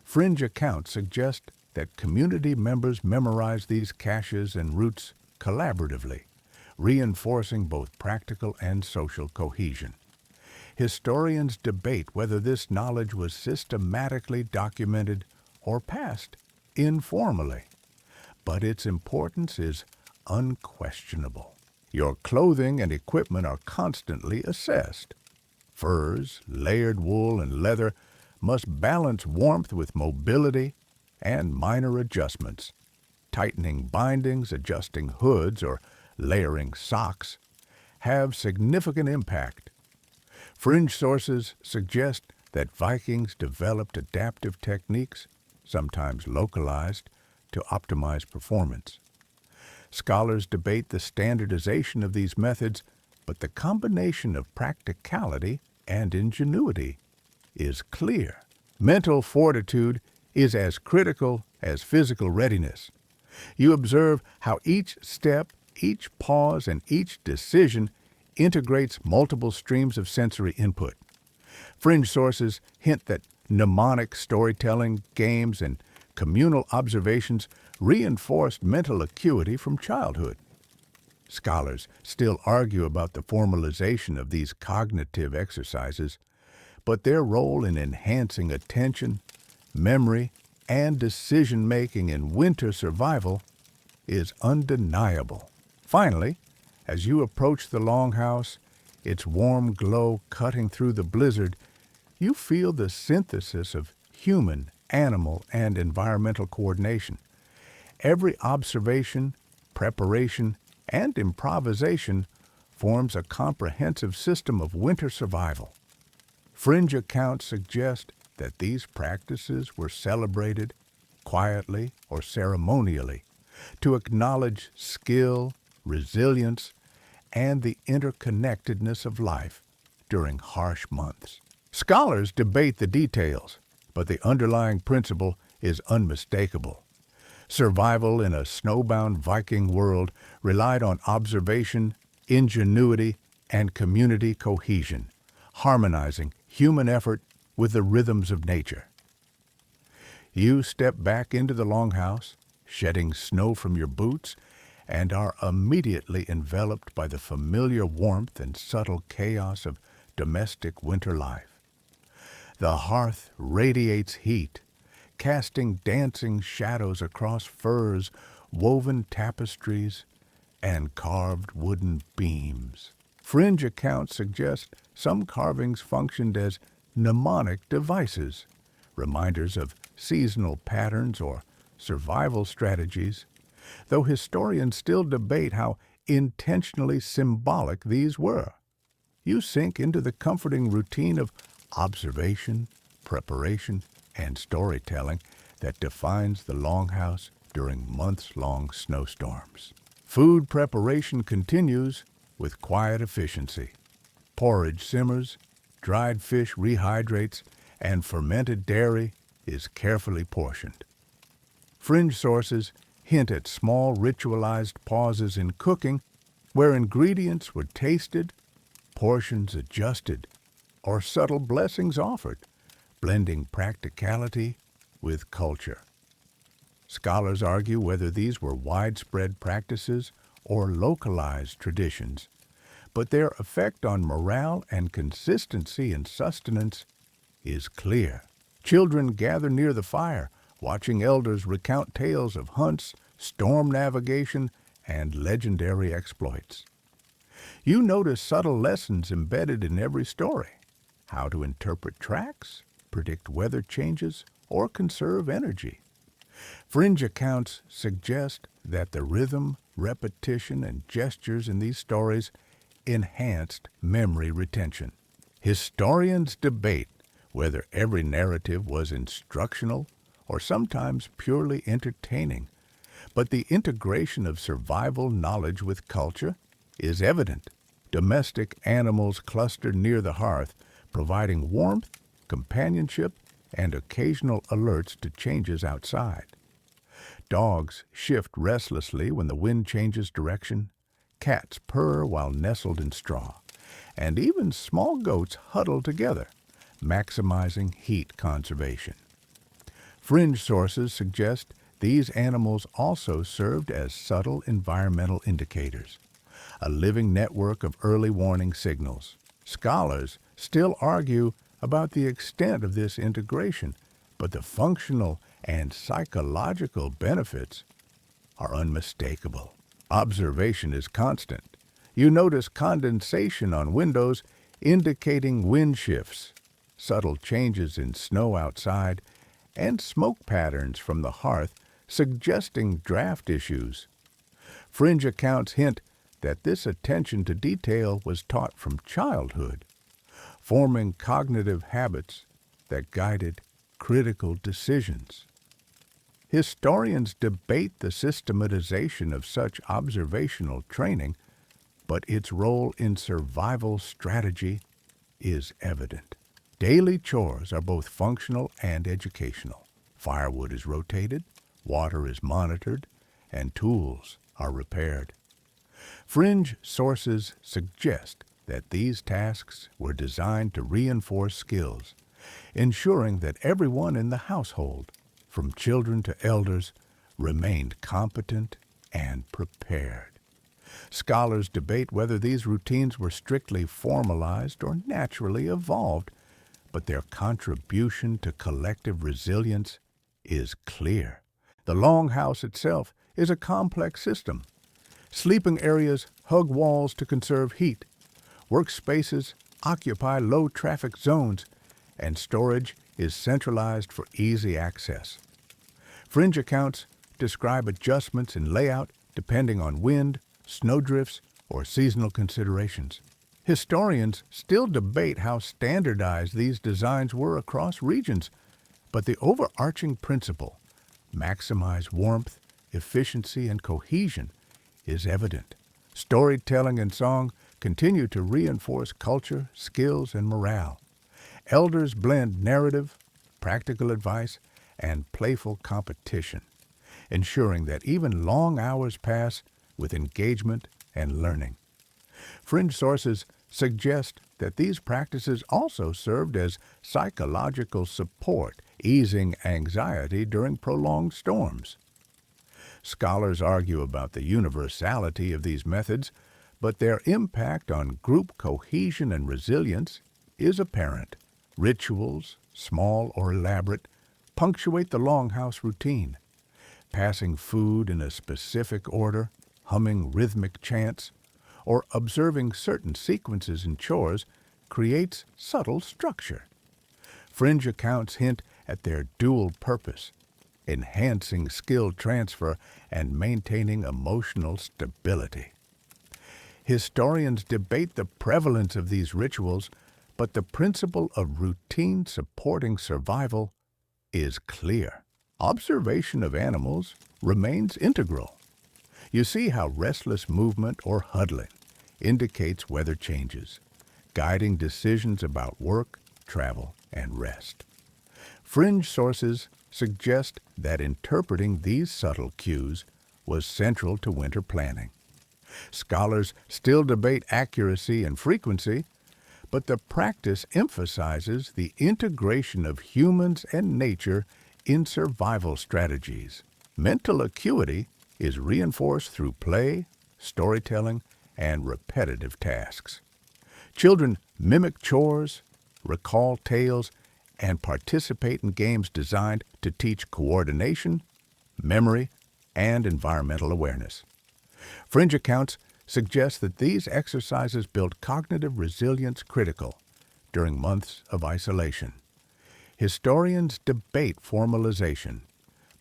Fringe accounts suggest that community members memorize these caches and routes collaboratively, reinforcing both practical and social cohesion. Historians debate whether this knowledge was systematically documented or passed informally, but its importance is unquestionable. Your clothing and equipment are constantly assessed. Furs, layered wool, and leather must balance warmth with mobility and minor adjustments. Tightening bindings, adjusting hoods, or layering socks have significant impact. Fringe sources suggest that Vikings developed adaptive techniques, sometimes localized, to optimize performance. Scholars debate the standardization of these methods, but the combination of practicality and ingenuity is clear. Mental fortitude is as critical as physical readiness. You observe how each step, each pause, and each decision integrates multiple streams of sensory input. Fringe sources hint that mnemonic storytelling, games, and communal observations reinforced mental acuity from childhood. Scholars still argue about the formalization of these cognitive exercises, but their role in enhancing attention, memory, and decision-making in winter survival is undeniable. Finally, as you approach the Longhouse, its warm glow cutting through the blizzard, you feel the synthesis of human, animal, and environmental coordination. Every observation, preparation, and improvisation forms a comprehensive system of winter survival. Fringe accounts suggest that these practices were celebrated quietly or ceremonially to acknowledge skill, resilience, and the interconnectedness of life during harsh months. Scholars debate the details, but the underlying principle is unmistakable. Survival in a snowbound Viking world relied on observation, ingenuity, and community cohesion, harmonizing human effort with the rhythms of nature. You step back into the Longhouse, shedding snow from your boots, and are immediately enveloped by the familiar warmth and subtle chaos of domestic winter life. The hearth radiates heat, casting dancing shadows across furs, woven tapestries, and carved wooden beams. Fringe accounts suggest some carvings functioned as mnemonic devices, reminders of seasonal patterns or survival strategies, though historians still debate how intentionally symbolic these were. You sink into the comforting routine of observation, preparation, and storytelling that defines the Longhouse during months-long snowstorms. Food preparation continues with quiet efficiency. Porridge simmers, dried fish rehydrates and fermented dairy is carefully portioned. Fringe sources hint at small ritualized pauses in cooking where ingredients were tasted, portions adjusted, or subtle blessings offered, blending practicality with culture. Scholars argue whether these were widespread practices or localized traditions, but their effect on morale and consistency in sustenance is clear. Children gather near the fire, watching elders recount tales of hunts, storm navigation, and legendary exploits. You notice subtle lessons embedded in every story: how to interpret tracks, predict weather changes, or conserve energy. Fringe accounts suggest that the rhythm, repetition, and gestures in these stories enhanced memory retention. Historians debate whether every narrative was instructional or sometimes purely entertaining, but the integration of survival knowledge with culture is evident. Domestic animals clustered near the hearth, providing warmth, companionship, and occasional alerts to changes outside. Dogs shift restlessly when the wind changes direction, cats purr while nestled in straw, and even small goats huddle together, maximizing heat conservation. Fringe sources suggest these animals also served as subtle environmental indicators, a living network of early warning signals. Scholars still argue about the extent of this integration, but the functional and psychological benefits are unmistakable. Observation is constant. You notice condensation on windows indicating wind shifts, subtle changes in snow outside, and smoke patterns from the hearth suggesting draft issues. Fringe accounts hint that this attention to detail was taught from childhood, forming cognitive habits that guided critical decisions. Historians debate the systematization of such observational training, but its role in survival strategy is evident. Daily chores are both functional and educational. Firewood is rotated, water is monitored, and tools are repaired. Fringe sources suggest that these tasks were designed to reinforce skills, ensuring that everyone in the household, from children to elders, remained competent and prepared. Scholars debate whether these routines were strictly formalized or naturally evolved, but their contribution to collective resilience is clear. The Longhouse itself is a complex system. Sleeping areas hug walls to conserve heat. Workspaces occupy low-traffic zones, and storage is centralized for easy access. Fringe accounts describe adjustments in layout depending on wind, snowdrifts, or seasonal considerations. Historians still debate how standardized these designs were across regions, but the overarching principle, maximize warmth, efficiency, and cohesion, is evident. Storytelling and song continue to reinforce culture, skills, and morale. Elders blend narrative, practical advice, and playful competition, ensuring that even long hours pass with engagement and learning. Fringe sources suggest that these practices also served as psychological support, easing anxiety during prolonged storms. Scholars argue about the universality of these methods, but their impact on group cohesion and resilience is apparent. Rituals, small or elaborate, punctuate the Longhouse routine. Passing food in a specific order, humming rhythmic chants, or observing certain sequences in chores creates subtle structure. Fringe accounts hint at their dual purpose, enhancing skill transfer and maintaining emotional stability. Historians debate the prevalence of these rituals, but the principle of routine supporting survival is clear. Observation of animals remains integral. You see how restless movement or huddling indicates weather changes. guiding decisions about work, travel, and rest. Fringe sources suggest that interpreting these subtle cues was central to winter planning. Scholars still debate accuracy and frequency, but the practice emphasizes the integration of humans and nature in survival strategies. Mental acuity is reinforced through play, storytelling, and repetitive tasks. Children mimic chores, recall tales, and participate in games designed to teach coordination, memory, and environmental awareness. Fringe accounts suggest that these exercises build cognitive resilience critical during months of isolation. Historians debate formalization,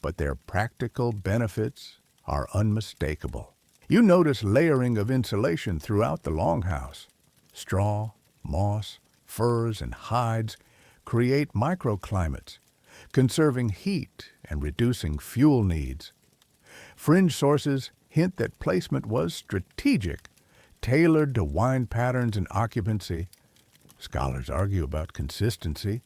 but their practical benefits are unmistakable. You notice layering of insulation throughout the Longhouse. Straw, moss, furs, and hides create microclimates, conserving heat and reducing fuel needs. Fringe sources hint that placement was strategic, tailored to wind patterns and occupancy. Scholars argue about consistency,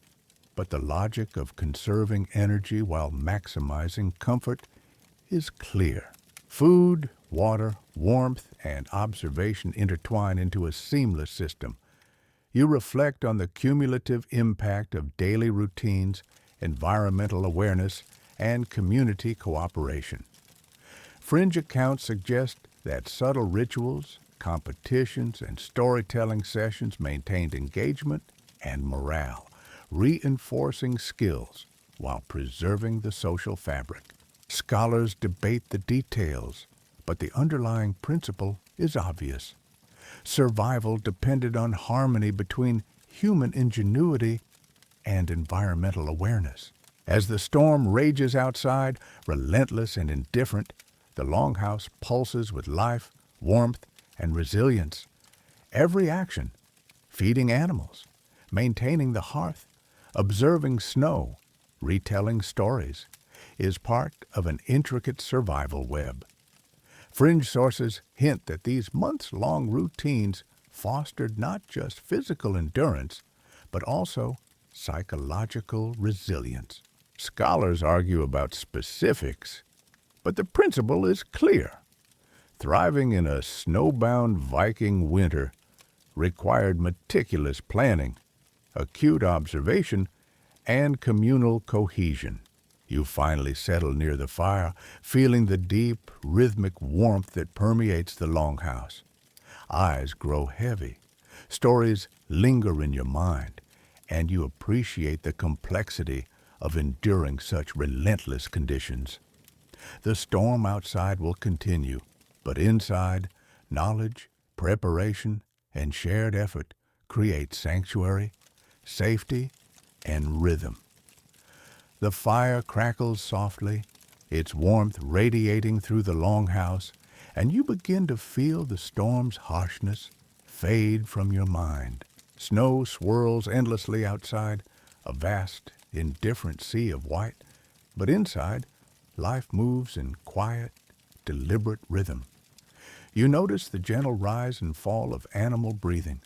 but the logic of conserving energy while maximizing comfort is clear. Food, water, warmth, and observation intertwine into a seamless system. You reflect on the cumulative impact of daily routines, environmental awareness, and community cooperation. Fringe accounts suggest that subtle rituals, competitions, and storytelling sessions maintained engagement and morale, reinforcing skills while preserving the social fabric. Scholars debate the details, but the underlying principle is obvious. Survival depended on harmony between human ingenuity and environmental awareness. As the storm rages outside, relentless and indifferent, the Longhouse pulses with life, warmth, and resilience. Every action, feeding animals, maintaining the hearth, observing snow, retelling stories, is part of an intricate survival web. Fringe sources hint that these months-long routines fostered not just physical endurance, but also psychological resilience. Scholars argue about specifics, but the principle is clear. Thriving in a snowbound Viking winter required meticulous planning, acute observation, and communal cohesion. You finally settle near the fire, feeling the deep, rhythmic warmth that permeates the Longhouse. Eyes grow heavy, stories linger in your mind, and you appreciate the complexity of enduring such relentless conditions. The storm outside will continue, but inside, knowledge, preparation, and shared effort create sanctuary, safety, and rhythm. The fire crackles softly, its warmth radiating through the Longhouse, and you begin to feel the storm's harshness fade from your mind. Snow swirls endlessly outside, a vast, indifferent sea of white, but inside, life moves in quiet, deliberate rhythm. You notice the gentle rise and fall of animal breathing,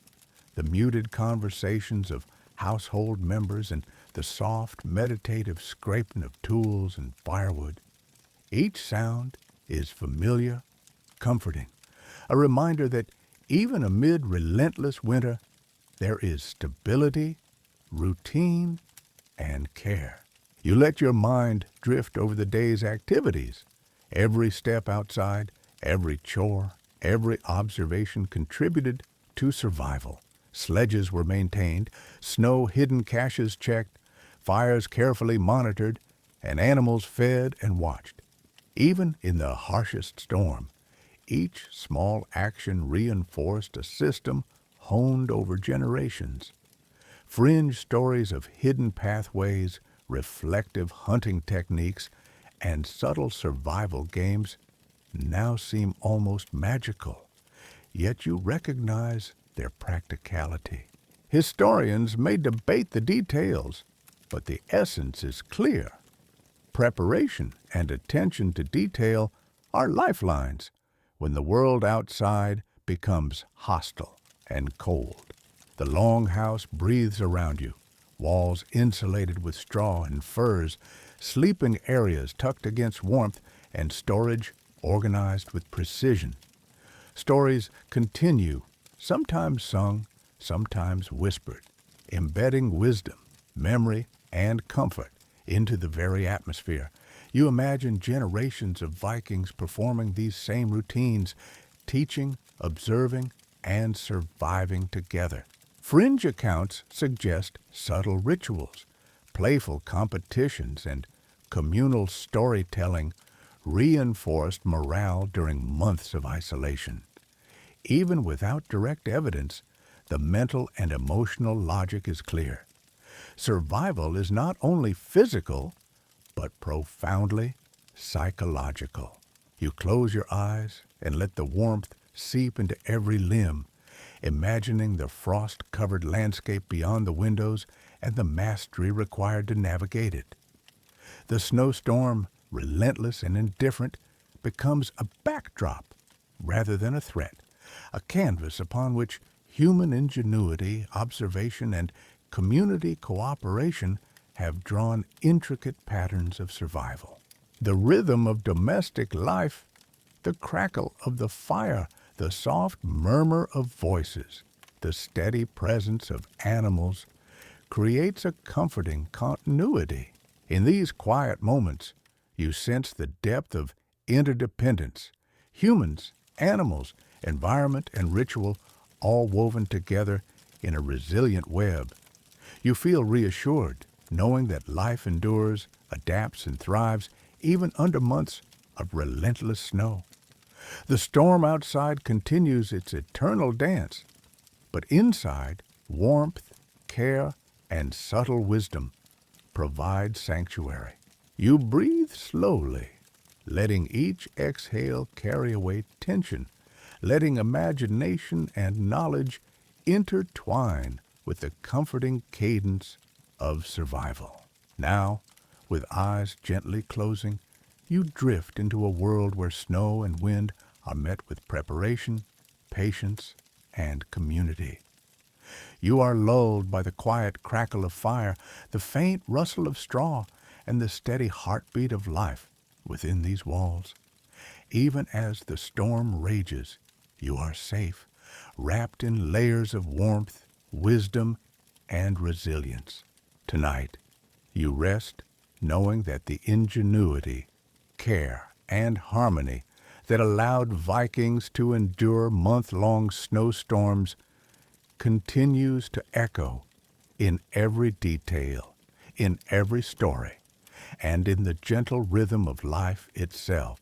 the muted conversations of household members, and the soft, meditative scraping of tools and firewood. Each sound is familiar, comforting, a reminder that even amid relentless winter, there is stability, routine, and care. You let your mind drift over the day's activities. Every step outside, every chore, every observation contributed to survival. Sledges were maintained, snow-hidden caches checked, fires carefully monitored, and animals fed and watched. Even in the harshest storm, each small action reinforced a system honed over generations. Fringe stories of hidden pathways, reflective hunting techniques, and subtle survival games now seem almost magical, yet you recognize their practicality. Historians may debate the details, but the essence is clear. Preparation and attention to detail are lifelines when the world outside becomes hostile and cold. The Longhouse breathes around you, walls insulated with straw and furs, sleeping areas tucked against warmth, and storage organized with precision. Stories continue, sometimes sung, sometimes whispered, embedding wisdom, memory, and comfort into the very atmosphere. You imagine generations of Vikings performing these same routines, teaching, observing, and surviving together. Fringe accounts suggest subtle rituals, playful competitions, and communal storytelling reinforced morale during months of isolation. Even without direct evidence, the mental and emotional logic is clear. Survival is not only physical, but profoundly psychological. You close your eyes and let the warmth seep into every limb, imagining the frost-covered landscape beyond the windows and the mastery required to navigate it. The snowstorm, relentless and indifferent, becomes a backdrop rather than a threat, a canvas upon which human ingenuity, observation, and community cooperation have drawn intricate patterns of survival. The rhythm of domestic life, the crackle of the fire, the soft murmur of voices, the steady presence of animals creates a comforting continuity. In these quiet moments, you sense the depth of interdependence, humans, animals, environment, and ritual all woven together in a resilient web. You feel reassured, knowing that life endures, adapts, and thrives even under months of relentless snow. The storm outside continues its eternal dance, but inside, warmth, care, and subtle wisdom provide sanctuary. You breathe slowly, letting each exhale carry away tension, letting imagination and knowledge intertwine with the comforting cadence of survival. Now, with eyes gently closing, you drift into a world where snow and wind are met with preparation, patience, and community. You are lulled by the quiet crackle of fire, the faint rustle of straw, and the steady heartbeat of life within these walls. Even as the storm rages, you are safe, wrapped in layers of warmth, wisdom, and resilience. Tonight, you rest knowing that the ingenuity, care, and harmony that allowed Vikings to endure month-long snowstorms continues to echo in every detail, in every story, and in the gentle rhythm of life itself.